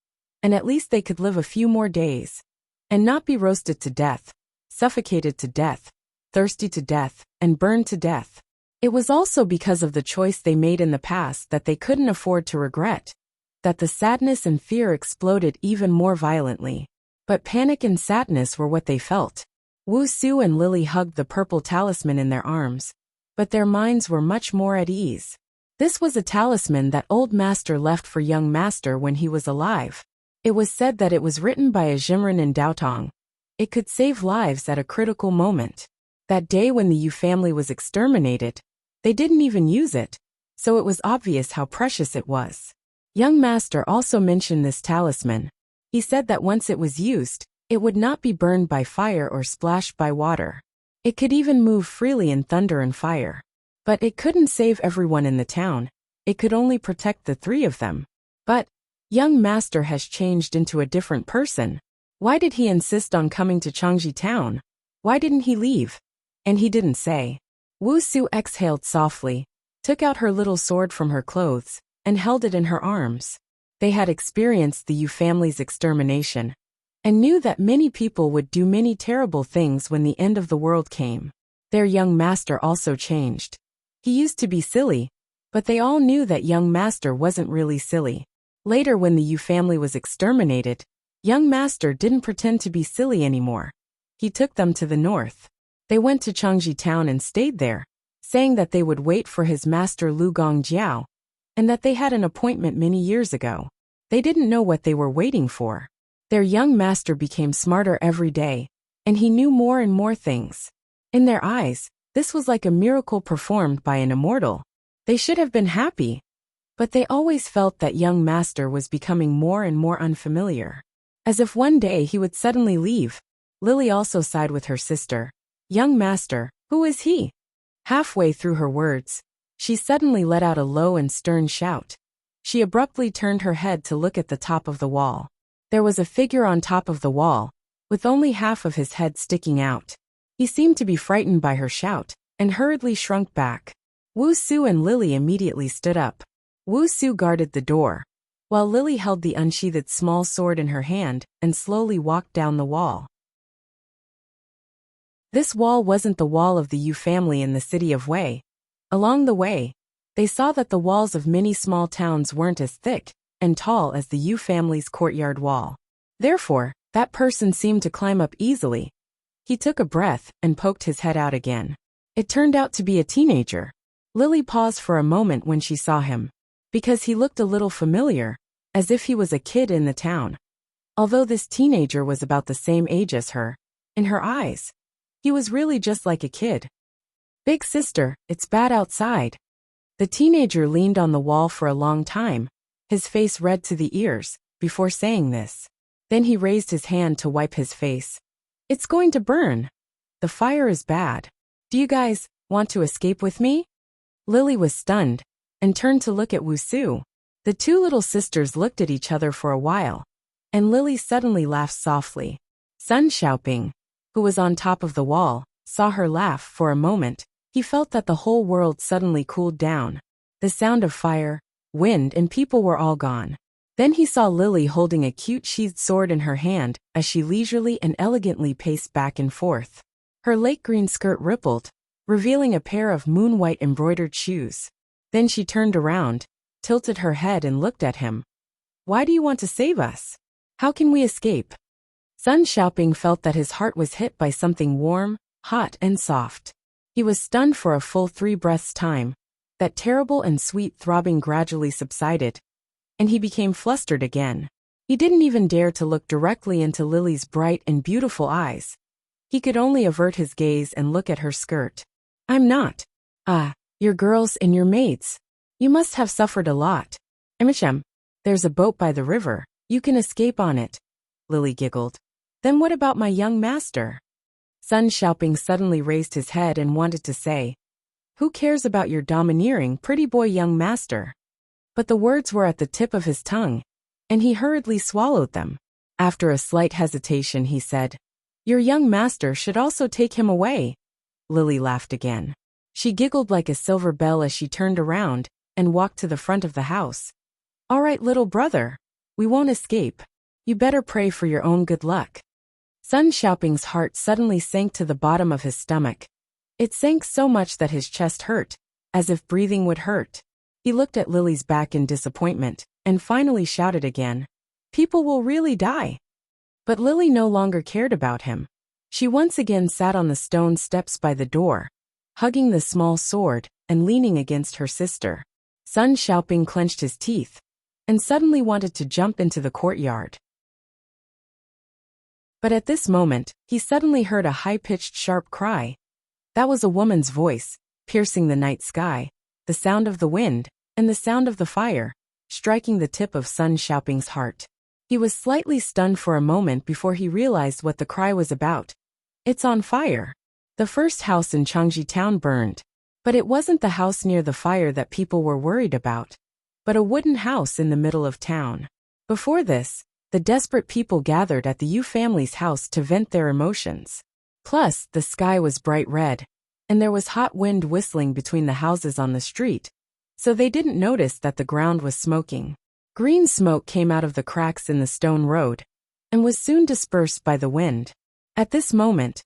and at least they could live a few more days, and not be roasted to death, suffocated to death, thirsty to death, and burned to death. It was also because of the choice they made in the past that they couldn't afford to regret, that the sadness and fear exploded even more violently. But panic and sadness were what they felt. Wu Su and Lily hugged the purple talisman in their arms, but their minds were much more at ease. This was a talisman that old master left for young master when he was alive. It was said that it was written by a Jimren in Daotong. It could save lives at a critical moment. That day when the Yu family was exterminated, they didn't even use it, so it was obvious how precious it was. Young master also mentioned this talisman. He said that once it was used, it would not be burned by fire or splashed by water. It could even move freely in thunder and fire. But it couldn't save everyone in the town. It could only protect the three of them. But young master has changed into a different person. Why did he insist on coming to Changji town? Why didn't he leave? And he didn't say. Wu Su exhaled softly, took out her little sword from her clothes, and held it in her arms. They had experienced the Yu family's extermination, and knew that many people would do many terrible things when the end of the world came. Their young master also changed. He used to be silly, but they all knew that young master wasn't really silly. Later, when the Yu family was exterminated, young master didn't pretend to be silly anymore. He took them to the north. They went to Changji town and stayed there, saying that they would wait for his master Lu Gongjiao, and that they had an appointment many years ago. They didn't know what they were waiting for. Their young master became smarter every day, and he knew more and more things. In their eyes, this was like a miracle performed by an immortal. They should have been happy, but they always felt that young master was becoming more and more unfamiliar. As if one day he would suddenly leave. Lily also sighed with her sister. Young master, who is he? Halfway through her words, she suddenly let out a low and stern shout. She abruptly turned her head to look at the top of the wall. There was a figure on top of the wall, with only half of his head sticking out. He seemed to be frightened by her shout, and hurriedly shrunk back. Wu Su and Lily immediately stood up. Wu Su guarded the door, while Lily held the unsheathed small sword in her hand and slowly walked down the wall. This wall wasn't the wall of the Yu family in the city of Wei. Along the way, they saw that the walls of many small towns weren't as thick and tall as the Yu family's courtyard wall. Therefore, that person seemed to climb up easily. He took a breath and poked his head out again. It turned out to be a teenager. Lily paused for a moment when she saw him, because he looked a little familiar, as if he was a kid in the town. Although this teenager was about the same age as her, in her eyes, he was really just like a kid. "Big sister, it's bad outside." The teenager leaned on the wall for a long time, his face red to the ears, before saying this. Then he raised his hand to wipe his face. "It's going to burn. The fire is bad. Do you guys want to escape with me?" Lily was stunned, and turned to look at Wusu. The two little sisters looked at each other for a while, and Lily suddenly laughed softly. Sun Xiaoping, who was on top of the wall, saw her laugh. For a moment, he felt that the whole world suddenly cooled down. The sound of fire, wind, and people were all gone. Then he saw Lily holding a cute sheathed sword in her hand as she leisurely and elegantly paced back and forth. Her lake green skirt rippled, revealing a pair of moon-white embroidered shoes. Then she turned around, tilted her head and looked at him. "Why do you want to save us? How can we escape?" Sun Xiaoping felt that his heart was hit by something warm, hot, and soft. He was stunned for a full 3 breaths' time. That terrible and sweet throbbing gradually subsided, and he became flustered again. He didn't even dare to look directly into Lily's bright and beautiful eyes. He could only avert his gaze and look at her skirt. "I'm not. Your girls and your maids. You must have suffered a lot." "There's a boat by the river. You can escape on it." Lily giggled. "Then what about my young master?" Sun Xiaoping suddenly raised his head and wanted to say, "Who cares about your domineering, pretty boy young master?" But the words were at the tip of his tongue, and he hurriedly swallowed them. After a slight hesitation, he said, "Your young master should also take him away." Lily laughed again. She giggled like a silver bell as she turned around and walked to the front of the house. "All right, little brother. We won't escape. You better pray for your own good luck." Sun Xiaoping's heart suddenly sank to the bottom of his stomach. It sank so much that his chest hurt, as if breathing would hurt. He looked at Lily's back in disappointment, and finally shouted again, "People will really die." But Lily no longer cared about him. She once again sat on the stone steps by the door, hugging the small sword and leaning against her sister. Sun Xiaoping clenched his teeth, and suddenly wanted to jump into the courtyard. But at this moment, he suddenly heard a high-pitched sharp cry. That was a woman's voice, piercing the night sky, the sound of the wind, and the sound of the fire, striking the tip of Sun Xiaoping's heart. He was slightly stunned for a moment before he realized what the cry was about. "It's on fire." The first house in Changji town burned. But it wasn't the house near the fire that people were worried about, but a wooden house in the middle of town. Before this, the desperate people gathered at the Yu family's house to vent their emotions. Plus, the sky was bright red, and there was hot wind whistling between the houses on the street, so they didn't notice that the ground was smoking. Green smoke came out of the cracks in the stone road, and was soon dispersed by the wind. At this moment,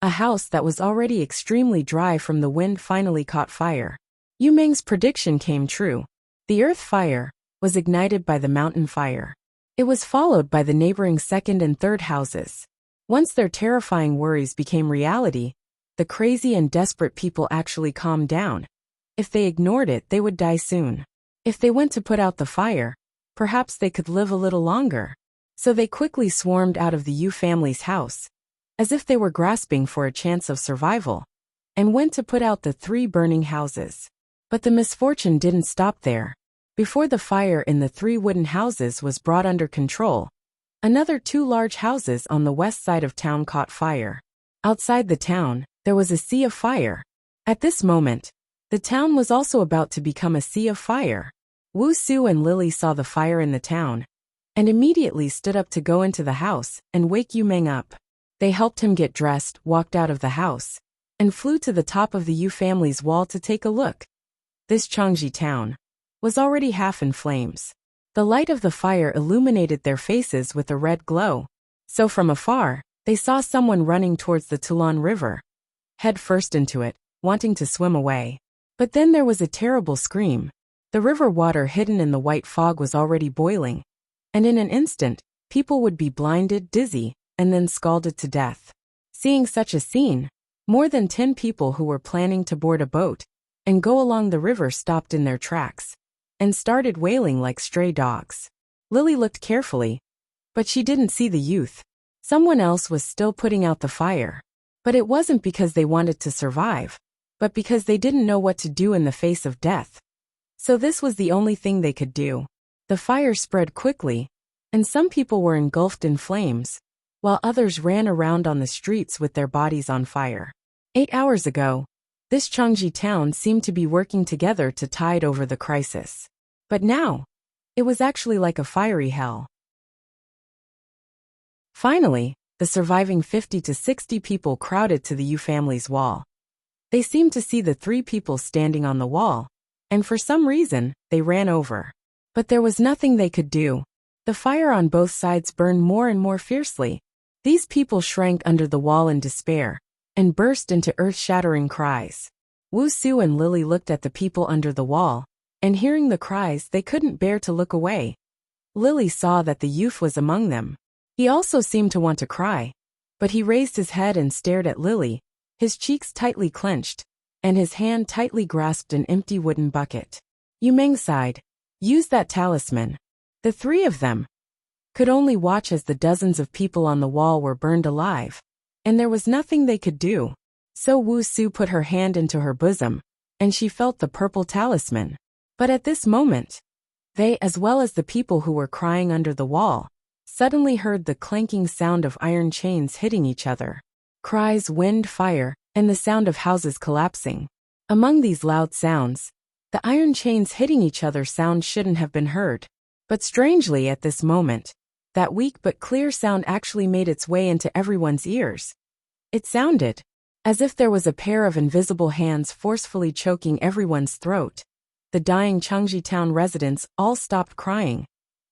a house that was already extremely dry from the wind finally caught fire. Yu Meng's prediction came true. The earth fire was ignited by the mountain fire. It was followed by the neighboring second and third houses. Once their terrifying worries became reality, the crazy and desperate people actually calmed down. If they ignored it, they would die soon. If they went to put out the fire, perhaps they could live a little longer. So they quickly swarmed out of the Yu family's house, as if they were grasping for a chance of survival, and went to put out the 3 burning houses. But the misfortune didn't stop there. Before the fire in the 3 wooden houses was brought under control, another 2 large houses on the west side of town caught fire. Outside the town, there was a sea of fire. At this moment, the town was also about to become a sea of fire. Wu Su and Lily saw the fire in the town, and immediately stood up to go into the house and wake Yu Meng up. They helped him get dressed, walked out of the house, and flew to the top of the Yu family's wall to take a look. This Changji town was already half in flames. The light of the fire illuminated their faces with a red glow. So from afar, they saw someone running towards the Tulan River, head first into it, wanting to swim away. But then there was a terrible scream. The river water hidden in the white fog was already boiling, and in an instant, people would be blinded, dizzy, and then scalded to death. Seeing such a scene, More than 10 people who were planning to board a boat and go along the river stopped in their tracks and started wailing like stray dogs. Lily looked carefully, but she didn't see the youth. Someone else was still putting out the fire. But it wasn't because they wanted to survive, but because they didn't know what to do in the face of death. So this was the only thing they could do. The fire spread quickly, and some people were engulfed in flames, while others ran around on the streets with their bodies on fire. 8 hours ago, this Cheongji town seemed to be working together to tide over the crisis. But now, it was actually like a fiery hell. Finally, the surviving 50 to 60 people crowded to the Yu family's wall. They seemed to see the 3 people standing on the wall, and for some reason, they ran over. But there was nothing they could do. The fire on both sides burned more and more fiercely. These people shrank under the wall in despair and burst into earth-shattering cries. Wu Su and Lily looked at the people under the wall, and hearing the cries, they couldn't bear to look away. Lily saw that the youth was among them. He also seemed to want to cry, but he raised his head and stared at Lily, his cheeks tightly clenched, and his hand tightly grasped an empty wooden bucket. Yu Meng sighed. Use that talisman. The 3 of them could only watch as the dozens of people on the wall were burned alive, and there was nothing they could do. So Wu Su put her hand into her bosom, and she felt the purple talisman. But at this moment, they, as well as the people who were crying under the wall, suddenly heard the clanking sound of iron chains hitting each other. Cries, wind, fire, and the sound of houses collapsing. Among these loud sounds, the iron chains hitting each other sound shouldn't have been heard. But strangely at this moment, that weak but clear sound actually made its way into everyone's ears. It sounded as if there was a pair of invisible hands forcefully choking everyone's throat. The dying Cheongji town residents all stopped crying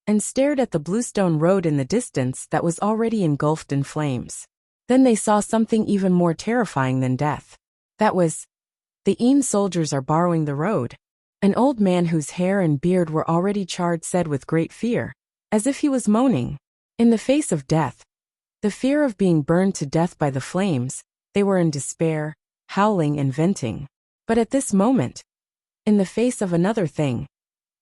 and stared at the bluestone road in the distance that was already engulfed in flames. Then they saw something even more terrifying than death. That was, the Een soldiers are borrowing the road. An old man whose hair and beard were already charred said with great fear, as if he was moaning. In the face of death, the fear of being burned to death by the flames, they were in despair, howling and venting. But at this moment, in the face of another thing,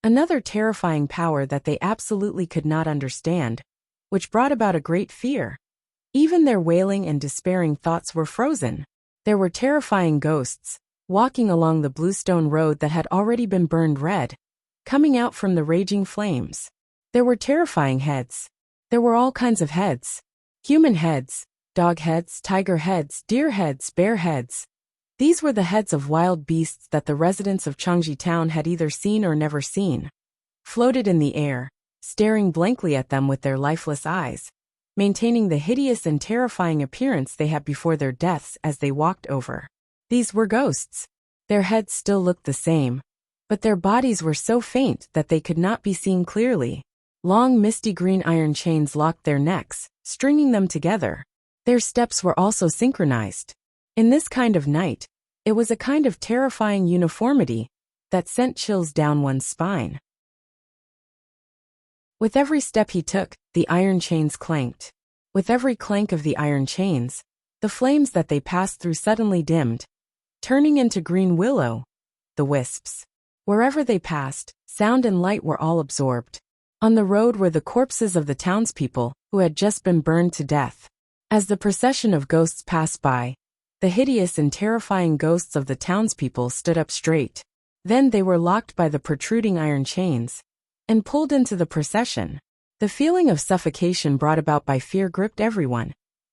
another terrifying power that they absolutely could not understand, which brought about a great fear. Even their wailing and despairing thoughts were frozen. There were terrifying ghosts, walking along the bluestone road that had already been burned red, coming out from the raging flames. There were terrifying heads. There were all kinds of heads. Human heads, dog heads, tiger heads, deer heads, bear heads. These were the heads of wild beasts that the residents of Cheongji town had either seen or never seen. Floated in the air, staring blankly at them with their lifeless eyes, maintaining the hideous and terrifying appearance they had before their deaths as they walked over. These were ghosts. Their heads still looked the same, but their bodies were so faint that they could not be seen clearly. Long misty green iron chains locked their necks, stringing them together. Their steps were also synchronized. In this kind of night, it was a kind of terrifying uniformity that sent chills down one's spine. With every step he took, the iron chains clanked. With every clank of the iron chains, the flames that they passed through suddenly dimmed, turning into green willow, the wisps. Wherever they passed, sound and light were all absorbed. On the road were the corpses of the townspeople who had just been burned to death. As the procession of ghosts passed by, the hideous and terrifying ghosts of the townspeople stood up straight. Then they were locked by the protruding iron chains and pulled into the procession. The feeling of suffocation brought about by fear gripped everyone,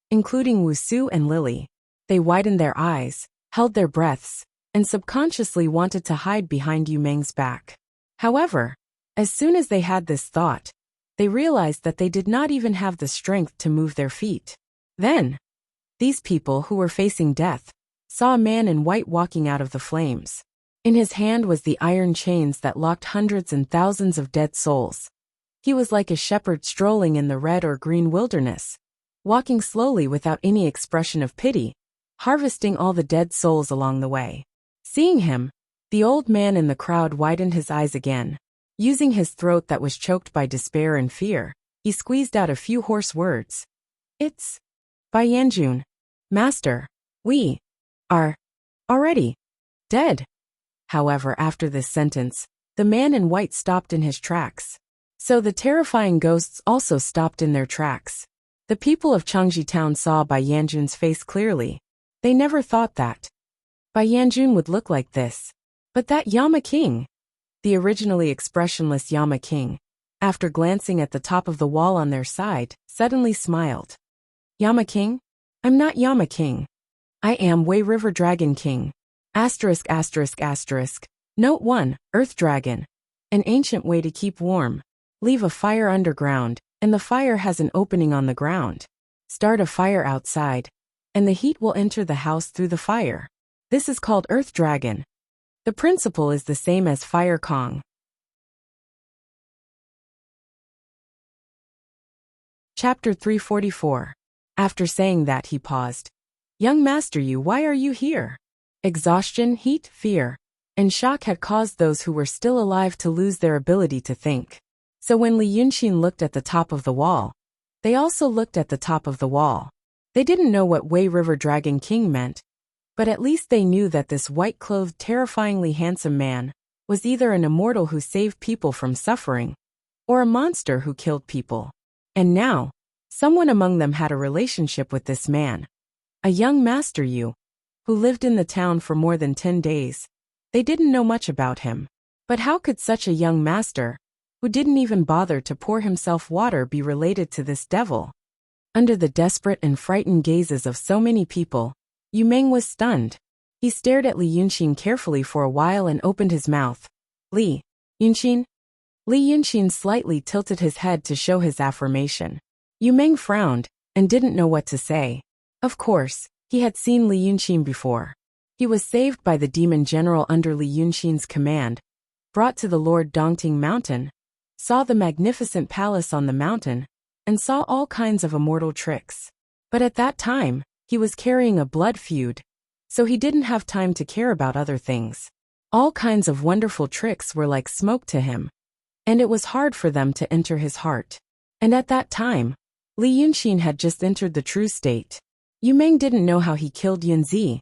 including Wu Su and Lily. They widened their eyes, held their breaths, and subconsciously wanted to hide behind Yu Meng's back. However, as soon as they had this thought, they realized that they did not even have the strength to move their feet. Then, these people who were facing death saw a man in white walking out of the flames. In his hand was the iron chains that locked hundreds and thousands of dead souls. He was like a shepherd strolling in the red or green wilderness, walking slowly without any expression of pity, harvesting all the dead souls along the way. Seeing him, the old man in the crowd widened his eyes again. Using his throat that was choked by despair and fear, he squeezed out a few hoarse words. "It's by Yanjun. Master, we are already dead. However, after this sentence, the man in white stopped in his tracks. So the terrifying ghosts also stopped in their tracks. The people of Changji town saw Bai Yanjun's face clearly. They never thought that Bai Yanjun would look like this. But that Yama King, the originally expressionless Yama King, after glancing at the top of the wall on their side, suddenly smiled. Yama King? I'm not Yama King. I am Wei River Dragon King. Asterisk asterisk asterisk. Note 1, Earth Dragon. An ancient way to keep warm. Leave a fire underground, and the fire has an opening on the ground. Start a fire outside, and the heat will enter the house through the fire. This is called Earth Dragon. The principle is the same as Fire Kong. Chapter 344. After saying that, he paused. Young Master Yu, why are you here? Exhaustion, heat, fear, and shock had caused those who were still alive to lose their ability to think. So when Li Yunxin looked at the top of the wall, they also looked at the top of the wall. They didn't know what Wei River Dragon King meant, but at least they knew that this white-clothed, terrifyingly handsome man was either an immortal who saved people from suffering, or a monster who killed people. And now, someone among them had a relationship with this man. A young Master Yu, who lived in the town for more than 10 days. They didn't know much about him. But how could such a young master, who didn't even bother to pour himself water, be related to this devil? Under the desperate and frightened gazes of so many people, Yu Meng was stunned. He stared at Li Yunxin carefully for a while and opened his mouth. Li Yunxin? Li Yunxin slightly tilted his head to show his affirmation. Yu Meng frowned and didn't know what to say. Of course, he had seen Li Yunxin before. He was saved by the demon general under Li Yunxin's command, brought to the Lord Dongting Mountain, saw the magnificent palace on the mountain, and saw all kinds of immortal tricks. But at that time, he was carrying a blood feud, so he didn't have time to care about other things. All kinds of wonderful tricks were like smoke to him, and it was hard for them to enter his heart. And at that time, Li Yunxin had just entered the true state. Yu Meng didn't know how he killed Yunzi,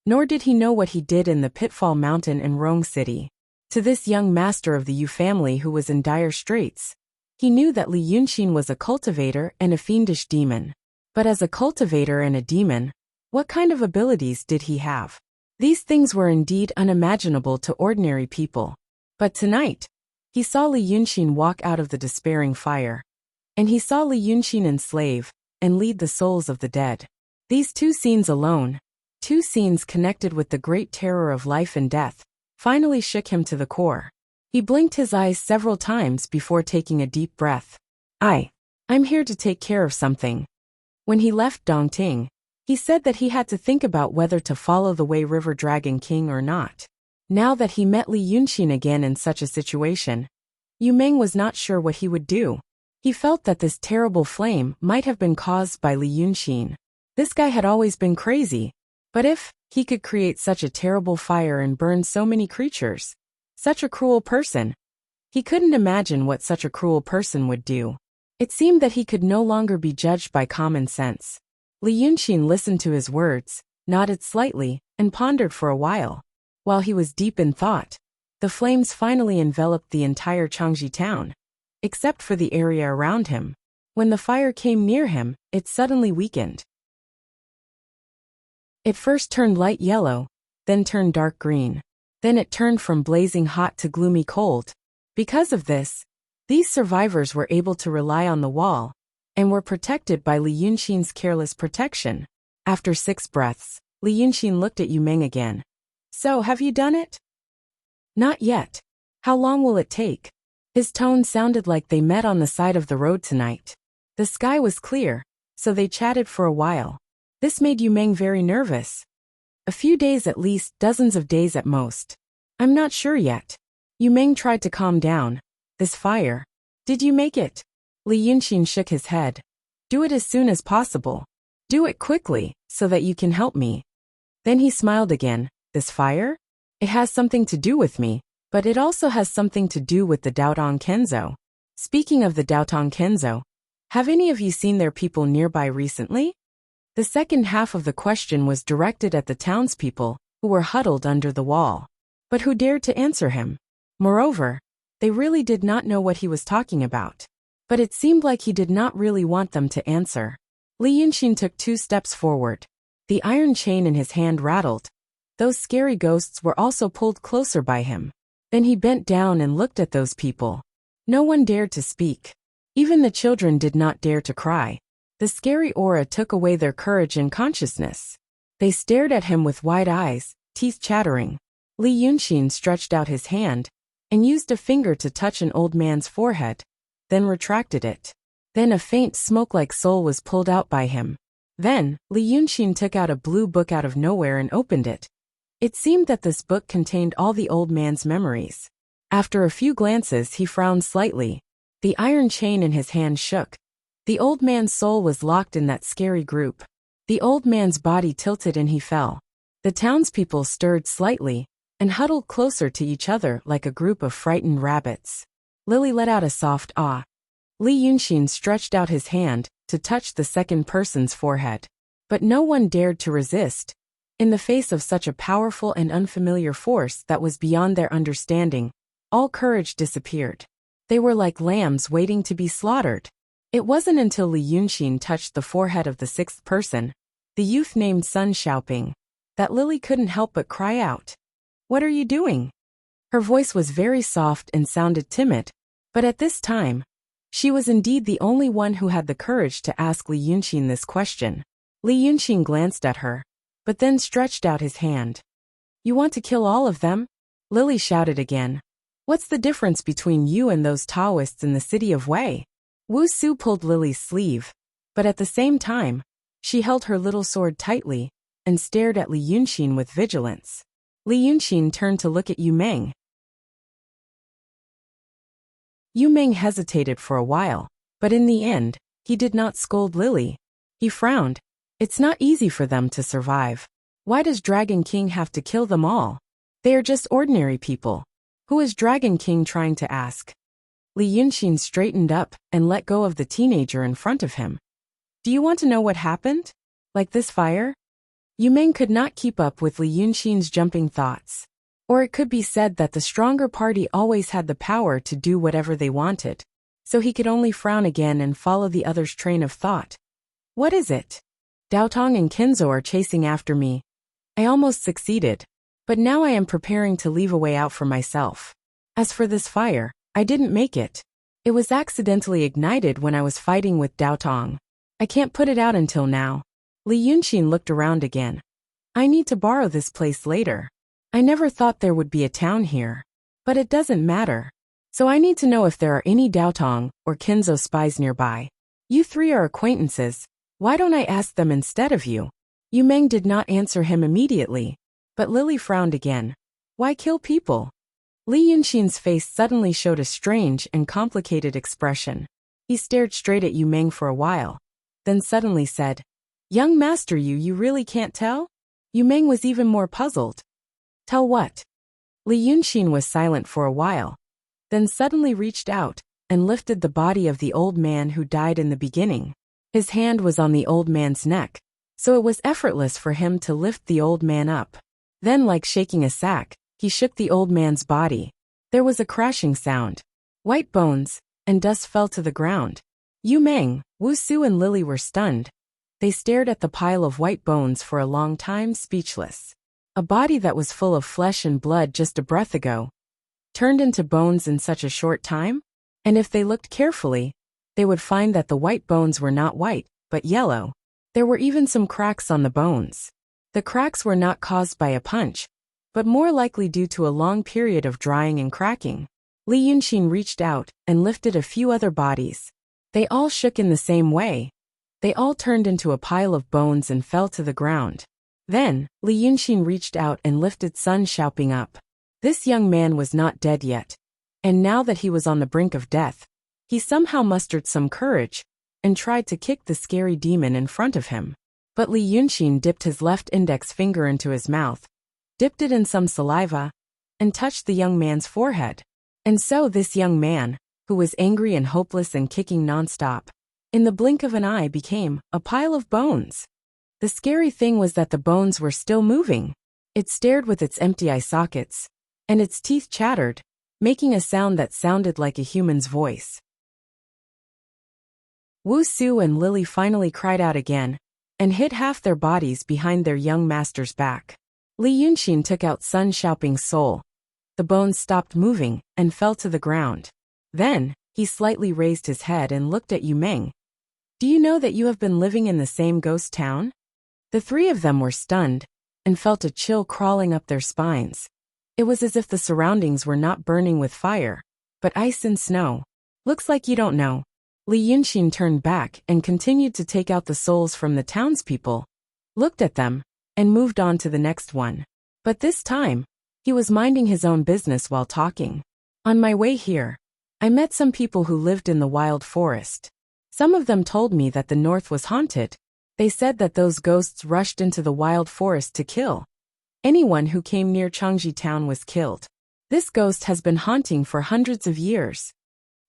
nor did he know what he did in the Pitfall Mountain in Rong City. To this young master of the Yu family who was in dire straits, he knew that Li Yunxin was a cultivator and a fiendish demon. But as a cultivator and a demon, what kind of abilities did he have? These things were indeed unimaginable to ordinary people. But tonight, he saw Li Yunxin walk out of the despairing fire. And he saw Li Yunxin enslave and lead the souls of the dead. These two scenes alone, two scenes connected with the great terror of life and death, finally shook him to the core. He blinked his eyes several times before taking a deep breath. I'm here to take care of something. When he left Dongting, he said that he had to think about whether to follow the Wei River Dragon King or not. Now that he met Li Yunxin again in such a situation, Yu Meng was not sure what he would do. He felt that this terrible flame might have been caused by Li Yunxin. This guy had always been crazy. But if he could create such a terrible fire and burn so many creatures, such a cruel person, he couldn't imagine what such a cruel person would do. It seemed that he could no longer be judged by common sense. Li Yunxin listened to his words, nodded slightly, and pondered for a while. While he was deep in thought, the flames finally enveloped the entire Changji town, except for the area around him. When the fire came near him, it suddenly weakened. It first turned light yellow, then turned dark green. Then it turned from blazing hot to gloomy cold. Because of this, these survivors were able to rely on the wall, and were protected by Li Yunxin's careless protection. After 6 breaths, Li Yunxin looked at Yu Meng again. So, have you done it? Not yet. How long will it take? His tone sounded like they met on the side of the road tonight. The sky was clear, so they chatted for a while. This made Yu Meng very nervous. A few days at least, dozens of days at most. I'm not sure yet. Yu Meng tried to calm down. This fire. Did you make it? Li Yunxin shook his head. Do it as soon as possible. Do it quickly, so that you can help me. Then he smiled again. This fire? It has something to do with me, but it also has something to do with the Daotong Kenzo. Speaking of the Daotong Kenzo, have any of you seen their people nearby recently? The second half of the question was directed at the townspeople, who were huddled under the wall. But who dared to answer him? Moreover, they really did not know what he was talking about. But it seemed like he did not really want them to answer. Li Yunxin took 2 steps forward. The iron chain in his hand rattled. Those scary ghosts were also pulled closer by him. Then he bent down and looked at those people. No one dared to speak. Even the children did not dare to cry. The scary aura took away their courage and consciousness. They stared at him with wide eyes, teeth chattering. Li Yunxin stretched out his hand and used a finger to touch an old man's forehead, then retracted it. Then a faint smoke-like soul was pulled out by him. Then, Li Yunxin took out a blue book out of nowhere and opened it. It seemed that this book contained all the old man's memories. After a few glances, he frowned slightly. The iron chain in his hand shook. The old man's soul was locked in that scary group. The old man's body tilted and he fell. The townspeople stirred slightly and huddled closer to each other like a group of frightened rabbits. Lily let out a soft ah. Li Yunxin stretched out his hand to touch the second person's forehead. But no one dared to resist. In the face of such a powerful and unfamiliar force that was beyond their understanding, all courage disappeared. They were like lambs waiting to be slaughtered. It wasn't until Li Yunxin touched the forehead of the 6th person, the youth named Sun Xiaoping, that Lily couldn't help but cry out. "What are you doing?" Her voice was very soft and sounded timid, but at this time, she was indeed the only one who had the courage to ask Li Yunxin this question. Li Yunxin glanced at her, but then stretched out his hand. "You want to kill all of them?" Lily shouted again. "What's the difference between you and those Taoists in the city of Wei?" Wu Su pulled Lily's sleeve, but at the same time, she held her little sword tightly and stared at Li Yunxin with vigilance. Li Yunxin turned to look at Yu Meng. Yu Meng hesitated for a while, but in the end, he did not scold Lily. He frowned. It's not easy for them to survive. Why does Dragon King have to kill them all? They are just ordinary people. Who is Dragon King trying to ask? Li Yunxin straightened up and let go of the teenager in front of him. Do you want to know what happened? Like this fire? Yu Meng could not keep up with Li Yunxin's jumping thoughts. Or it could be said that the stronger party always had the power to do whatever they wanted. So he could only frown again and follow the other's train of thought. What is it? Daotong and Kinzo are chasing after me. I almost succeeded, but now I am preparing to leave a way out for myself. As for this fire, I didn't make it. It was accidentally ignited when I was fighting with Daotong. I can't put it out until now. Li Yunxin looked around again. I need to borrow this place later. I never thought there would be a town here. But it doesn't matter. So I need to know if there are any Daotong or Kinzo spies nearby. You 3 are acquaintances. Why don't I ask them instead of you? Yu Meng did not answer him immediately, but Lily frowned again. Why kill people? Li Yunxin's face suddenly showed a strange and complicated expression. He stared straight at Yu Meng for a while, then suddenly said, Young master, you really can't tell? Yu Meng was even more puzzled. Tell what? Li Yunxin was silent for a while, then suddenly reached out and lifted the body of the old man who died in the beginning. His hand was on the old man's neck, so it was effortless for him to lift the old man up. Then, like shaking a sack, he shook the old man's body. There was a crashing sound. White bones and dust fell to the ground. Yu Meng, Wu Su and Lily were stunned. They stared at the pile of white bones for a long time, speechless. A body that was full of flesh and blood just a breath ago turned into bones in such a short time? And if they looked carefully, they would find that the white bones were not white, but yellow. There were even some cracks on the bones. The cracks were not caused by a punch, but more likely due to a long period of drying and cracking. Li Yunxin reached out and lifted a few other bodies. They all shook in the same way. They all turned into a pile of bones and fell to the ground. Then, Li Yunxin reached out and lifted Sun Xiaoping up. This young man was not dead yet, and now that he was on the brink of death, he somehow mustered some courage and tried to kick the scary demon in front of him. But Li Yunxin dipped his left index finger into his mouth, dipped it in some saliva, and touched the young man's forehead. And so this young man, who was angry and hopeless and kicking nonstop, in the blink of an eye became a pile of bones. The scary thing was that the bones were still moving. It stared with its empty eye sockets, and its teeth chattered, making a sound that sounded like a human's voice. Wu Su and Lily finally cried out again, and hid half their bodies behind their young master's back. Li Yunxin took out Sun Xiaoping's soul. The bones stopped moving and fell to the ground. Then, he slightly raised his head and looked at Yu Meng. Do you know that you have been living in the same ghost town? The three of them were stunned and felt a chill crawling up their spines. It was as if the surroundings were not burning with fire, but ice and snow. Looks like you don't know. Li Yunxin turned back and continued to take out the souls from the townspeople, looked at them, and moved on to the next one. But this time, he was minding his own business while talking. On my way here, I met some people who lived in the wild forest. Some of them told me that the north was haunted. They said that those ghosts rushed into the wild forest to kill. Anyone who came near Changji town was killed. This ghost has been haunting for hundreds of years.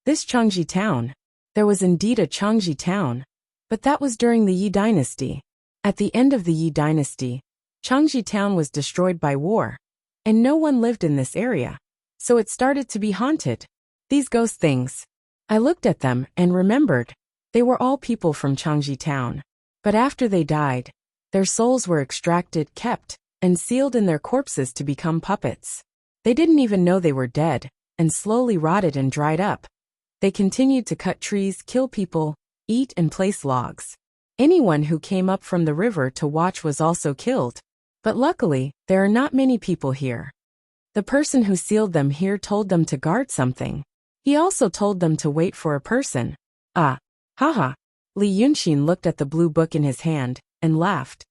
This Changji town, there was indeed a Changji town, but that was during the Yi dynasty. At the end of the Yi dynasty, Changji town was destroyed by war, and no one lived in this area, so it started to be haunted. These ghost things. I looked at them and remembered. They were all people from Changji town. But after they died, their souls were extracted, kept, and sealed in their corpses to become puppets. They didn't even know they were dead, and slowly rotted and dried up. They continued to cut trees, kill people, eat and place logs. Anyone who came up from the river to watch was also killed. But luckily, there are not many people here. The person who sealed them here told them to guard something. He also told them to wait for a person. Haha. Li Yunxin looked at the blue book in his hand, and laughed.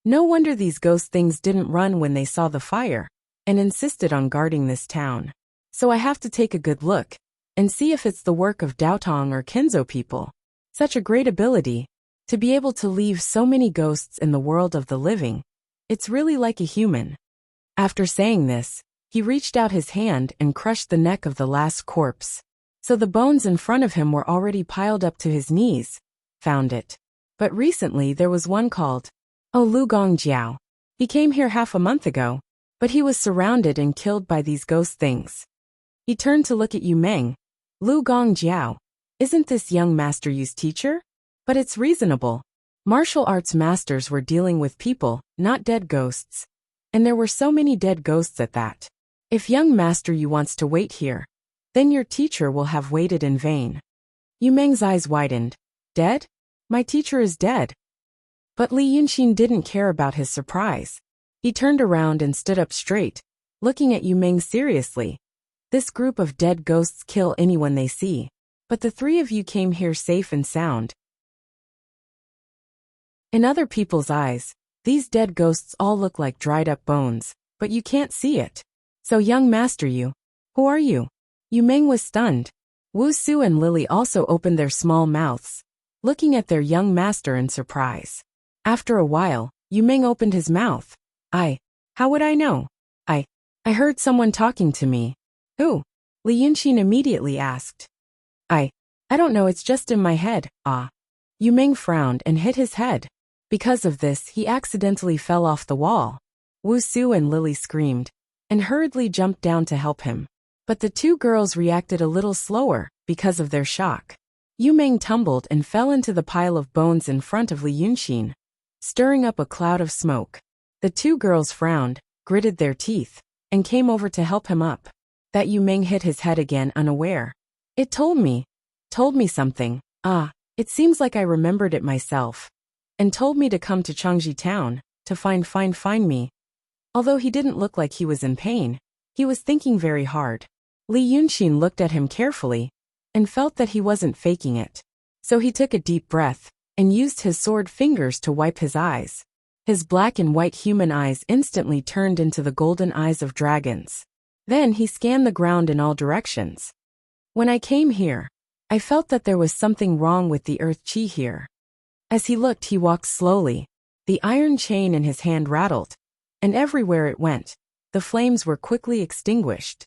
No wonder these ghost things didn't run when they saw the fire, and insisted on guarding this town. So I have to take a good look, and see if it's the work of Daotong or Kenzo people. Such a great ability, to be able to leave so many ghosts in the world of the living. It's really like a human. After saying this, he reached out his hand and crushed the neck of the last corpse. So the bones in front of him were already piled up to his knees. Found it. But recently there was one called Lu Gongjiao. He came here half a month ago, but he was surrounded and killed by these ghost things. He turned to look at Yu Meng. Lu Gongjiao, isn't this young master Yu's teacher? But it's reasonable. Martial arts masters were dealing with people, not dead ghosts. And there were so many dead ghosts at that. If young master Yu wants to wait here, then your teacher will have waited in vain. Yu Meng's eyes widened. Dead? My teacher is dead. But Li Yunxin didn't care about his surprise. He turned around and stood up straight, looking at Yu Meng seriously. This group of dead ghosts kill anyone they see. But the three of you came here safe and sound. In other people's eyes, these dead ghosts all look like dried up bones, but you can't see it. So young master Yu, who are you? Yu Meng was stunned. Wu Su and Lily also opened their small mouths, looking at their young master in surprise. After a while, Yu Meng opened his mouth. How would I know? I heard someone talking to me. Who? Li Yunxin immediately asked. I don't know, it's just in my head. Yu Meng frowned and hit his head. Because of this, he accidentally fell off the wall. Wu Su and Lily screamed, and hurriedly jumped down to help him. But the two girls reacted a little slower, because of their shock. Yu Meng tumbled and fell into the pile of bones in front of Li Yunxin, stirring up a cloud of smoke. The two girls frowned, gritted their teeth, and came over to help him up. That Yu Meng hit his head again unaware. It told me something. It seems like I remembered it myself. And told me to come to Changji town, to find me. Although he didn't look like he was in pain, he was thinking very hard. Li Yunxin looked at him carefully, and felt that he wasn't faking it. So he took a deep breath, and used his sword fingers to wipe his eyes. His black and white human eyes instantly turned into the golden eyes of dragons. Then he scanned the ground in all directions. When I came here, I felt that there was something wrong with the earth chi here. As he looked, he walked slowly. The iron chain in his hand rattled, and everywhere it went, the flames were quickly extinguished.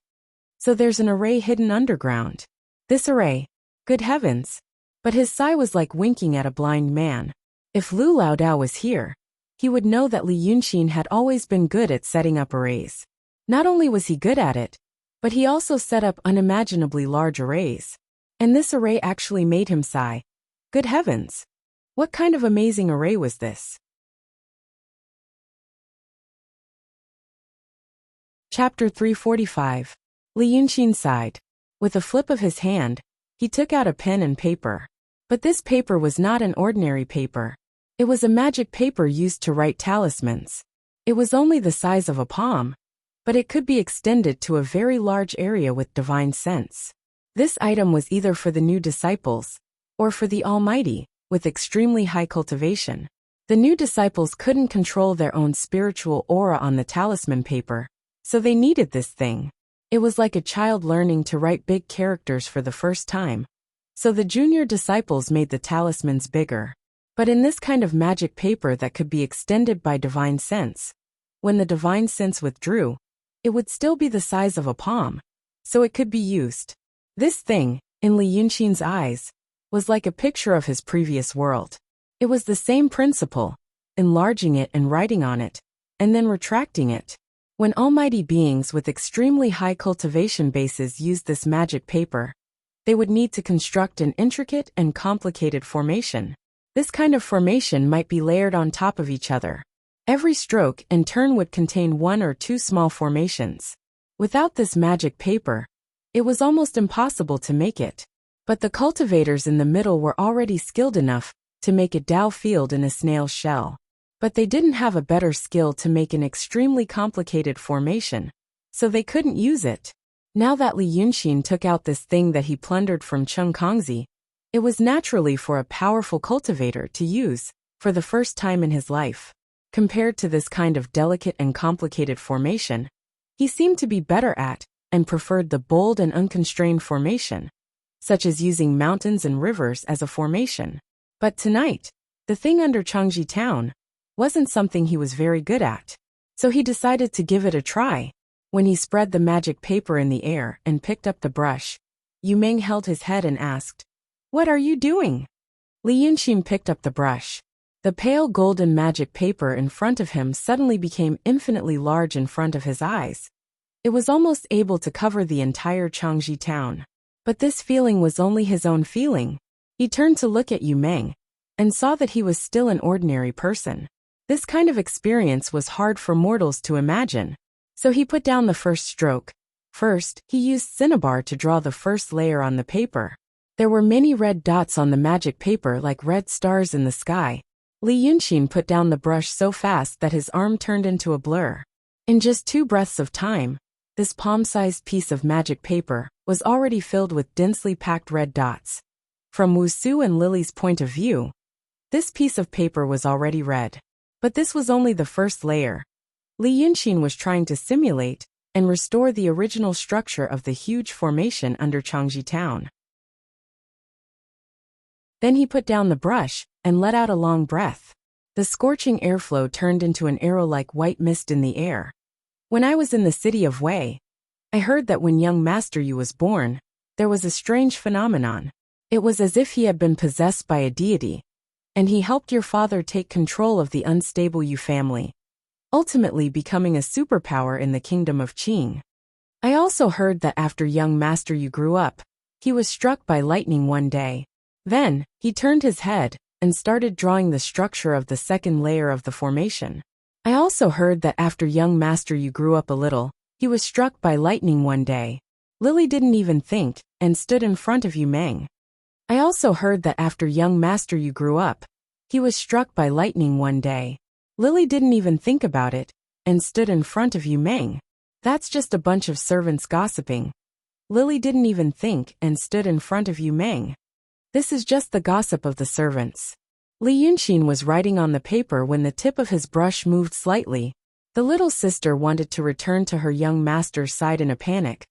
So there's an array hidden underground. This array. Good heavens. But his sigh was like winking at a blind man. If Lu Laodao was here, he would know that Li Yunxin had always been good at setting up arrays. Not only was he good at it, but he also set up unimaginably large arrays. And this array actually made him sigh. Good heavens! What kind of amazing array was this? Chapter 345. Li Yunxin sighed. With a flip of his hand, he took out a pen and paper. But this paper was not an ordinary paper. It was a magic paper used to write talismans. It was only the size of a palm, but it could be extended to a very large area with divine sense. This item was either for the new disciples, or for the Almighty, with extremely high cultivation. The new disciples couldn't control their own spiritual aura on the talisman paper, so they needed this thing. It was like a child learning to write big characters for the first time. So the junior disciples made the talismans bigger. But in this kind of magic paper that could be extended by divine sense, when the divine sense withdrew, it would still be the size of a palm, so it could be used. This thing, in Li Yunxin's eyes, was like a picture of his previous world. It was the same principle, enlarging it and writing on it, and then retracting it. When almighty beings with extremely high cultivation bases used this magic paper, they would need to construct an intricate and complicated formation. This kind of formation might be layered on top of each other. Every stroke in turn would contain one or two small formations. Without this magic paper, it was almost impossible to make it. But the cultivators in the middle were already skilled enough to make a Dao field in a snail's shell. But they didn't have a better skill to make an extremely complicated formation, so they couldn't use it. Now that Li Yunxin took out this thing that he plundered from Cheng Kongzi, it was naturally for a powerful cultivator to use, for the first time in his life. Compared to this kind of delicate and complicated formation, he seemed to be better at, and preferred the bold and unconstrained formation, such as using mountains and rivers as a formation. But tonight, the thing under Changji town wasn't something he was very good at. So he decided to give it a try. When he spread the magic paper in the air and picked up the brush, Yu Meng held his head and asked, "What are you doing?" Li Yunxin picked up the brush. The pale golden magic paper in front of him suddenly became infinitely large in front of his eyes. It was almost able to cover the entire Changji town. But this feeling was only his own feeling. He turned to look at Yu Meng, and saw that he was still an ordinary person. This kind of experience was hard for mortals to imagine. So he put down the first stroke. First, he used cinnabar to draw the first layer on the paper. There were many red dots on the magic paper like red stars in the sky. Li Yunxin put down the brush so fast that his arm turned into a blur. In just 2 breaths of time, this palm-sized piece of magic paper was already filled with densely packed red dots. From Wusu and Lily's point of view, this piece of paper was already red. But this was only the first layer. Li Yunxin was trying to simulate and restore the original structure of the huge formation under Changji town. Then he put down the brush and let out a long breath. The scorching airflow turned into an arrow-like white mist in the air. When I was in the city of Wei, I heard that when young Master Yu was born, there was a strange phenomenon. It was as if he had been possessed by a deity, and he helped your father take control of the unstable Yu family, ultimately becoming a superpower in the kingdom of Qing. I also heard that after young Master Yu grew up, he was struck by lightning one day. Then, he turned his head and started drawing the structure of the second layer of the formation. I also heard that after young Master Yu grew up a little, he was struck by lightning one day. Lily didn't even think, and stood in front of Yu Meng. I also heard that after young Master Yu grew up, he was struck by lightning one day. Lily didn't even think about it, and stood in front of Yu Meng. That's just a bunch of servants gossiping. Lily didn't even think and stood in front of Yu Meng. This is just the gossip of the servants. Li Yunxin was writing on the paper when the tip of his brush moved slightly. The little sister wanted to return to her young master's side in a panic,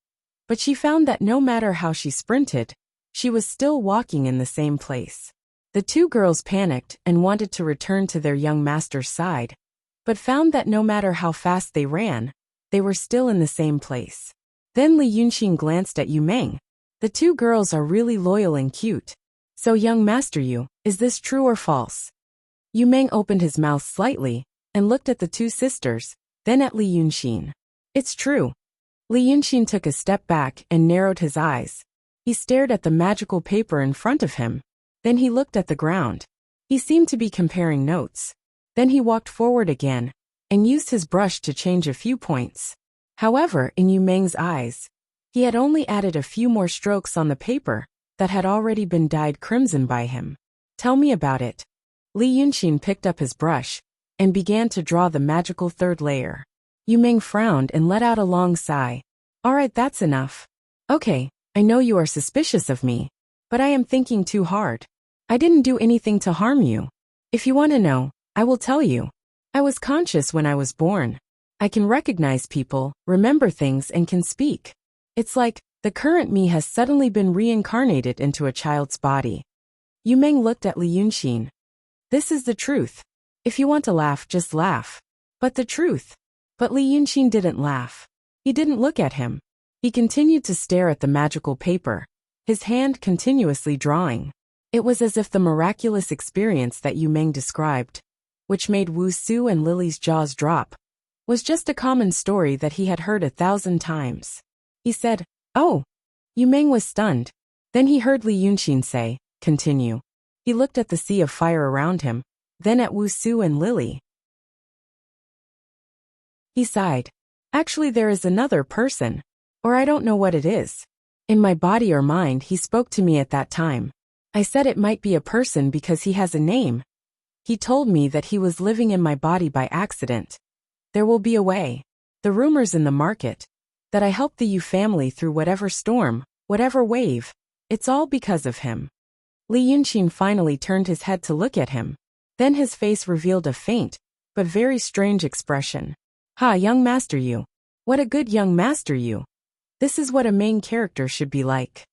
but she found that no matter how she sprinted, she was still walking in the same place. The 2 girls panicked and wanted to return to their young master's side, but found that no matter how fast they ran, they were still in the same place. Then Li Yunxin glanced at Yu Meng. The 2 girls are really loyal and cute. So young Master Yu, is this true or false? Yu Meng opened his mouth slightly, and looked at the two sisters, then at Li Yunxin. It's true. Li Yunxin took a step back and narrowed his eyes. He stared at the magical paper in front of him. Then he looked at the ground. He seemed to be comparing notes. Then he walked forward again and used his brush to change a few points. However, in Yu Meng's eyes, he had only added a few more strokes on the paper that had already been dyed crimson by him. Tell me about it. Li Yunxin picked up his brush and began to draw the magical third layer. Yu Meng frowned and let out a long sigh. All right, that's enough. Okay, I know you are suspicious of me, but I am thinking too hard. I didn't do anything to harm you. If you want to know, I will tell you. I was conscious when I was born. I can recognize people, remember things, and can speak. It's like the current me has suddenly been reincarnated into a child's body. Yu Meng looked at Li Yunxin. This is the truth. If you want to laugh, just laugh. But the truth. But Li Yunxin didn't laugh. He didn't look at him. He continued to stare at the magical paper, his hand continuously drawing. It was as if the miraculous experience that Yu Meng described, which made Wu Su and Lily's jaws drop, was just a common story that he had heard 1,000 times. He said, "Oh." Yu Meng was stunned. Then he heard Li Yunxin say, "Continue." He looked at the sea of fire around him, then at Wu Su and Lily. He sighed. Actually, there is another person. Or I don't know what it is. In my body or mind, he spoke to me at that time. I said it might be a person because he has a name. He told me that he was living in my body by accident. There will be a way. The rumors in the market, that I helped the Yu family through whatever storm, whatever wave, it's all because of him. Li Yunxin finally turned his head to look at him. Then his face revealed a faint, but very strange expression. Ha, young master Yu. What a good young master Yu. This is what a main character should be like.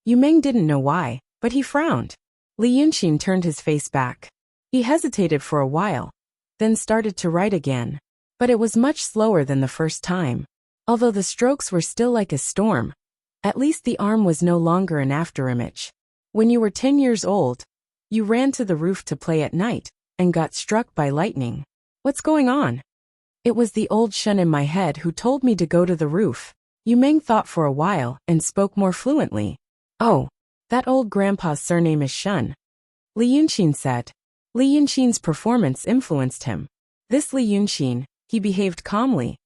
Yu Meng didn't know why, but he frowned. Li Yunxin turned his face back. He hesitated for a while, then started to write again. But it was much slower than the first time. Although the strokes were still like a storm, at least the arm was no longer an afterimage. When you were 10 years old, you ran to the roof to play at night, and got struck by lightning. What's going on? It was the old Shun in my head who told me to go to the roof. Yu Meng thought for a while and spoke more fluently. Oh, that old grandpa's surname is Shun. Li Yunxin said. Li Yunxin's performance influenced him. This Li Yunxin, he behaved calmly.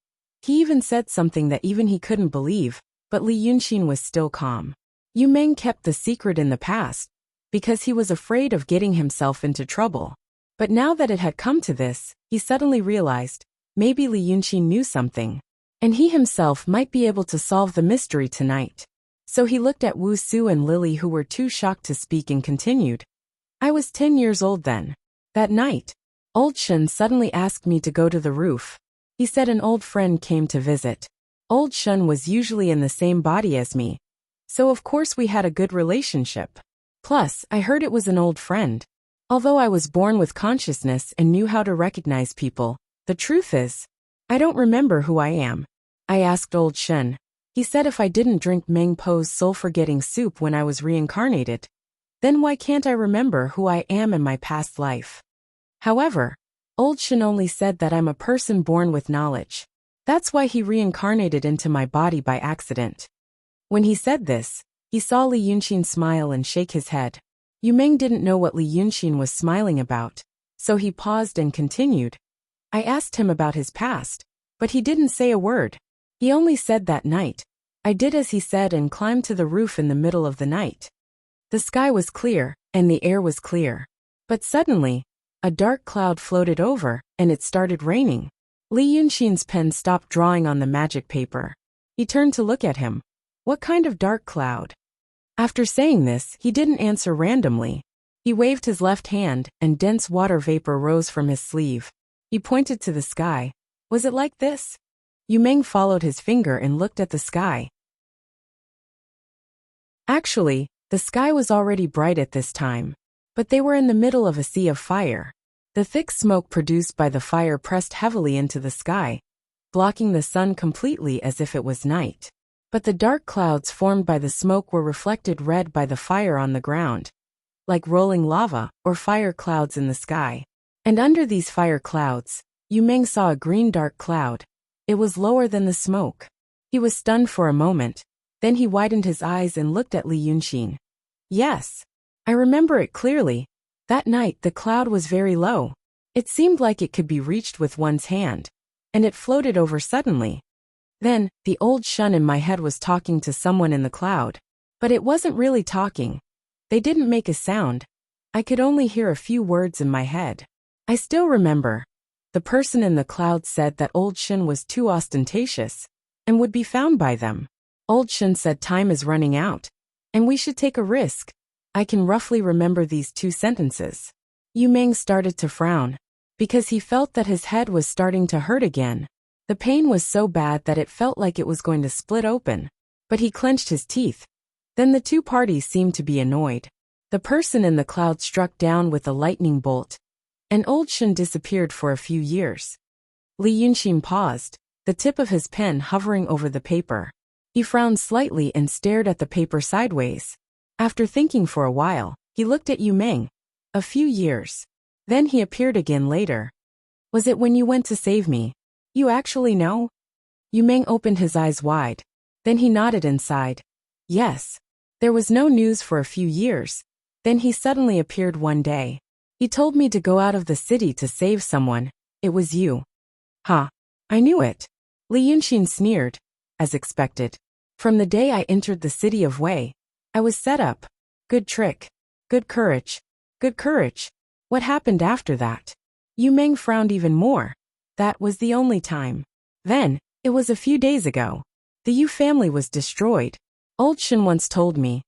He even said something that even he couldn't believe, but Li Yunxin was still calm. Yu Meng kept the secret in the past, because he was afraid of getting himself into trouble. But now that it had come to this, he suddenly realized, maybe Li Yunxin knew something, and he himself might be able to solve the mystery tonight. So he looked at Wu Su and Lily, who were too shocked to speak, and continued. I was 10 years old then. That night, old Shun suddenly asked me to go to the roof. He said an old friend came to visit. Old Shun was usually in the same body as me, so of course we had a good relationship. Plus, I heard it was an old friend. Although I was born with consciousness and knew how to recognize people, the truth is, I don't remember who I am. I asked old Shun. He said if I didn't drink Meng Po's soul-forgetting soup when I was reincarnated, then why can't I remember who I am in my past life? However, old Shun only said that I'm a person born with knowledge. That's why he reincarnated into my body by accident. When he said this, he saw Li Yunxin smile and shake his head. Yu Meng didn't know what Li Yunxin was smiling about, so he paused and continued. I asked him about his past, but he didn't say a word. He only said that night. I did as he said and climbed to the roof in the middle of the night. The sky was clear, and the air was clear. But suddenly, a dark cloud floated over, and it started raining. Li Yunxin's pen stopped drawing on the magic paper. He turned to look at him. What kind of dark cloud? After saying this, he didn't answer randomly. He waved his left hand, and dense water vapor rose from his sleeve. He pointed to the sky. Was it like this? Yu Meng followed his finger and looked at the sky. Actually, the sky was already bright at this time. But they were in the middle of a sea of fire. The thick smoke produced by the fire pressed heavily into the sky, blocking the sun completely as if it was night. But the dark clouds formed by the smoke were reflected red by the fire on the ground, like rolling lava or fire clouds in the sky. And under these fire clouds, Yu Meng saw a green dark cloud. It was lower than the smoke. He was stunned for a moment. Then he widened his eyes and looked at Li Yunxin. Yes. I remember it clearly. That night the cloud was very low. It seemed like it could be reached with one's hand. And it floated over suddenly. Then, the old Shun in my head was talking to someone in the cloud. But it wasn't really talking. They didn't make a sound. I could only hear a few words in my head. I still remember. The person in the cloud said that old Shun was too ostentatious and would be found by them. Old Shun said time is running out, and we should take a risk. I can roughly remember these two sentences. Yu Meng started to frown, because he felt that his head was starting to hurt again. The pain was so bad that it felt like it was going to split open. But he clenched his teeth. Then the two parties seemed to be annoyed. The person in the cloud struck down with a lightning bolt, and old Shun disappeared for a few years. Li Yunxin paused, the tip of his pen hovering over the paper. He frowned slightly and stared at the paper sideways. After thinking for a while, he looked at Yu Meng. A few years. Then he appeared again later. Was it when you went to save me? You actually know? Yu Meng opened his eyes wide. Then he nodded and sighed. Yes. There was no news for a few years. Then he suddenly appeared one day. He told me to go out of the city to save someone. It was you. Ha. I knew it. Li Yunxin sneered. As expected. From the day I entered the city of Wei, I was set up. Good trick. Good courage. Good courage. What happened after that? Yu Meng frowned even more. That was the only time. Then, it was a few days ago. The Yu family was destroyed. Old Shun once told me,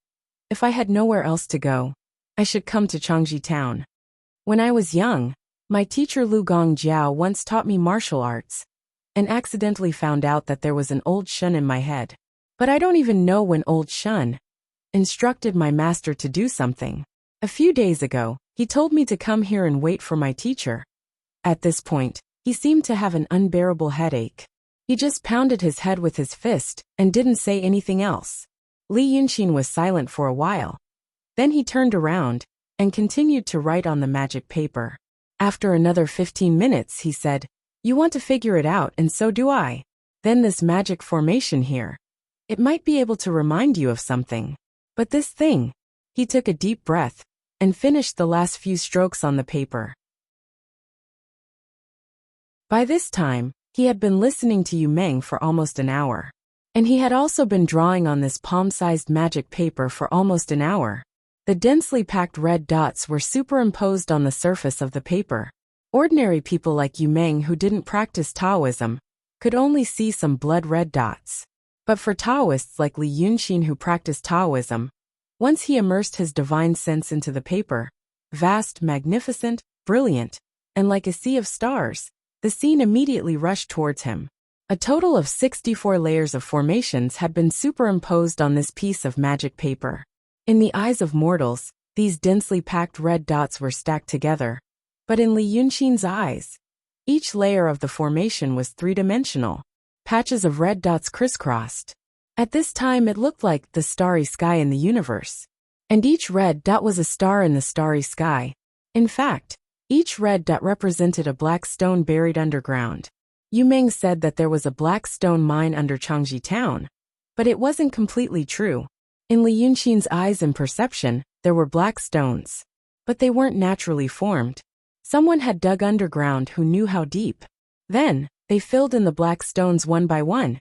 if I had nowhere else to go, I should come to Changji town. When I was young, my teacher Lu Gongjiao once taught me martial arts, and accidentally found out that there was an old Shun in my head. But I don't even know when old Shun instructed my master to do something. A few days ago, he told me to come here and wait for my teacher. At this point, he seemed to have an unbearable headache. He just pounded his head with his fist and didn't say anything else. Li Yunxin was silent for a while. Then he turned around and continued to write on the magic paper. After another 15 minutes, he said, You want to figure it out, and so do I. Then this magic formation here. It might be able to remind you of something. But this thing. He took a deep breath and finished the last few strokes on the paper. By this time, he had been listening to Yu Meng for almost an hour. And he had also been drawing on this palm-sized magic paper for almost an hour. The densely packed red dots were superimposed on the surface of the paper. Ordinary people like Yu Meng who didn't practice Taoism could only see some blood-red dots. But for Taoists like Li Yunxin who practiced Taoism, once he immersed his divine sense into the paper, vast, magnificent, brilliant, and like a sea of stars, the scene immediately rushed towards him. A total of 64 layers of formations had been superimposed on this piece of magic paper. In the eyes of mortals, these densely packed red dots were stacked together. But in Li Yunxin's eyes, each layer of the formation was three-dimensional. Patches of red dots crisscrossed. At this time it looked like the starry sky in the universe. And each red dot was a star in the starry sky. In fact, each red dot represented a black stone buried underground. Yu Meng said that there was a black stone mine under Changji town. But it wasn't completely true. In Li Yunxin's eyes and perception, there were black stones. But they weren't naturally formed. Someone had dug underground who knew how deep. Then, they filled in the black stones one by one.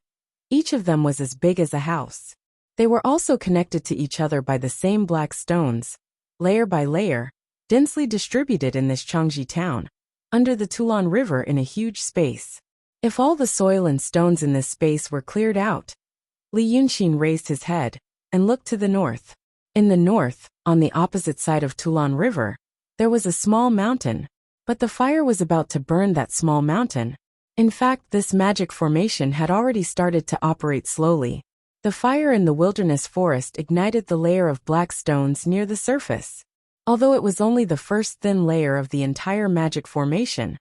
Each of them was as big as a house. They were also connected to each other by the same black stones, layer by layer, densely distributed in this Changji town, under the Tulan River in a huge space. If all the soil and stones in this space were cleared out, Li Yunxin raised his head and looked to the north. In the north, on the opposite side of Tulan River, there was a small mountain, but the fire was about to burn that small mountain. In fact, this magic formation had already started to operate slowly. The fire in the wilderness forest ignited the layer of black stones near the surface. Although it was only the first thin layer of the entire magic formation,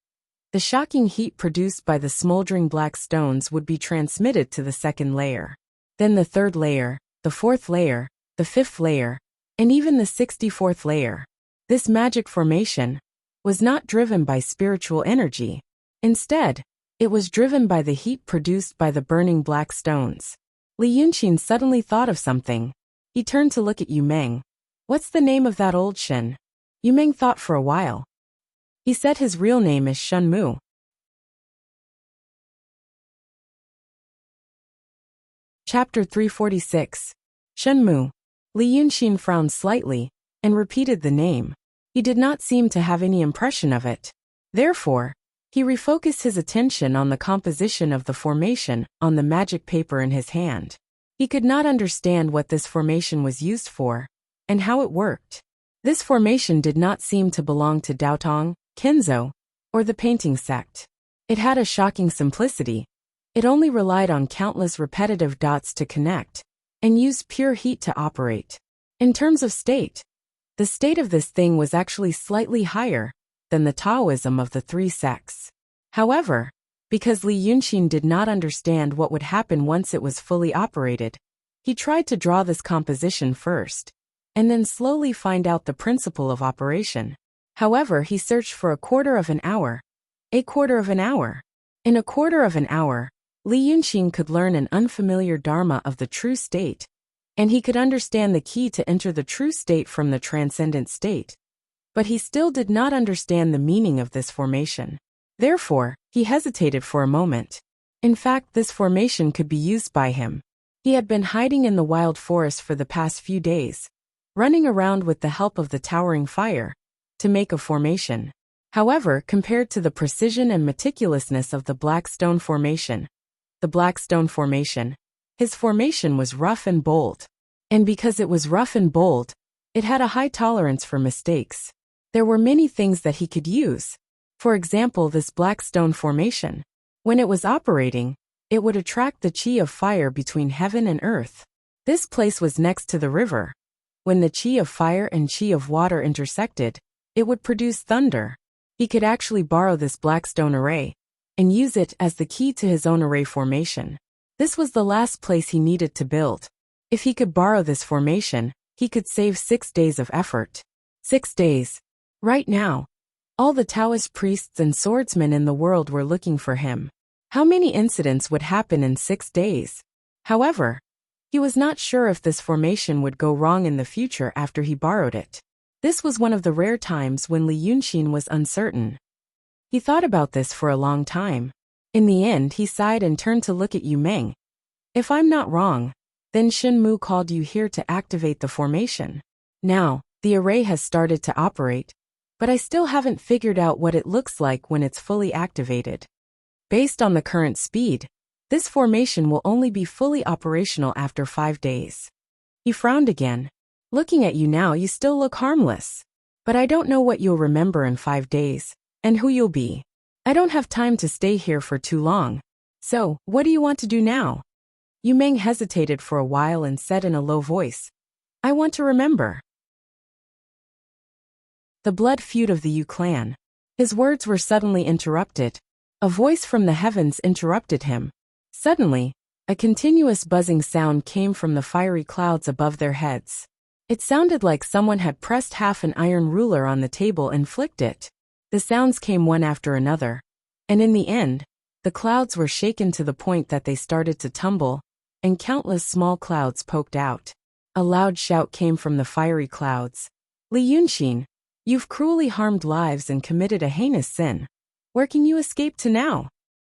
the shocking heat produced by the smoldering black stones would be transmitted to the second layer. Then the third layer, the fourth layer, the fifth layer, and even the 64th layer. This magic formation was not driven by spiritual energy. Instead, it was driven by the heat produced by the burning black stones. Li Yunqin suddenly thought of something. He turned to look at Yu Meng. What's the name of that old Shen? Yu Meng thought for a while. He said his real name is Shen Mu. Chapter 346. Shen Mu. Li Yunqin frowned slightly and repeated the name. He did not seem to have any impression of it. Therefore, he refocused his attention on the composition of the formation on the magic paper in his hand. He could not understand what this formation was used for and how it worked. This formation did not seem to belong to Daotong, Kenzo, or the painting sect. It had a shocking simplicity. It only relied on countless repetitive dots to connect and used pure heat to operate. In terms of state, the state of this thing was actually slightly higher than the Taoism of the three sects. However, because Li Yunqin did not understand what would happen once it was fully operated, he tried to draw this composition first, and then slowly find out the principle of operation. However, he searched for a quarter of an hour. A quarter of an hour. In a quarter of an hour, Li Yunqin could learn an unfamiliar dharma of the true state, and he could understand the key to enter the true state from the transcendent state. But he still did not understand the meaning of this formation. Therefore, he hesitated for a moment. In fact, this formation could be used by him. He had been hiding in the wild forest for the past few days, running around with the help of the towering fire to make a formation. However, compared to the precision and meticulousness of the black stone formation, his formation was rough and bold. And because it was rough and bold, it had a high tolerance for mistakes. There were many things that he could use. For example, this black stone formation. When it was operating, it would attract the chi of fire between heaven and earth. This place was next to the river. When the chi of fire and chi of water intersected, it would produce thunder. He could actually borrow this black stone array and use it as the key to his own array formation. This was the last place he needed to build. If he could borrow this formation, he could save 6 days of effort. 6 days. Right now, all the Taoist priests and swordsmen in the world were looking for him. How many incidents would happen in 6 days? However, he was not sure if this formation would go wrong in the future after he borrowed it. This was one of the rare times when Li Yunqin was uncertain. He thought about this for a long time. In the end, he sighed and turned to look at Yu Meng. If I'm not wrong, then Shen Mu called you here to activate the formation. Now, the array has started to operate, but I still haven't figured out what it looks like when it's fully activated. Based on the current speed, this formation will only be fully operational after 5 days. He frowned again. Looking at you now, you still look harmless. But I don't know what you'll remember in 5 days, and who you'll be. I don't have time to stay here for too long. So, what do you want to do now? Yu Meng hesitated for a while and said in a low voice, I want to remember. The blood feud of the Yu clan. His words were suddenly interrupted. A voice from the heavens interrupted him. Suddenly, a continuous buzzing sound came from the fiery clouds above their heads. It sounded like someone had pressed half an iron ruler on the table and flicked it. The sounds came one after another, and in the end, the clouds were shaken to the point that they started to tumble, and countless small clouds poked out. A loud shout came from the fiery clouds. Li Yunqin, you've cruelly harmed lives and committed a heinous sin. Where can you escape to now?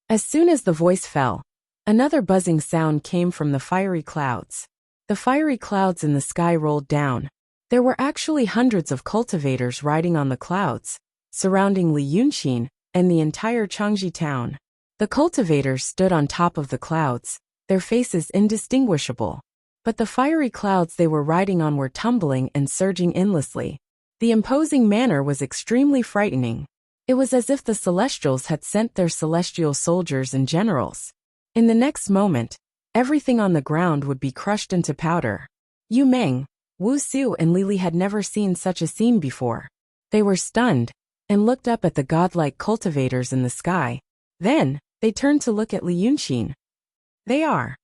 As soon as the voice fell, another buzzing sound came from the fiery clouds. The fiery clouds in the sky rolled down. There were actually hundreds of cultivators riding on the clouds, surrounding Li Yunqin and the entire Changji town. The cultivators stood on top of the clouds, their faces indistinguishable. But the fiery clouds they were riding on were tumbling and surging endlessly. The imposing manner was extremely frightening. It was as if the Celestials had sent their celestial soldiers and generals. In the next moment, everything on the ground would be crushed into powder. Yu Meng, Wu Su and Lili had never seen such a scene before. They were stunned and looked up at the godlike cultivators in the sky. Then, they turned to look at Li Yunqin. They are.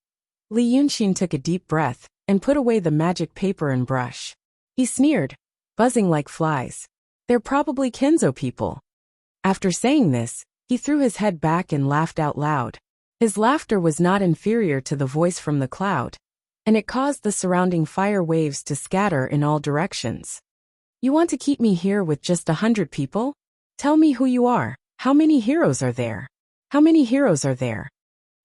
Li Yunqin took a deep breath and put away the magic paper and brush. He sneered, buzzing like flies. They're probably Kenzo people. After saying this, He threw his head back and laughed out loud. His laughter was not inferior to the voice from the cloud, and it caused the surrounding fire waves to scatter in all directions. You want to keep me here with just 100 people? Tell me who you are. How many heroes are there? How many heroes are there?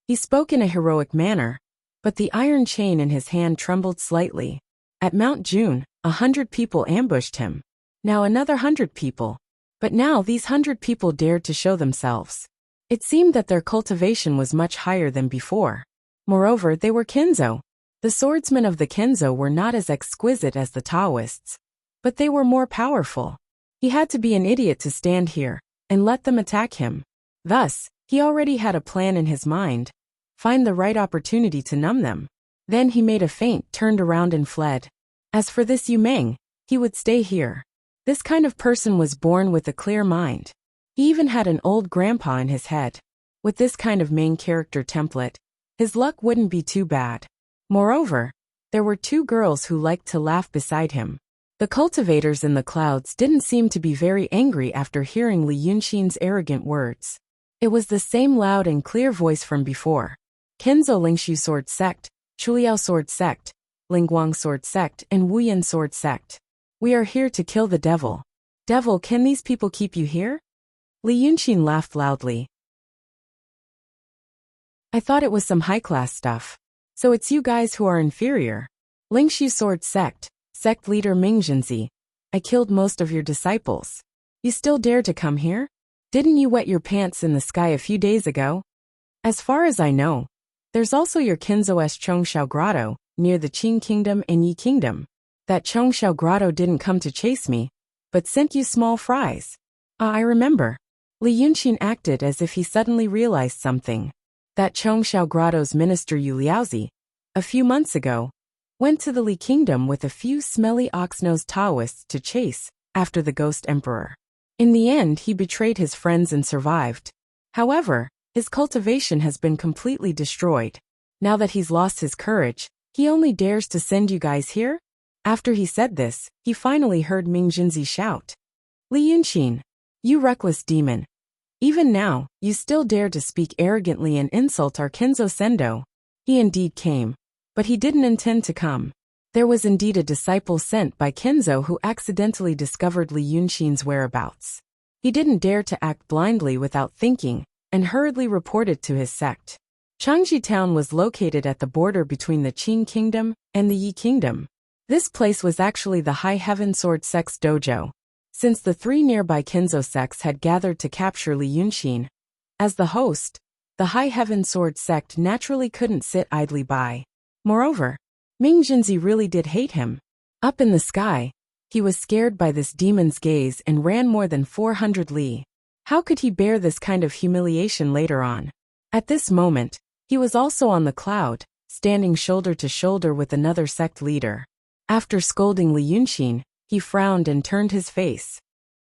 He spoke in a heroic manner, but the iron chain in his hand trembled slightly. At Mount June, 100 people ambushed him. Now another 100 people. But now these 100 people dared to show themselves. It seemed that their cultivation was much higher than before. Moreover, they were Kenzo. The swordsmen of the Kenzo were not as exquisite as the Taoists, but they were more powerful. He had to be an idiot to stand here and let them attack him. Thus, he already had a plan in his mind. Find the right opportunity to numb them. Then he made a feint, turned around and fled. As for this Yu Meng, he would stay here. This kind of person was born with a clear mind. He even had an old grandpa in his head. With this kind of main character template, his luck wouldn't be too bad. Moreover, there were two girls who liked to laugh beside him. The cultivators in the clouds didn't seem to be very angry after hearing Li Yunxin's arrogant words. It was the same loud and clear voice from before. Kenzo Lingshu Sword Sect, Chuliao Sword Sect, Lingguang Sword Sect, and Wuyan Sword Sect. We are here to kill the devil. Devil, can these people keep you here? Li Yunxin laughed loudly. I thought it was some high-class stuff. So it's you guys who are inferior. Lingshu Sword Sect, Sect Leader Mingjinzi. I killed most of your disciples. You still dare to come here? Didn't you wet your pants in the sky a few days ago? As far as I know, there's also your Kenzo's Chongshao Grotto, near the Qing Kingdom and Yi Kingdom. That Chongshao Grotto didn't come to chase me, but sent you small fries. I remember. Li Yunxin acted as if he suddenly realized something. That Chongshao Grotto's minister Yu Liaozi, a few months ago, went to the Li Kingdom with a few smelly ox-nosed Taoists to chase after the ghost emperor. In the end, he betrayed his friends and survived. However, his cultivation has been completely destroyed. Now that he's lost his courage, he only dares to send you guys here? After he said this, he finally heard Mingjinzi shout. Li Yunxin, you reckless demon. Even now, you still dare to speak arrogantly and insult our Kenzo Sendo. He indeed came, but he didn't intend to come. There was indeed a disciple sent by Kenzo who accidentally discovered Li Yunxin's whereabouts. He didn't dare to act blindly without thinking, and hurriedly reported to his sect. Changji Town was located at the border between the Qing Kingdom and the Yi Kingdom. This place was actually the High Heaven Sword Sect's dojo. Since the three nearby Kenzo sects had gathered to capture Li Yunxin, as the host, the High Heaven Sword Sect naturally couldn't sit idly by. Moreover, Mingjinzi really did hate him. Up in the sky, he was scared by this demon's gaze and ran more than 400 li. How could he bear this kind of humiliation later on? At this moment, he was also on the cloud, standing shoulder to shoulder with another sect leader. After scolding Li Yunxin, he frowned and turned his face.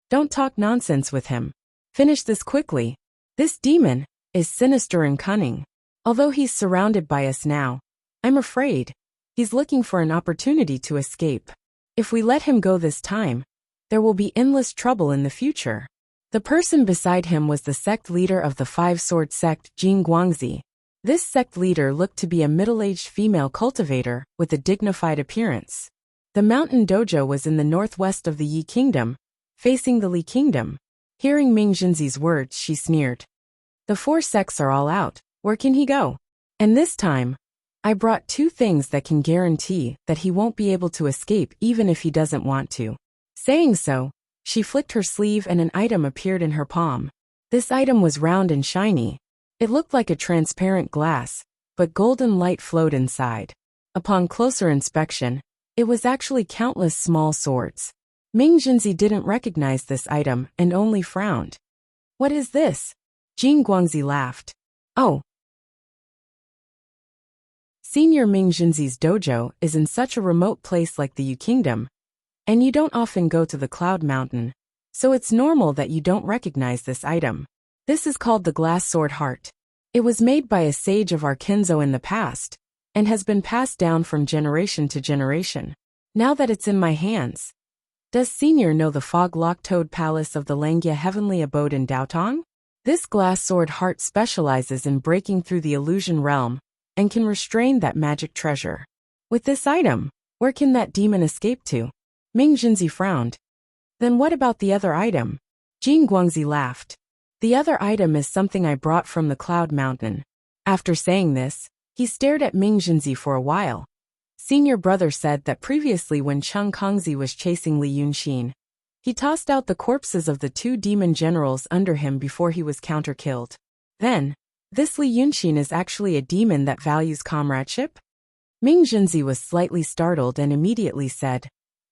Don't talk nonsense with him. Finish this quickly. This demon is sinister and cunning. Although he's surrounded by us now, I'm afraid he's looking for an opportunity to escape. If we let him go this time, there will be endless trouble in the future. The person beside him was the sect leader of the Five-Sword Sect, Jing Guangzi. This sect leader looked to be a middle-aged female cultivator with a dignified appearance. The mountain dojo was in the northwest of the Yi Kingdom, facing the Li Kingdom. Hearing Mingjinzi's words, she sneered. The four sects are all out. Where can he go? And this time, I brought two things that can guarantee that he won't be able to escape even if he doesn't want to. Saying so, she flicked her sleeve and an item appeared in her palm. This item was round and shiny. It looked like a transparent glass, but golden light flowed inside. Upon closer inspection, it was actually countless small swords. Mingjinzi didn't recognize this item and only frowned. What is this? Jing Guangzi laughed. Oh. Senior Mingjinzi's dojo is in such a remote place like the Yu Kingdom, and you don't often go to the Cloud Mountain, so it's normal that you don't recognize this item. This is called the Glass Sword Heart. It was made by a sage of our Kenzo in the past, and has been passed down from generation to generation. Now that it's in my hands, does Senior know the fog-locked toad palace of the Langia heavenly abode in Daotong? This glass sword heart specializes in breaking through the illusion realm and can restrain that magic treasure. With this item, where can that demon escape to? Ming Jinzi frowned. Then what about the other item? Jin Guangzi laughed. The other item is something I brought from the Cloud Mountain. After saying this, he stared at Ming Jinzi for a while. Senior brother said that previously when Cheng Kongzi was chasing Li Yunxin, he tossed out the corpses of the two demon generals under him before he was counter-killed. Then, this Li Yunxin is actually a demon that values comradeship? Ming Jinzi was slightly startled and immediately said,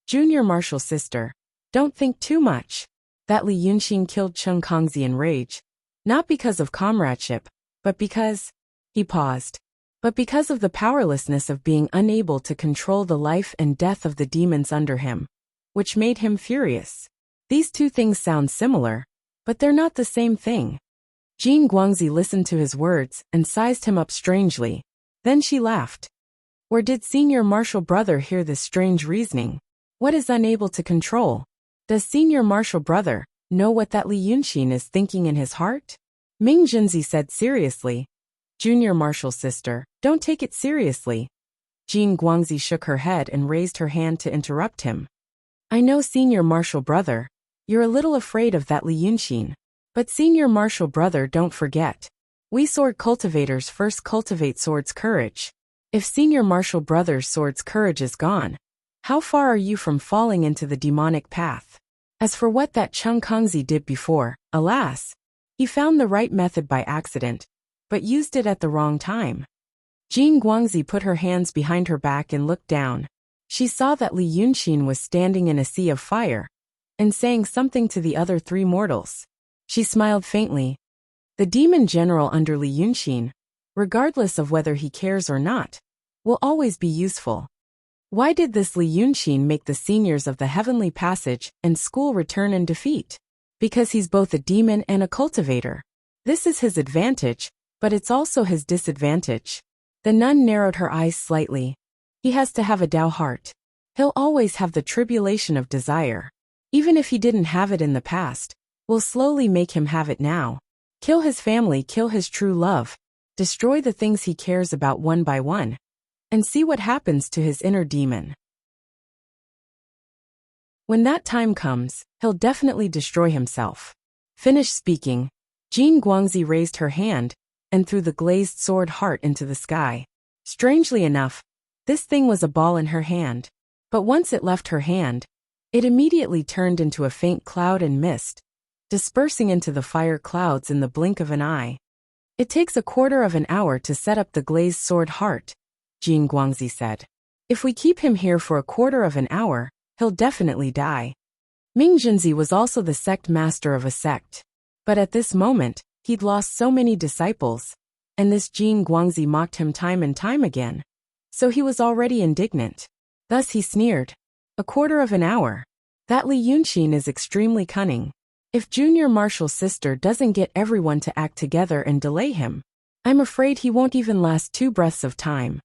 Junior martial sister, don't think too much. That Li Yunxin killed Cheng Kongzi in rage. Not because of comradeship, but because... He paused. But because of the powerlessness of being unable to control the life and death of the demons under him, which made him furious. These two things sound similar, but they're not the same thing. Jin Guangzi listened to his words and sized him up strangely. Then she laughed. Where did senior martial brother hear this strange reasoning? What is unable to control? Does senior martial brother know what that Li Yunxin is thinking in his heart? Ming Jinzi said seriously. Junior martial sister, don't take it seriously. Jin Guangzi shook her head and raised her hand to interrupt him. I know senior martial brother, you're a little afraid of that Li Yunxin. But senior martial brother, don't forget. We sword cultivators first cultivate sword's courage. If senior martial brother's sword's courage is gone, how far are you from falling into the demonic path? As for what that Cheng Kongzi did before, alas, he found the right method by accident, but used it at the wrong time. Jin Guangzi put her hands behind her back and looked down. She saw that Li Yunxin was standing in a sea of fire and saying something to the other three mortals. She smiled faintly. The demon general under Li Yunxin, regardless of whether he cares or not, will always be useful. Why did this Li Yunxin make the seniors of the Heavenly Passage and school return in defeat? Because he's both a demon and a cultivator. This is his advantage, but it's also his disadvantage. The nun narrowed her eyes slightly. He has to have a Tao heart. He'll always have the tribulation of desire. Even if he didn't have it in the past, we'll slowly make him have it now. Kill his family, kill his true love, destroy the things he cares about one by one, and see what happens to his inner demon. When that time comes, he'll definitely destroy himself. Finished speaking, Jin Guangzi raised her hand and threw the glazed sword heart into the sky. Strangely enough, this thing was a ball in her hand. But once it left her hand, it immediately turned into a faint cloud and mist, dispersing into the fire clouds in the blink of an eye. It takes a quarter of an hour to set up the glazed sword heart, Jin Guangzi said. If we keep him here for a quarter of an hour, he'll definitely die. Ming Jinzi was also the sect master of a sect. But at this moment, he'd lost so many disciples, and this Jin Guangzi mocked him time and time again. So he was already indignant. Thus he sneered. A quarter of an hour. That Li Yunxin is extremely cunning. If junior martial sister doesn't get everyone to act together and delay him, I'm afraid he won't even last 2 breaths of time.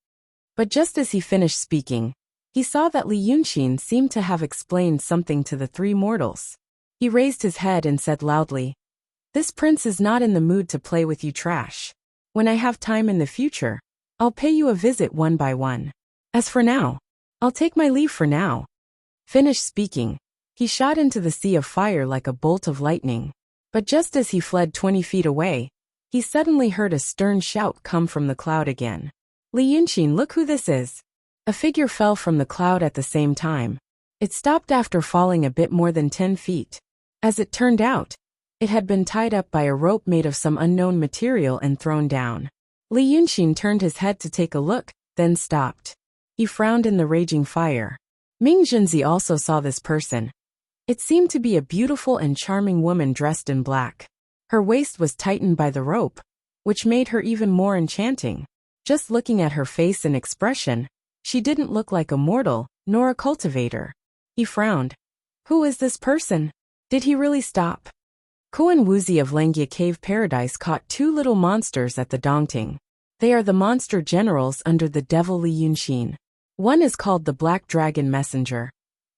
But just as he finished speaking, he saw that Li Yunxin seemed to have explained something to the 3 mortals. He raised his head and said loudly, This prince is not in the mood to play with you trash. When I have time in the future, I'll pay you a visit one by one. As for now, I'll take my leave for now. Finished speaking, he shot into the sea of fire like a bolt of lightning. But just as he fled 20 feet away, he suddenly heard a stern shout come from the cloud again. Li Yunxin, look who this is. A figure fell from the cloud at the same time. It stopped after falling a bit more than 10 feet. As it turned out, it had been tied up by a rope made of some unknown material and thrown down. Li Yunxin turned his head to take a look, then stopped. He frowned in the raging fire. Ming Jinzi also saw this person. It seemed to be a beautiful and charming woman dressed in black. Her waist was tightened by the rope, which made her even more enchanting. Just looking at her face and expression, she didn't look like a mortal, nor a cultivator. He frowned. Who is this person? Did he really stop? Kuan Wuzi of Langia Cave Paradise caught 2 little monsters at the Dongting. They are the monster generals under the devil Li Yunxin. One is called the Black Dragon Messenger,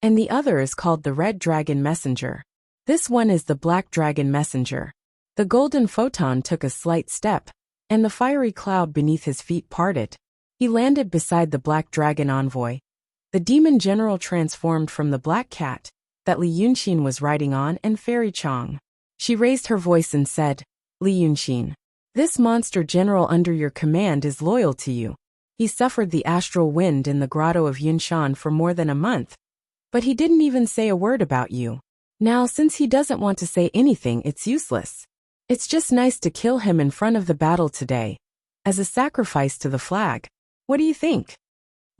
and the other is called the Red Dragon Messenger. This one is the Black Dragon Messenger. The golden photon took a slight step, and the fiery cloud beneath his feet parted. He landed beside the black dragon envoy. The demon general transformed from the black cat that Li Yunxin was riding on and Fairy Chong. She raised her voice and said, Li Yunxin, this monster general under your command is loyal to you. He suffered the astral wind in the grotto of Yunshan for more than a month, but he didn't even say a word about you. Now, since he doesn't want to say anything, it's useless. It's just nice to kill him in front of the battle today, as a sacrifice to the flag. What do you think?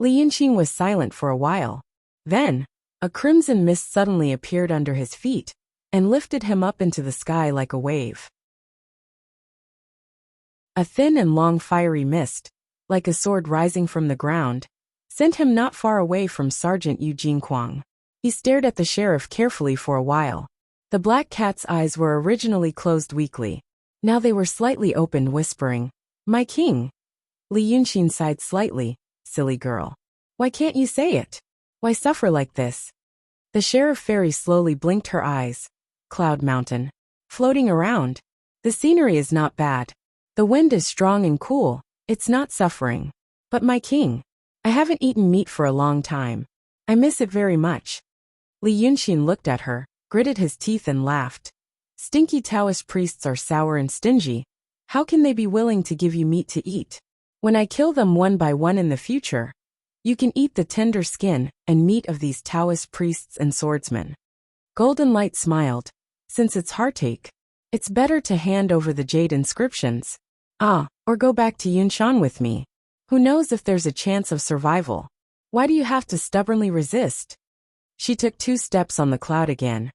Li Yunxin was silent for a while. Then, a crimson mist suddenly appeared under his feet and lifted him up into the sky like a wave. A thin and long fiery mist, like a sword rising from the ground, sent him not far away from Sergeant Yu Jingquang. He stared at the sheriff carefully for a while. The black cat's eyes were originally closed weakly. Now they were slightly opened, whispering, My king. Li Yunxin sighed slightly. Silly girl. Why can't you say it? Why suffer like this? The sheriff fairy slowly blinked her eyes. Cloud Mountain. Floating around. The scenery is not bad. The wind is strong and cool. It's not suffering. But my king, I haven't eaten meat for a long time. I miss it very much. Li Yunxin looked at her, gritted his teeth and laughed. Stinky Taoist priests are sour and stingy. How can they be willing to give you meat to eat? When I kill them one by one in the future, you can eat the tender skin and meat of these Taoist priests and swordsmen. Golden Light smiled. Since it's heartache, it's better to hand over the jade inscriptions. Or go back to Yunshan with me. Who knows if there's a chance of survival? Why do you have to stubbornly resist? She took 2 steps on the cloud again.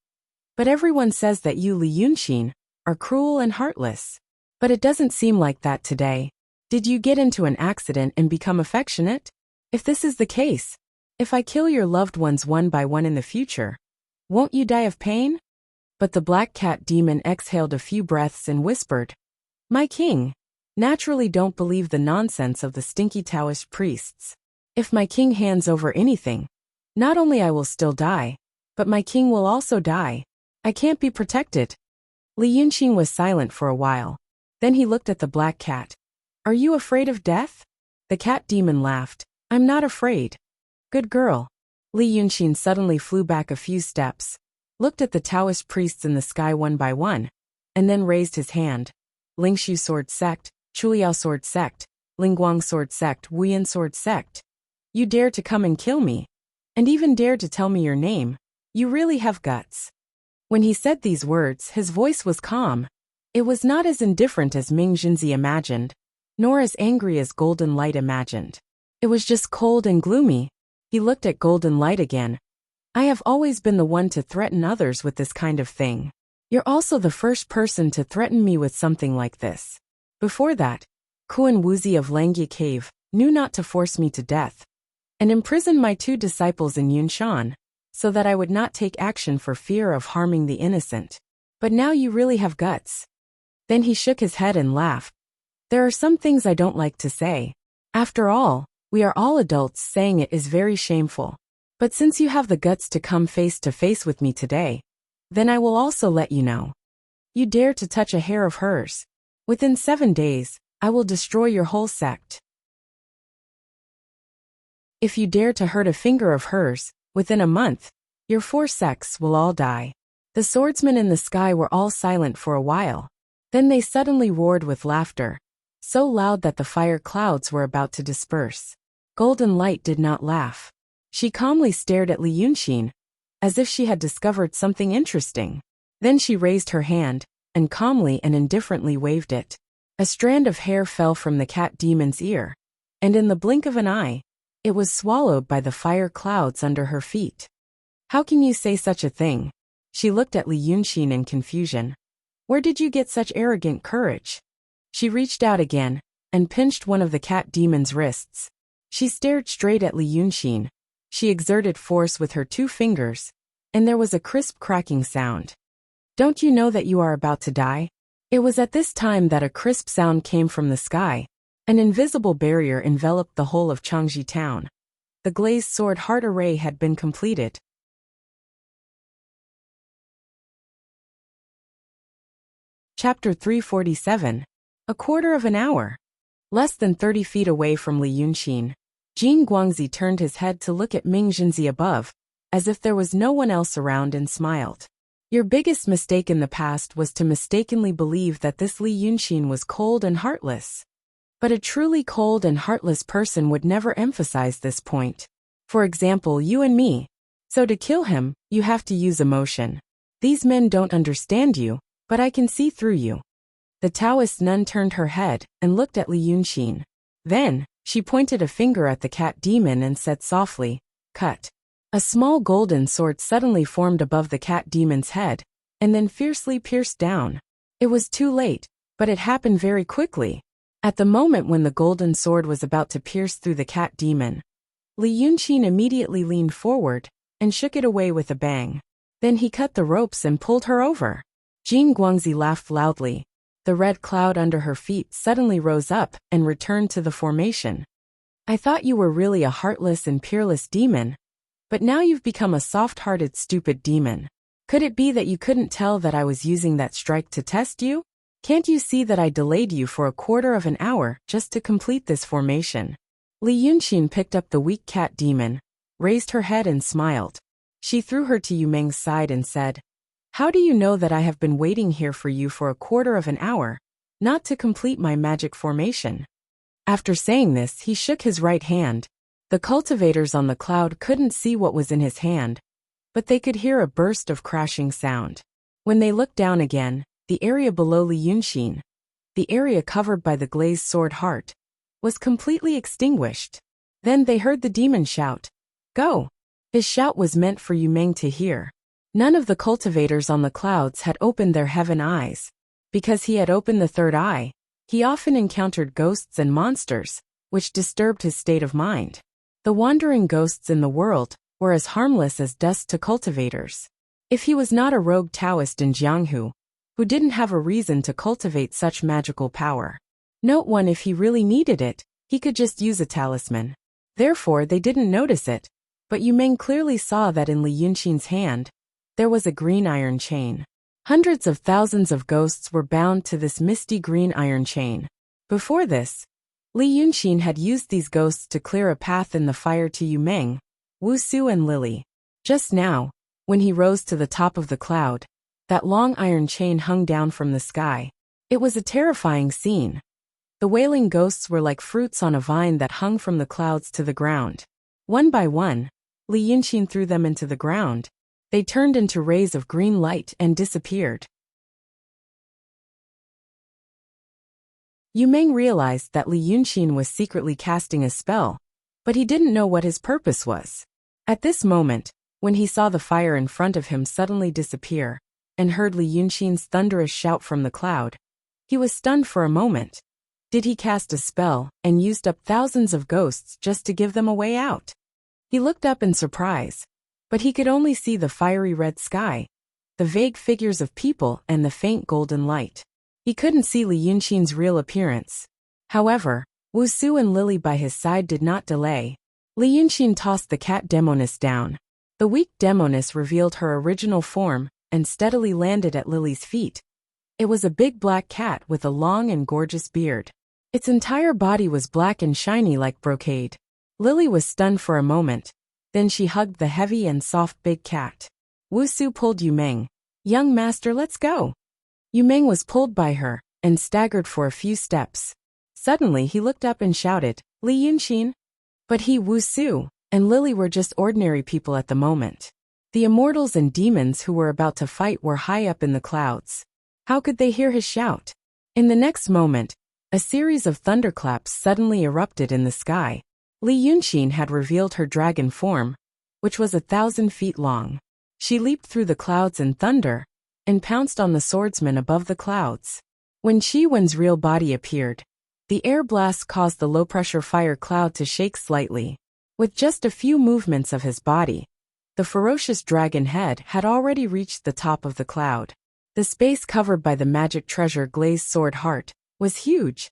But everyone says that you, Li Yunxin, are cruel and heartless. But it doesn't seem like that today. Did you get into an accident and become affectionate? If this is the case, if I kill your loved ones one by one in the future, won't you die of pain? But the black cat demon exhaled a few breaths and whispered, My king, naturally don't believe the nonsense of the stinky Taoist priests. If my king hands over anything, not only I will still die, but my king will also die. I can't be protected. Li Yunxin was silent for a while. Then he looked at the black cat. Are you afraid of death? The cat demon laughed. I'm not afraid. Good girl. Li Yunxin suddenly flew back a few steps, looked at the Taoist priests in the sky one by one, and then raised his hand. Lingshu Sword Sect, Chuliao Sword Sect, Lingguang Sword Sect, Wuyan Sword Sect. You dare to come and kill me, and even dare to tell me your name. You really have guts. When he said these words, his voice was calm. It was not as indifferent as Ming Jinzi imagined, nor as angry as Golden Light imagined. It was just cold and gloomy. He looked at Golden Light again. I have always been the one to threaten others with this kind of thing. You're also the first person to threaten me with something like this. Before that, Kuan Wuzi of Langya Cave knew not to force me to death, and imprisoned my 2 disciples in Yunshan, so that I would not take action for fear of harming the innocent. But now you really have guts. Then he shook his head and laughed. There are some things I don't like to say. After all, we are all adults, saying it is very shameful. But since you have the guts to come face to face with me today, then I will also let you know. You dare to touch a hair of hers. Within 7 days, I will destroy your whole sect. If you dare to hurt a finger of hers, within a month, your 4 sects will all die. The swordsmen in the sky were all silent for a while. Then they suddenly roared with laughter, so loud that the fire clouds were about to disperse. Golden Light did not laugh. She calmly stared at Li Yunxin, as if she had discovered something interesting. Then she raised her hand, and calmly and indifferently waved it. A strand of hair fell from the cat demon's ear, and in the blink of an eye, it was swallowed by the fire clouds under her feet. How can you say such a thing? She looked at Li Yunxin in confusion. Where did you get such arrogant courage? She reached out again, and pinched one of the cat demon's wrists. She stared straight at Li Yunxin. She exerted force with her 2 fingers, and there was a crisp cracking sound. Don't you know that you are about to die? It was at this time that a crisp sound came from the sky. An invisible barrier enveloped the whole of Changji town. The glazed sword heart array had been completed. Chapter 347. A quarter of an hour. Less than 30 feet away from Li Yunxin, Jin Guangzi turned his head to look at Ming Jinzi above, as if there was no one else around, and smiled. Your biggest mistake in the past was to mistakenly believe that this Li Yunxin was cold and heartless. But a truly cold and heartless person would never emphasize this point. For example, you and me. So to kill him, you have to use emotion. These men don't understand you, but I can see through you. The Taoist nun turned her head and looked at Li Yunxin. Then, she pointed a finger at the cat demon and said softly, "Cut." A small golden sword suddenly formed above the cat demon's head, and then fiercely pierced down. It was too late, but it happened very quickly. At the moment when the golden sword was about to pierce through the cat demon, Li Yunxin immediately leaned forward and shook it away with a bang. Then he cut the ropes and pulled her over. Jin Guangzi laughed loudly. The red cloud under her feet suddenly rose up and returned to the formation. I thought you were really a heartless and peerless demon, but now you've become a soft-hearted, stupid demon. Could it be that you couldn't tell that I was using that strike to test you? Can't you see that I delayed you for a quarter of an hour just to complete this formation? Li Yunxin picked up the weak cat demon, raised her head and smiled. She threw her to Yu Meng's side and said, "How do you know that I have been waiting here for you for a quarter of an hour, not to complete my magic formation?" After saying this, he shook his right hand. The cultivators on the cloud couldn't see what was in his hand, but they could hear a burst of crashing sound. When they looked down again, the area below Li Yunxin, the area covered by the glazed sword heart, was completely extinguished. Then they heard the demon shout, "Go!" His shout was meant for Yu Meng to hear. None of the cultivators on the clouds had opened their heaven eyes. Because he had opened the third eye, he often encountered ghosts and monsters, which disturbed his state of mind. The wandering ghosts in the world were as harmless as dust to cultivators. If he was not a rogue Taoist in Jianghu, who didn't have a reason to cultivate such magical power. Note 1: if he really needed it, he could just use a talisman. Therefore they didn't notice it, but Yu Meng clearly saw that in Li Yunxin's hand, there was a green iron chain. Hundreds of thousands of ghosts were bound to this misty green iron chain. Before this, Li Yunxin had used these ghosts to clear a path in the fire to Yu Meng, Wu Su and Lily. Just now, when he rose to the top of the cloud, that long iron chain hung down from the sky. It was a terrifying scene. The wailing ghosts were like fruits on a vine that hung from the clouds to the ground. One by one, Li Yunxin threw them into the ground. They turned into rays of green light and disappeared. Yu Meng realized that Li Yunxin was secretly casting a spell, but he didn't know what his purpose was. At this moment, when he saw the fire in front of him suddenly disappear, and heard Li Yunxin's thunderous shout from the cloud, he was stunned for a moment. Did he cast a spell and used up thousands of ghosts just to give them a way out? He looked up in surprise, but he could only see the fiery red sky, the vague figures of people and the faint golden light. He couldn't see Li Yunxin's real appearance. However, Wu Su and Lily by his side did not delay. Li Yunxin tossed the cat demoness down. The weak demoness revealed her original form and steadily landed at Lily's feet. It was a big black cat with a long and gorgeous beard. Its entire body was black and shiny like brocade. Lily was stunned for a moment. Then she hugged the heavy and soft big cat. Wu Su pulled Yu Meng. "Young master, let's go." Yu Meng was pulled by her and staggered for a few steps. Suddenly he looked up and shouted, "Li Yunxin!" But he, Wu Su, and Lily were just ordinary people at the moment. The immortals and demons who were about to fight were high up in the clouds. How could they hear his shout? In the next moment, a series of thunderclaps suddenly erupted in the sky. Li Yunxin had revealed her dragon form, which was 1,000 feet long. She leaped through the clouds in thunder and pounced on the swordsman above the clouds. When Qi Wen's real body appeared, the air blast caused the low-pressure fire cloud to shake slightly. With just a few movements of his body, the ferocious dragon head had already reached the top of the cloud. The space covered by the magic treasure glazed sword heart was huge.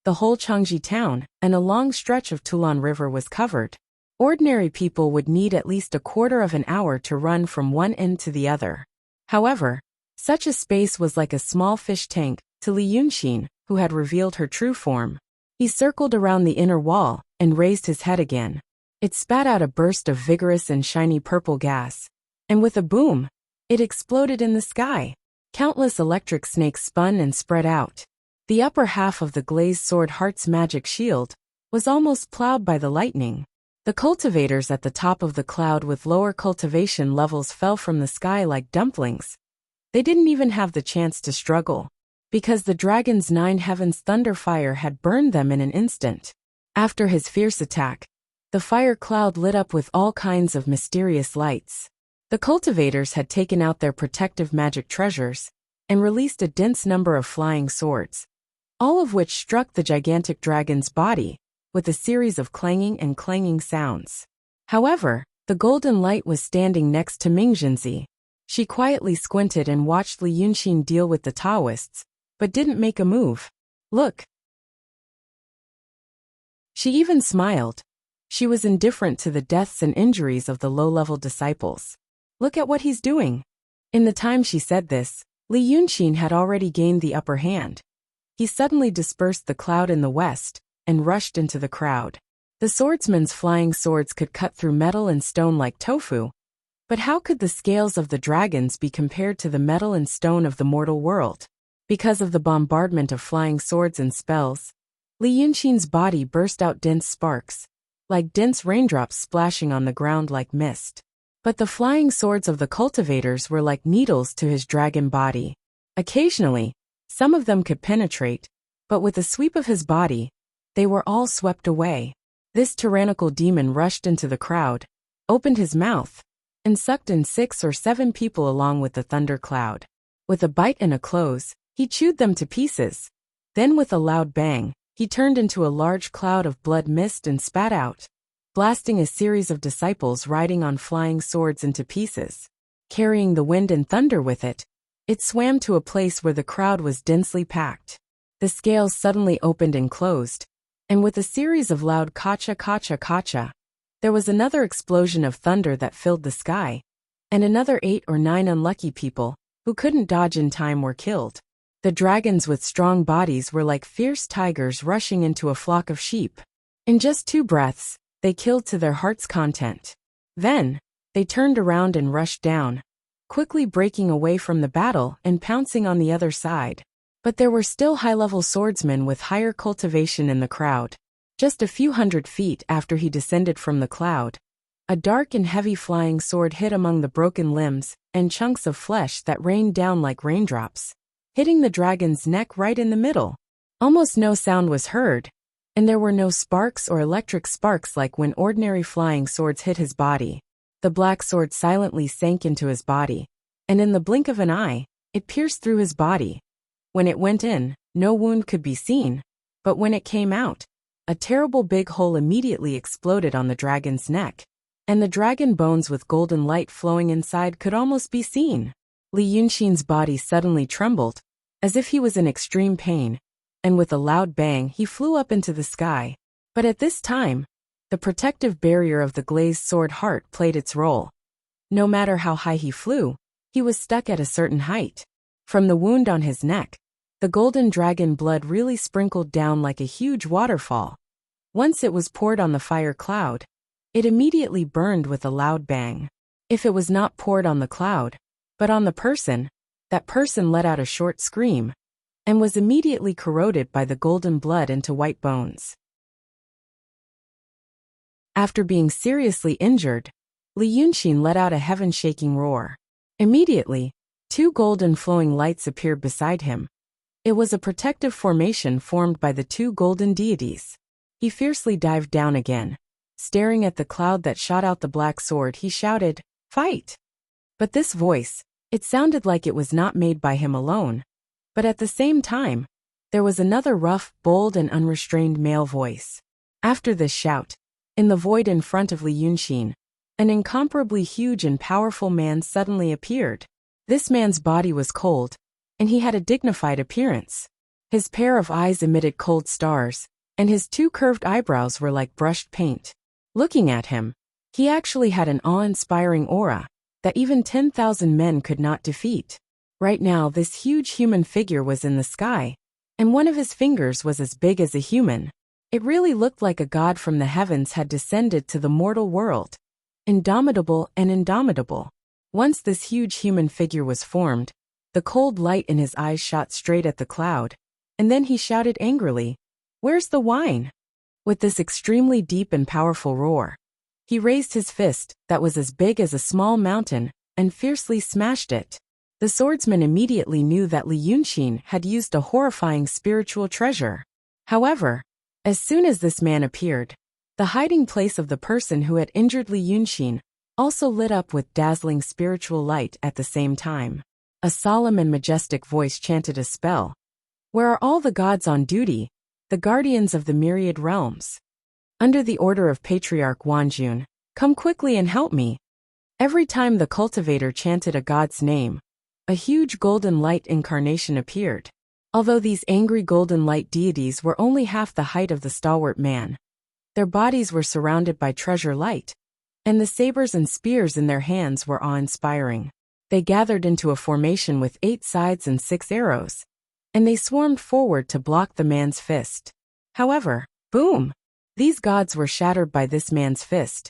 The whole Changji town and a long stretch of Tulan River was covered. Ordinary people would need at least a quarter of an hour to run from one end to the other. However, Such a space was like a small fish tank to Li Yunxin, who had revealed her true form. He circled around the inner wall and raised his head again. It spat out a burst of vigorous and shiny purple gas. And with a boom, it exploded in the sky. Countless electric snakes spun and spread out. The upper half of the glazed sword heart's magic shield was almost plowed by the lightning. The cultivators at the top of the cloud with lower cultivation levels fell from the sky like dumplings. They didn't even have the chance to struggle, because the dragon's 9 heavens thunder fire had burned them in an instant. After his fierce attack, the fire cloud lit up with all kinds of mysterious lights. The cultivators had taken out their protective magic treasures and released a dense number of flying swords, all of which struck the gigantic dragon's body with a series of clanging sounds. However, the golden light was standing next to Mingjinzi. She quietly squinted and watched Li Yunxin deal with the Taoists, but didn't make a move. Look. She even smiled. She was indifferent to the deaths and injuries of the low-level disciples. Look at what he's doing. In the time she said this, Li Yunxin had already gained the upper hand. He suddenly dispersed the cloud in the west and rushed into the crowd. The swordsman's flying swords could cut through metal and stone like tofu, but how could the scales of the dragons be compared to the metal and stone of the mortal world? Because of the bombardment of flying swords and spells, Li Yunxin's body burst out dense sparks, like dense raindrops splashing on the ground like mist. But the flying swords of the cultivators were like needles to his dragon body. Occasionally, some of them could penetrate, but with a sweep of his body, they were all swept away. This tyrannical demon rushed into the crowd, opened his mouth, and sucked in 6 or 7 people along with the thunder cloud. With a bite and a close, he chewed them to pieces. Then with a loud bang, he turned into a large cloud of blood mist and spat out, blasting a series of disciples riding on flying swords into pieces. Carrying the wind and thunder with it, it swam to a place where the crowd was densely packed. The scales suddenly opened and closed, and with a series of loud kacha, there was another explosion of thunder that filled the sky, and another 8 or 9 unlucky people, who couldn't dodge in time, were killed. The dragons with strong bodies were like fierce tigers rushing into a flock of sheep. In just 2 breaths, they killed to their heart's content. Then, they turned around and rushed down, quickly breaking away from the battle and pouncing on the other side. But there were still high-level swordsmen with higher cultivation in the crowd. Just a few hundred feet after he descended from the cloud, a dark and heavy flying sword hit among the broken limbs and chunks of flesh that rained down like raindrops, hitting the dragon's neck right in the middle. Almost no sound was heard, and there were no sparks or electric sparks like when ordinary flying swords hit his body. The black sword silently sank into his body, and in the blink of an eye, it pierced through his body. When it went in, no wound could be seen, but when it came out, a terrible big hole immediately exploded on the dragon's neck, and the dragon bones with golden light flowing inside could almost be seen. Li Yunxin's body suddenly trembled, as if he was in extreme pain, and with a loud bang he flew up into the sky. But at this time, the protective barrier of the glazed sword heart played its role. No matter how high he flew, he was stuck at a certain height. From the wound on his neck, the golden dragon blood really sprinkled down like a huge waterfall. Once it was poured on the fire cloud, it immediately burned with a loud bang. If it was not poured on the cloud, but on the person, that person let out a short scream, and was immediately corroded by the golden blood into white bones. After being seriously injured, Li Yunxin let out a heaven-shaking roar. Immediately, 2 golden flowing lights appeared beside him. It was a protective formation formed by the 2 golden deities. He fiercely dived down again. Staring at the cloud that shot out the black sword, he shouted, "Fight!" But this voice, it sounded like it was not made by him alone. But at the same time, there was another rough, bold and unrestrained male voice. After this shout, in the void in front of Li Yunxin, an incomparably huge and powerful man suddenly appeared. This man's body was cold, and he had a dignified appearance. His pair of eyes emitted cold stars, and his 2 curved eyebrows were like brushed paint. Looking at him, he actually had an awe-inspiring aura that even 10,000 men could not defeat. Right now, this huge human figure was in the sky, and one of his fingers was as big as a human. It really looked like a god from the heavens had descended to the mortal world. Indomitable and indomitable. Once this huge human figure was formed, the cold light in his eyes shot straight at the cloud, and then he shouted angrily, "Where's the wine?" With this extremely deep and powerful roar, he raised his fist, that was as big as a small mountain, and fiercely smashed it. The swordsman immediately knew that Li Yunxin had used a horrifying spiritual treasure. However, as soon as this man appeared, the hiding place of the person who had injured Li Yunxin also lit up with dazzling spiritual light at the same time. A solemn and majestic voice chanted a spell. "Where are all the gods on duty, the guardians of the myriad realms? Under the order of Patriarch Wanjun, come quickly and help me." Every time the cultivator chanted a god's name, a huge golden light incarnation appeared. Although these angry golden light deities were only half the height of the stalwart man, their bodies were surrounded by treasure light, and the sabers and spears in their hands were awe-inspiring. They gathered into a formation with 8 sides and 6 arrows, and they swarmed forward to block the man's fist. However, boom! These gods were shattered by this man's fist,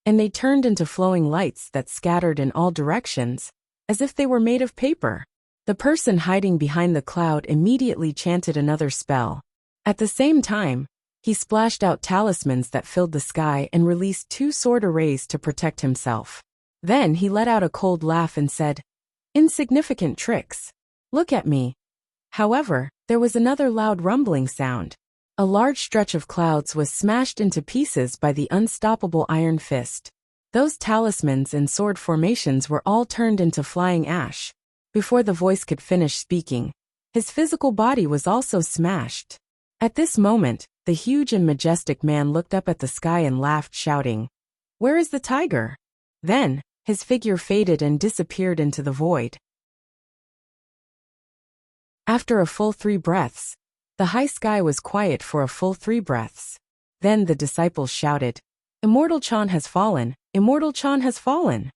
and they turned into flowing lights that scattered in all directions, as if they were made of paper. The person hiding behind the cloud immediately chanted another spell. At the same time, he splashed out talismans that filled the sky and released 2 sword arrays to protect himself. Then he let out a cold laugh and said, "Insignificant tricks. Look at me." However, there was another loud rumbling sound. A large stretch of clouds was smashed into pieces by the unstoppable iron fist. Those talismans and sword formations were all turned into flying ash. Before the voice could finish speaking, his physical body was also smashed. At this moment, the huge and majestic man looked up at the sky and laughed, shouting, "Where is the tiger?" Then, his figure faded and disappeared into the void. After a full 3 breaths, the high sky was quiet for a full 3 breaths. Then the disciples shouted, "Immortal Chan has fallen! Immortal Chan has fallen!"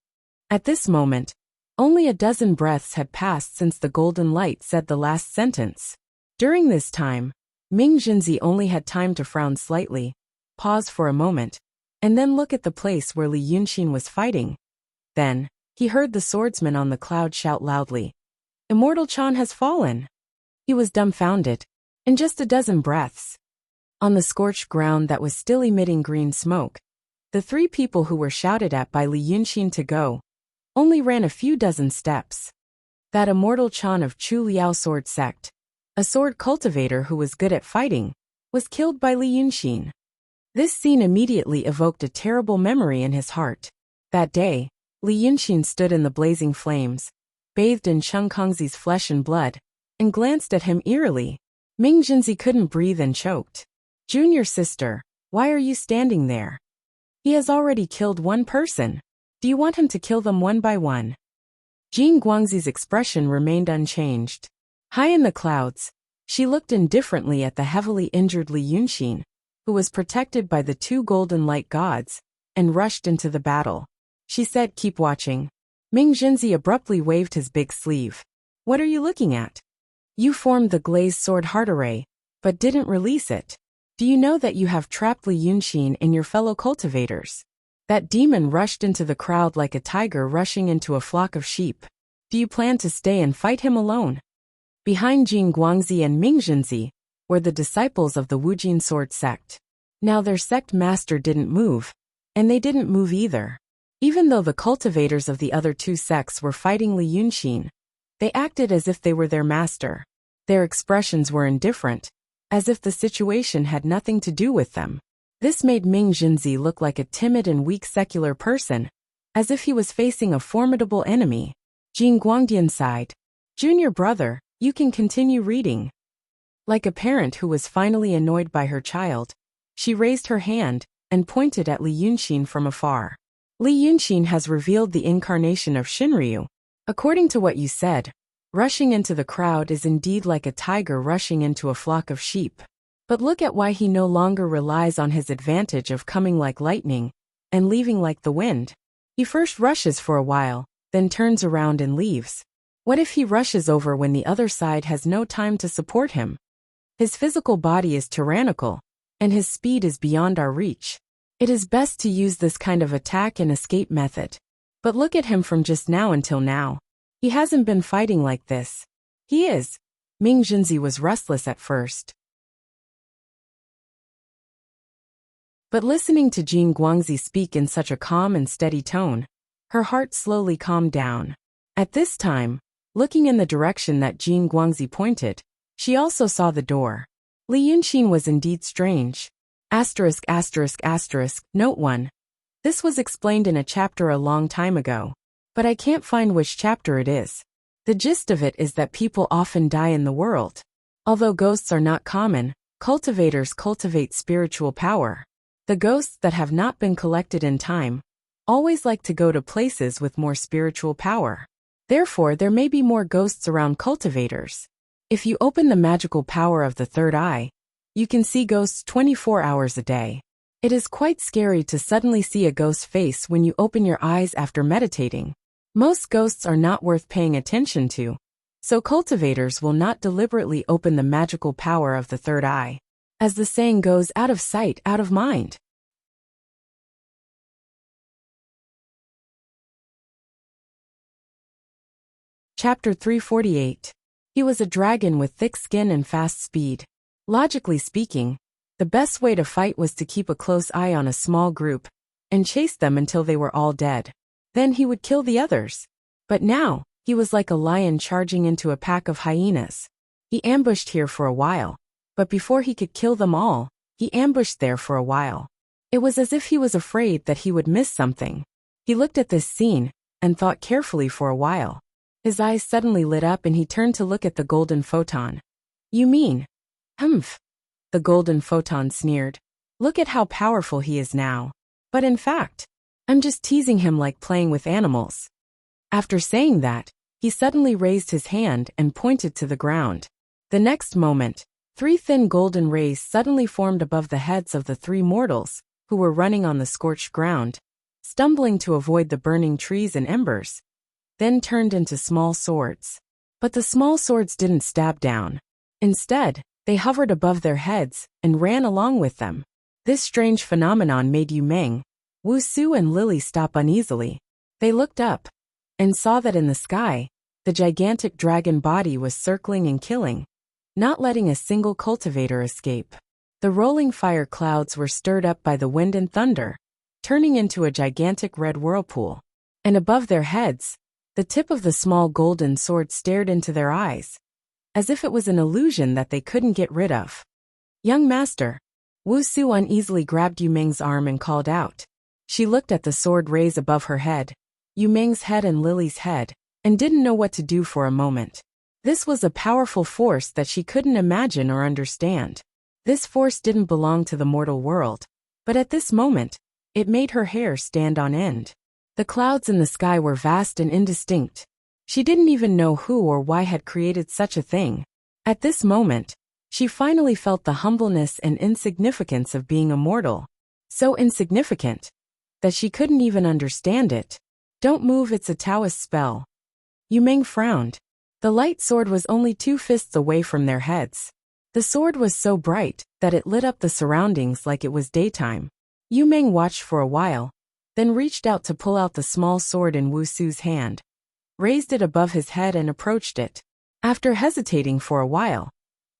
At this moment, only a dozen breaths had passed since the golden light said the last sentence. During this time, Ming Jinzi only had time to frown slightly, pause for a moment, and then look at the place where Li Yunxin was fighting. Then, he heard the swordsman on the cloud shout loudly, "Immortal Chan has fallen!" He was dumbfounded. In just a dozen breaths, on the scorched ground that was still emitting green smoke, the 3 people who were shouted at by Li Yunxin to go only ran a few dozen steps. That immortal Chan of Chu Liao sword sect, a sword cultivator who was good at fighting, was killed by Li Yunxin. This scene immediately evoked a terrible memory in his heart. That day, Li Yunxin stood in the blazing flames, bathed in Cheng Kongzi's flesh and blood, and glanced at him eerily. Ming Jinzi couldn't breathe and choked. "Junior sister, why are you standing there? He has already killed 1 person. Do you want him to kill them one by one?" Jing Guangzi's expression remained unchanged. High in the clouds, she looked indifferently at the heavily injured Li Yunxin, who was protected by the 2 golden light gods, and rushed into the battle. She said, "Keep watching." Ming Jinzi abruptly waved his big sleeve. "What are you looking at? You formed the glazed sword heart array, but didn't release it. Do you know that you have trapped Li Yunxin and your fellow cultivators?" That demon rushed into the crowd like a tiger rushing into a flock of sheep. "Do you plan to stay and fight him alone?" Behind Jing Guangzi and Ming Jinzi were the disciples of the Wujin sword sect. Now their sect master didn't move, and they didn't move either. Even though the cultivators of the other 2 sects were fighting Li Yunxin, they acted as if they were their master. Their expressions were indifferent, as if the situation had nothing to do with them. This made Ming Jinzi look like a timid and weak secular person, as if he was facing a formidable enemy. Jing Guangdian sighed. "Junior brother, you can continue reading." Like a parent who was finally annoyed by her child, she raised her hand and pointed at Li Yunxin from afar. "Li Yunxin has revealed the incarnation of Shinryu. According to what you said, rushing into the crowd is indeed like a tiger rushing into a flock of sheep. But look at why he no longer relies on his advantage of coming like lightning and leaving like the wind. He first rushes for a while, then turns around and leaves. What if he rushes over when the other side has no time to support him? His physical body is tyrannical, and his speed is beyond our reach. It is best to use this kind of attack and escape method. But look at him from just now until now. He hasn't been fighting like this. He is. Ming Junzi was restless at first. But listening to Jin Guangzi speak in such a calm and steady tone, her heart slowly calmed down. At this time, looking in the direction that Jin Guangzi pointed, she also saw the door. Li Yunqin was indeed strange. Note 1. This was explained in a chapter a long time ago, but I can't find which chapter it is. The gist of it is that people often die in the world. Although ghosts are not common, cultivators cultivate spiritual power. The ghosts that have not been collected in time always like to go to places with more spiritual power. Therefore, there may be more ghosts around cultivators. If you open the magical power of the third eye, you can see ghosts 24 hours a day. It is quite scary to suddenly see a ghost face when you open your eyes after meditating. Most ghosts are not worth paying attention to, so cultivators will not deliberately open the magical power of the third eye. As the saying goes, out of sight, out of mind. Chapter 348. He was a dragon with thick skin and fast speed. Logically speaking, the best way to fight was to keep a close eye on a small group and chase them until they were all dead. Then he would kill the others. But now, he was like a lion charging into a pack of hyenas. He ambushed here for a while, but before he could kill them all, he ambushed there for a while. It was as if he was afraid that he would miss something. He looked at this scene and thought carefully for a while. His eyes suddenly lit up and he turned to look at the golden photon. You mean? Humph. The golden photon sneered. Look at how powerful he is now. But in fact, I'm just teasing him like playing with animals. After saying that, he suddenly raised his hand and pointed to the ground. The next moment, 3 thin golden rays suddenly formed above the heads of the 3 mortals, who were running on the scorched ground, stumbling to avoid the burning trees and embers, then turned into small swords. But the small swords didn't stab down. Instead, they hovered above their heads and ran along with them. This strange phenomenon made Yu Meng, Wu Su and Lily stop uneasily. They looked up and saw that in the sky, the gigantic dragon body was circling and killing, not letting a single cultivator escape. The rolling fire clouds were stirred up by the wind and thunder, turning into a gigantic red whirlpool. And above their heads, the tip of the small golden sword stared into their eyes, as if it was an illusion that they couldn't get rid of. Young master. Wu Su uneasily grabbed Yu Meng's arm and called out. She looked at the sword rays above her head, Yu Meng's head and Lily's head, and didn't know what to do for a moment. This was a powerful force that she couldn't imagine or understand. This force didn't belong to the mortal world, but at this moment, it made her hair stand on end. The clouds in the sky were vast and indistinct. She didn't even know who or why had created such a thing. At this moment, she finally felt the humbleness and insignificance of being a mortal. So insignificant that she couldn't even understand it. Don't move, it's a Taoist spell. Yu Meng frowned. The light sword was only 2 fists away from their heads. The sword was so bright that it lit up the surroundings like it was daytime. Yu Meng watched for a while, then reached out to pull out the small sword in Wu Su's hand, raised it above his head and approached it. After hesitating for a while,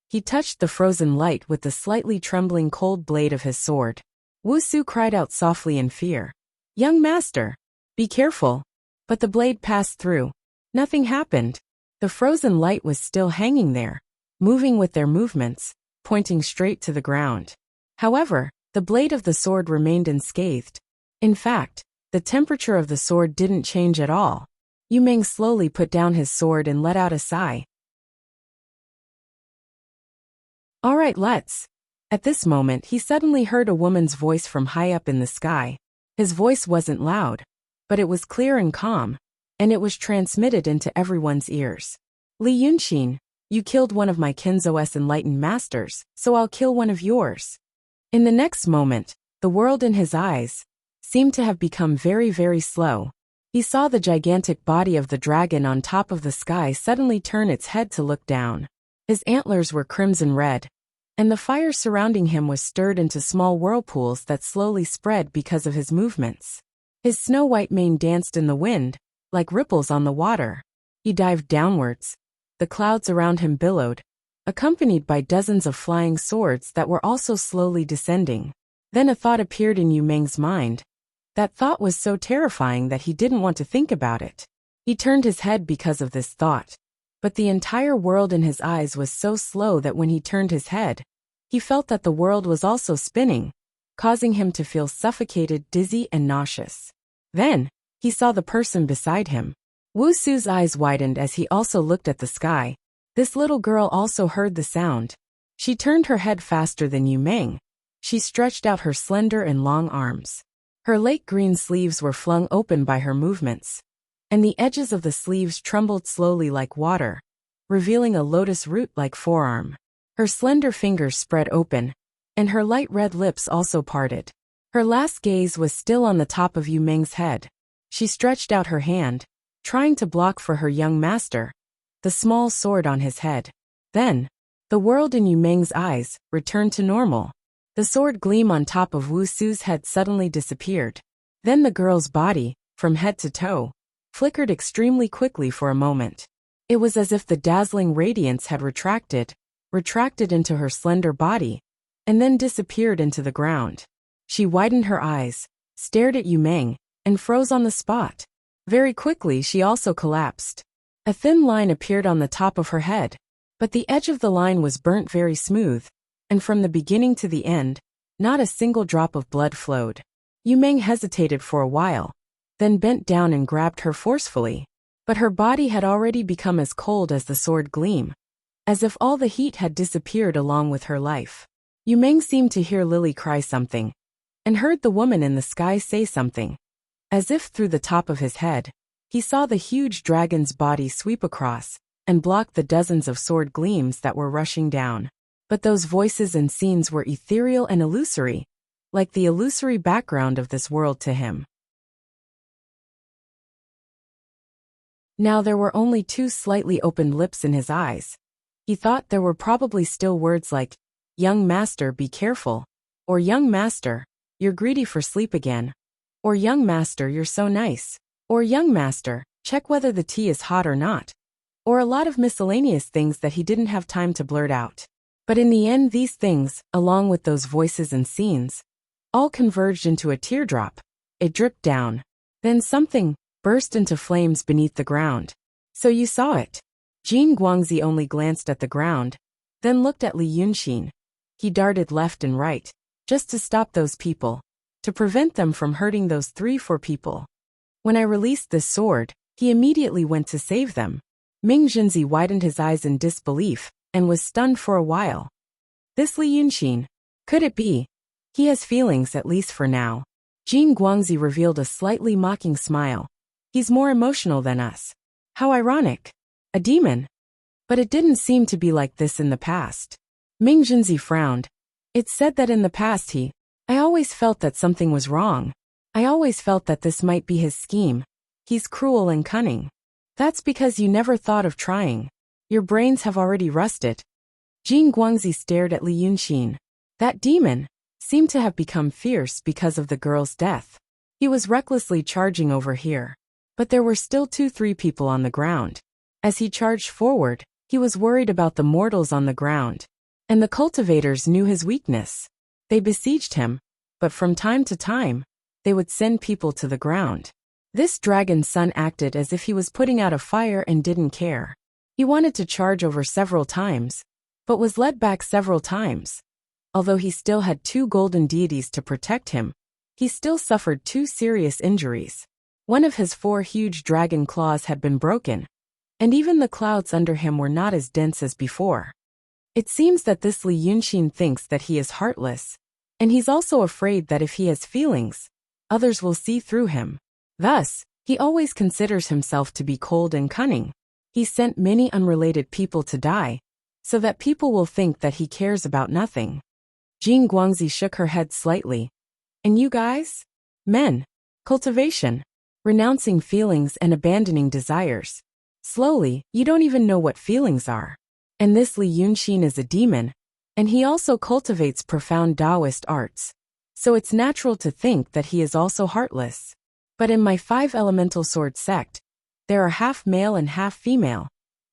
he touched the frozen light with the slightly trembling cold blade of his sword. Wu Su cried out softly in fear. Young master, be careful. But the blade passed through. Nothing happened. The frozen light was still hanging there, moving with their movements, pointing straight to the ground. However, the blade of the sword remained unscathed. In fact, the temperature of the sword didn't change at all. Yu Meng slowly put down his sword and let out a sigh. All right, let's. At this moment, he suddenly heard a woman's voice from high up in the sky. His voice wasn't loud, but it was clear and calm, and it was transmitted into everyone's ears. Li Yunqin, you killed one of my Kinzo's enlightened masters, so I'll kill one of yours. In the next moment, the world in his eyes seemed to have become very, very slow. He saw the gigantic body of the dragon on top of the sky suddenly turn its head to look down. His antlers were crimson red, and the fire surrounding him was stirred into small whirlpools that slowly spread because of his movements. His snow-white mane danced in the wind, like ripples on the water. He dived downwards. The clouds around him billowed, accompanied by dozens of flying swords that were also slowly descending. Then a thought appeared in Yu Meng's mind. That thought was so terrifying that he didn't want to think about it. He turned his head because of this thought. But the entire world in his eyes was so slow that when he turned his head, he felt that the world was also spinning, causing him to feel suffocated, dizzy, and nauseous. Then, he saw the person beside him. Wu Su's eyes widened as he also looked at the sky. This little girl also heard the sound. She turned her head faster than Yu Meng. She stretched out her slender and long arms. Her lake green sleeves were flung open by her movements, and the edges of the sleeves trembled slowly like water, revealing a lotus root-like forearm. Her slender fingers spread open, and her light red lips also parted. Her last gaze was still on the top of Yu Meng's head. She stretched out her hand, trying to block for her young master the small sword on his head. Then, the world in Yu Meng's eyes returned to normal. The sword gleam on top of Wu Su's head suddenly disappeared. Then the girl's body, from head to toe, flickered extremely quickly for a moment. It was as if the dazzling radiance had retracted into her slender body, and then disappeared into the ground. She widened her eyes, stared at Yu Meng, and froze on the spot. Very quickly she also collapsed. A thin line appeared on the top of her head, but the edge of the line was burnt very smooth, and from the beginning to the end, not a single drop of blood flowed. Yu Meng hesitated for a while, then bent down and grabbed her forcefully. But her body had already become as cold as the sword gleam, as if all the heat had disappeared along with her life. Yu Meng seemed to hear Lily cry something, and heard the woman in the sky say something. As if through the top of his head, he saw the huge dragon's body sweep across, and block the dozens of sword gleams that were rushing down. But those voices and scenes were ethereal and illusory, like the illusory background of this world to him. Now there were only two slightly opened lips in his eyes. He thought there were probably still words like, "Young master, be careful," or "Young master, you're greedy for sleep again," or "Young master, you're so nice," or "Young master, check whether the tea is hot or not," or a lot of miscellaneous things that he didn't have time to blurt out. But in the end these things, along with those voices and scenes, all converged into a teardrop. It dripped down. Then something burst into flames beneath the ground. So you saw it. Jin Guangzi only glanced at the ground, then looked at Li Yunxin. He darted left and right, just to stop those people, to prevent them from hurting those 3-4 people. When I released this sword, he immediately went to save them. Ming Jinzi widened his eyes in disbelief, and was stunned for a while. This Li Yunxin, could it be? He has feelings, at least for now. Jin Guangzi revealed a slightly mocking smile. He's more emotional than us. How ironic. A demon. But it didn't seem to be like this in the past. Ming Jinzi frowned. It's said that in the past I always felt that something was wrong. I always felt that this might be his scheme. He's cruel and cunning. That's because you never thought of trying. Your brains have already rusted. Jin Guangzi stared at Li Yunxin. That demon seemed to have become fierce because of the girl's death. He was recklessly charging over here. But there were still 2-3 people on the ground. As he charged forward, he was worried about the mortals on the ground. And the cultivators knew his weakness. They besieged him, but from time to time, they would send people to the ground. This dragon's son acted as if he was putting out a fire and didn't care. He wanted to charge over several times, but was led back several times. Although he still had 2 golden deities to protect him, he still suffered 2 serious injuries. One of his 4 huge dragon claws had been broken, and even the clouds under him were not as dense as before. It seems that this Li Yunxin thinks that he is heartless, and he's also afraid that if he has feelings, others will see through him. Thus, he always considers himself to be cold and cunning. He sent many unrelated people to die, so that people will think that he cares about nothing. Jin Guangzi shook her head slightly. And you guys? Men. Cultivation. renouncing feelings and abandoning desires. Slowly, you don't even know what feelings are. And this Li Yunxin is a demon, and he also cultivates profound Taoist arts. So it's natural to think that he is also heartless. But in my 5 elemental sword sect, there are half male and half female.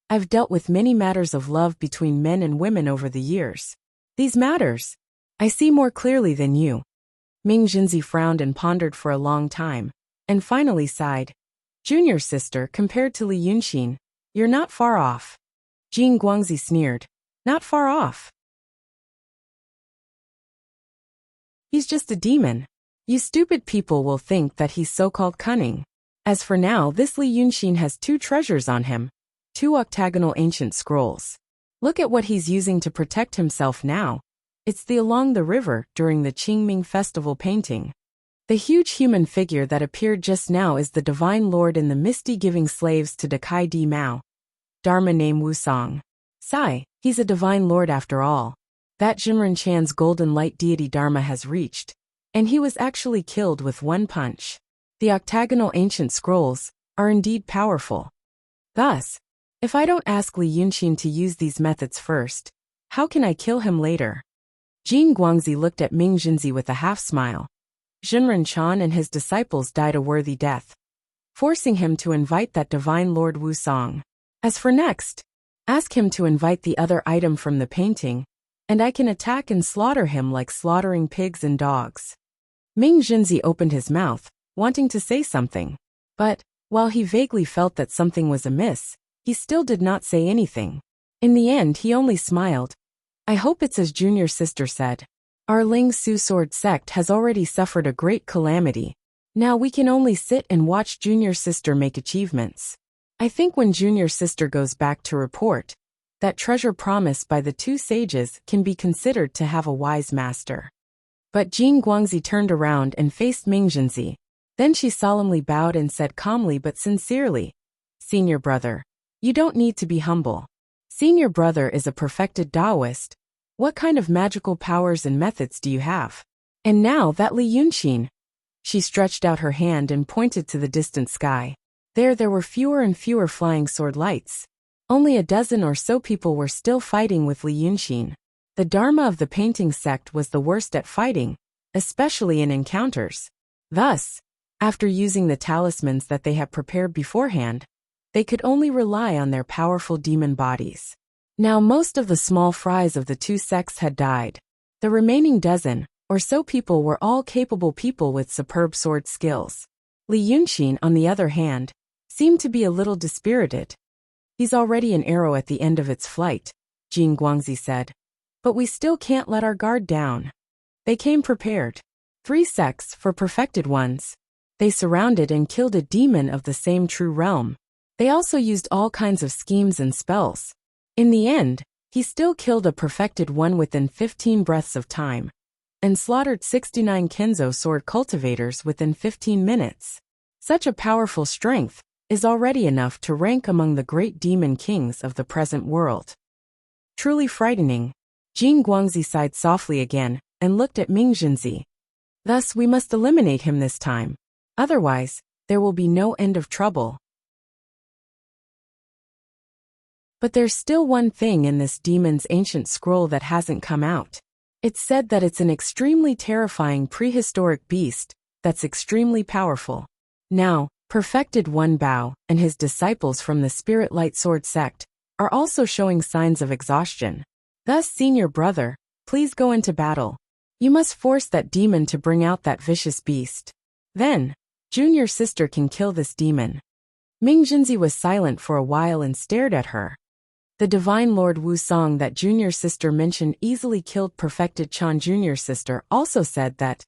I've dealt with many matters of love between men and women over the years. These matters, I see more clearly than you. Ming Jinzi frowned and pondered for a long time, and finally sighed. Junior sister, compared to Li Yunxin, you're not far off. Jing Guangzi sneered. Not far off. He's just a demon. You stupid people will think that he's so-called cunning. As for now, this Li Yunxin has 2 treasures on him. 2 octagonal ancient scrolls. Look at what he's using to protect himself now. It's the along the river during the Qingming festival painting. The huge human figure that appeared just now is the Divine Lord in the misty giving slaves to Dakai Di Mao. Dharma name Wusong. Sigh, he's a Divine Lord after all. That Jinren Chan's golden light deity Dharma has reached. And he was actually killed with 1 punch. The octagonal ancient scrolls are indeed powerful. Thus, if I don't ask Li Yunxin to use these methods first, how can I kill him later? Jing Guangzi looked at Ming Jinzi with a half-smile. Jinren Chan and his disciples died a worthy death, forcing him to invite that Divine Lord Wusong. As for next, ask him to invite the other item from the painting, and I can attack and slaughter him like slaughtering pigs and dogs. Ming Jinzi opened his mouth, wanting to say something. But, while he vaguely felt that something was amiss, he still did not say anything. In the end, he only smiled. I hope it's as Junior Sister said. Our Ling Su sword sect has already suffered a great calamity. Now we can only sit and watch Junior Sister make achievements. I think when Junior Sister goes back to report, that treasure promised by the 2 sages can be considered to have a wise master. But Jing Guangzi turned around and faced Ming Jinzi. Then she solemnly bowed and said calmly but sincerely, Senior brother, you don't need to be humble. Senior brother is a perfected Taoist. What kind of magical powers and methods do you have? And now that Li Yunxin. She stretched out her hand and pointed to the distant sky. There were fewer and fewer flying sword lights. Only a dozen or so people were still fighting with Li Yunxin. The Dharma of the painting sect was the worst at fighting, especially in encounters. Thus, after using the talismans that they had prepared beforehand, they could only rely on their powerful demon bodies. Now most of the small fries of the 2 sects had died. The remaining dozen or so people were all capable people with superb sword skills. Li Yunxin, on the other hand, seemed to be a little dispirited. He's already an arrow at the end of its flight, Jing Guangzi said. But we still can't let our guard down. They came prepared. 3 sects for perfected ones. They surrounded and killed a demon of the same true realm. They also used all kinds of schemes and spells. In the end, he still killed a perfected one within 15 breaths of time, and slaughtered 69 Kenzo sword cultivators within 15 minutes. Such a powerful strength is already enough to rank among the great demon kings of the present world. Truly frightening. Jing Guangzi sighed softly again and looked at Ming Jinzi. Thus we must eliminate him this time. Otherwise, there will be no end of trouble. But there's still one thing in this demon's ancient scroll that hasn't come out. It's said that it's an extremely terrifying prehistoric beast that's extremely powerful. Now, Perfected One Bao and his disciples from the Spirit Light Sword sect are also showing signs of exhaustion. Thus, Senior Brother, please go into battle. You must force that demon to bring out that vicious beast. Then, Junior Sister can kill this demon. Ming Jinzi was silent for a while and stared at her. The Divine Lord Wusong that Junior Sister mentioned easily killed Perfected Chan. Junior Sister also said that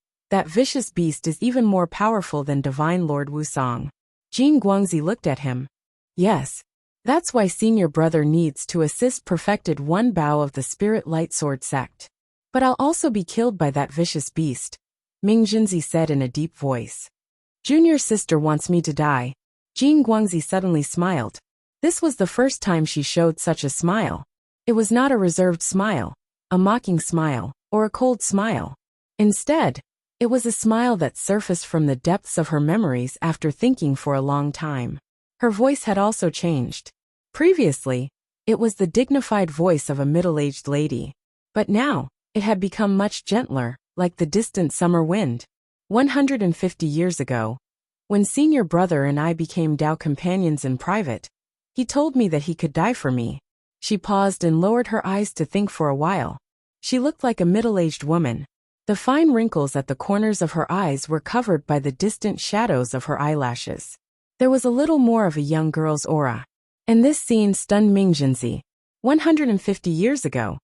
vicious beast is even more powerful than Divine Lord Wusong. Jing Guangzi looked at him. Yes. That's why Senior Brother needs to assist Perfected One Bao of the Spirit Light Sword sect. But I'll also be killed by that vicious beast, Ming Jinzi said in a deep voice. Junior Sister wants me to die. Jing Guangzi suddenly smiled. This was the first time she showed such a smile. It was not a reserved smile, a mocking smile, or a cold smile. Instead, It was a smile that surfaced from the depths of her memories after thinking for a long time. Her voice had also changed. Previously, it was the dignified voice of a middle-aged lady. But now, it had become much gentler, like the distant summer wind. 150 years ago, when senior brother and I became Tao companions in private, he told me that he could die for me. She paused and lowered her eyes to think for a while. She looked like a middle-aged woman. The fine wrinkles at the corners of her eyes were covered by the distant shadows of her eyelashes. There was a little more of a young girl's aura. And this scene stunned Ming Jinzi. 150 years ago.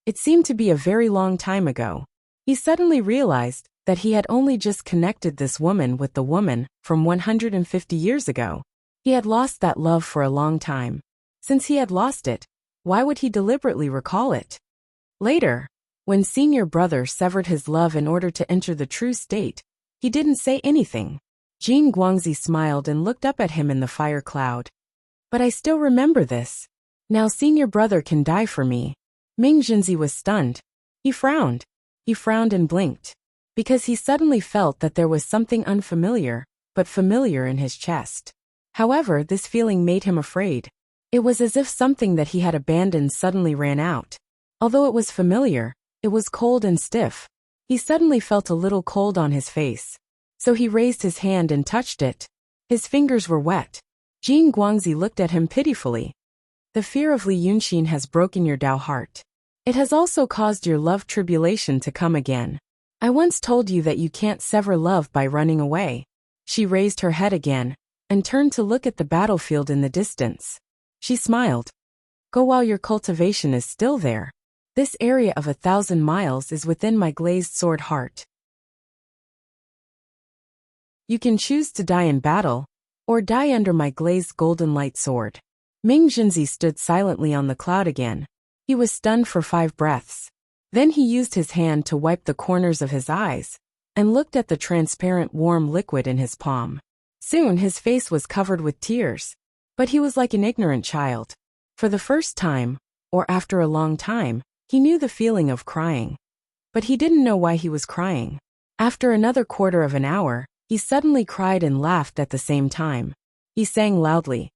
It seemed to be a very long time ago. He suddenly realized that he had only just connected this woman with the woman from 150 years ago. He had lost that love for a long time. Since he had lost it, why would he deliberately recall it? Later, when senior brother severed his love in order to enter the true state, he didn't say anything. Jin Guangzi smiled and looked up at him in the fire cloud. But I still remember this. Now senior brother can die for me. Ming Jinzi was stunned. He frowned. He frowned and blinked. Because he suddenly felt that there was something unfamiliar, but familiar in his chest. However, this feeling made him afraid. It was as if something that he had abandoned suddenly ran out. Although it was familiar, it was cold and stiff. He suddenly felt a little cold on his face. So he raised his hand and touched it. His fingers were wet. Jin Guangzi looked at him pitifully. The fear of Li Yunxin has broken your Tao heart. It has also caused your love tribulation to come again. I once told you that you can't sever love by running away. She raised her head again and turned to look at the battlefield in the distance. She smiled. Go while your cultivation is still there. This area of 1,000 miles is within my glazed sword heart. You can choose to die in battle, or die under my glazed golden light sword. Ming Jinzi stood silently on the cloud again. He was stunned for 5 breaths. Then he used his hand to wipe the corners of his eyes, and looked at the transparent warm liquid in his palm. Soon his face was covered with tears. But he was like an ignorant child. For the first time, or after a long time, he knew the feeling of crying. But he didn't know why he was crying. After another quarter of an hour, he suddenly cried and laughed at the same time. He sang loudly.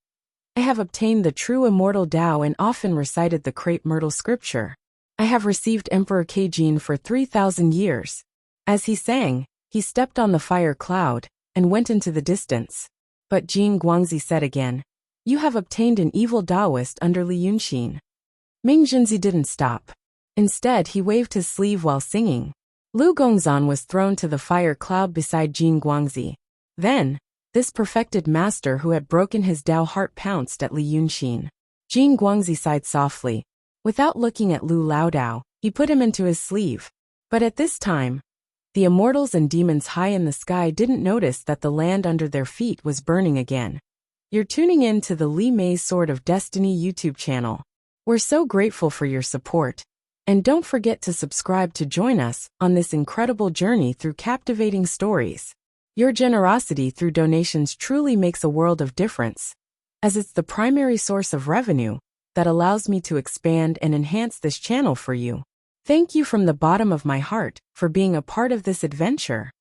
I have obtained the true immortal Tao and often recited the crepe myrtle scripture. I have received Emperor Keijin for 3,000 years. As he sang, he stepped on the fire cloud and went into the distance. But Jin Guangzi said again, you have obtained an evil Taoist under Li Yunxin. Ming Jinzi didn't stop. Instead, he waved his sleeve while singing. Lu Gongzan was thrown to the fire cloud beside Jin Guangzi. Then, this perfected master who had broken his Tao heart pounced at Li Yunxin. Jin Guangzi sighed softly. Without looking at Lu Laodao, he put him into his sleeve. But at this time, the immortals and demons high in the sky didn't notice that the land under their feet was burning again. You're tuning in to the Li Mei's Sword of Destiny YouTube channel. We're so grateful for your support. And don't forget to subscribe to join us on this incredible journey through captivating stories. Your generosity through donations truly makes a world of difference, as it's the primary source of revenue that allows me to expand and enhance this channel for you. Thank you from the bottom of my heart for being a part of this adventure.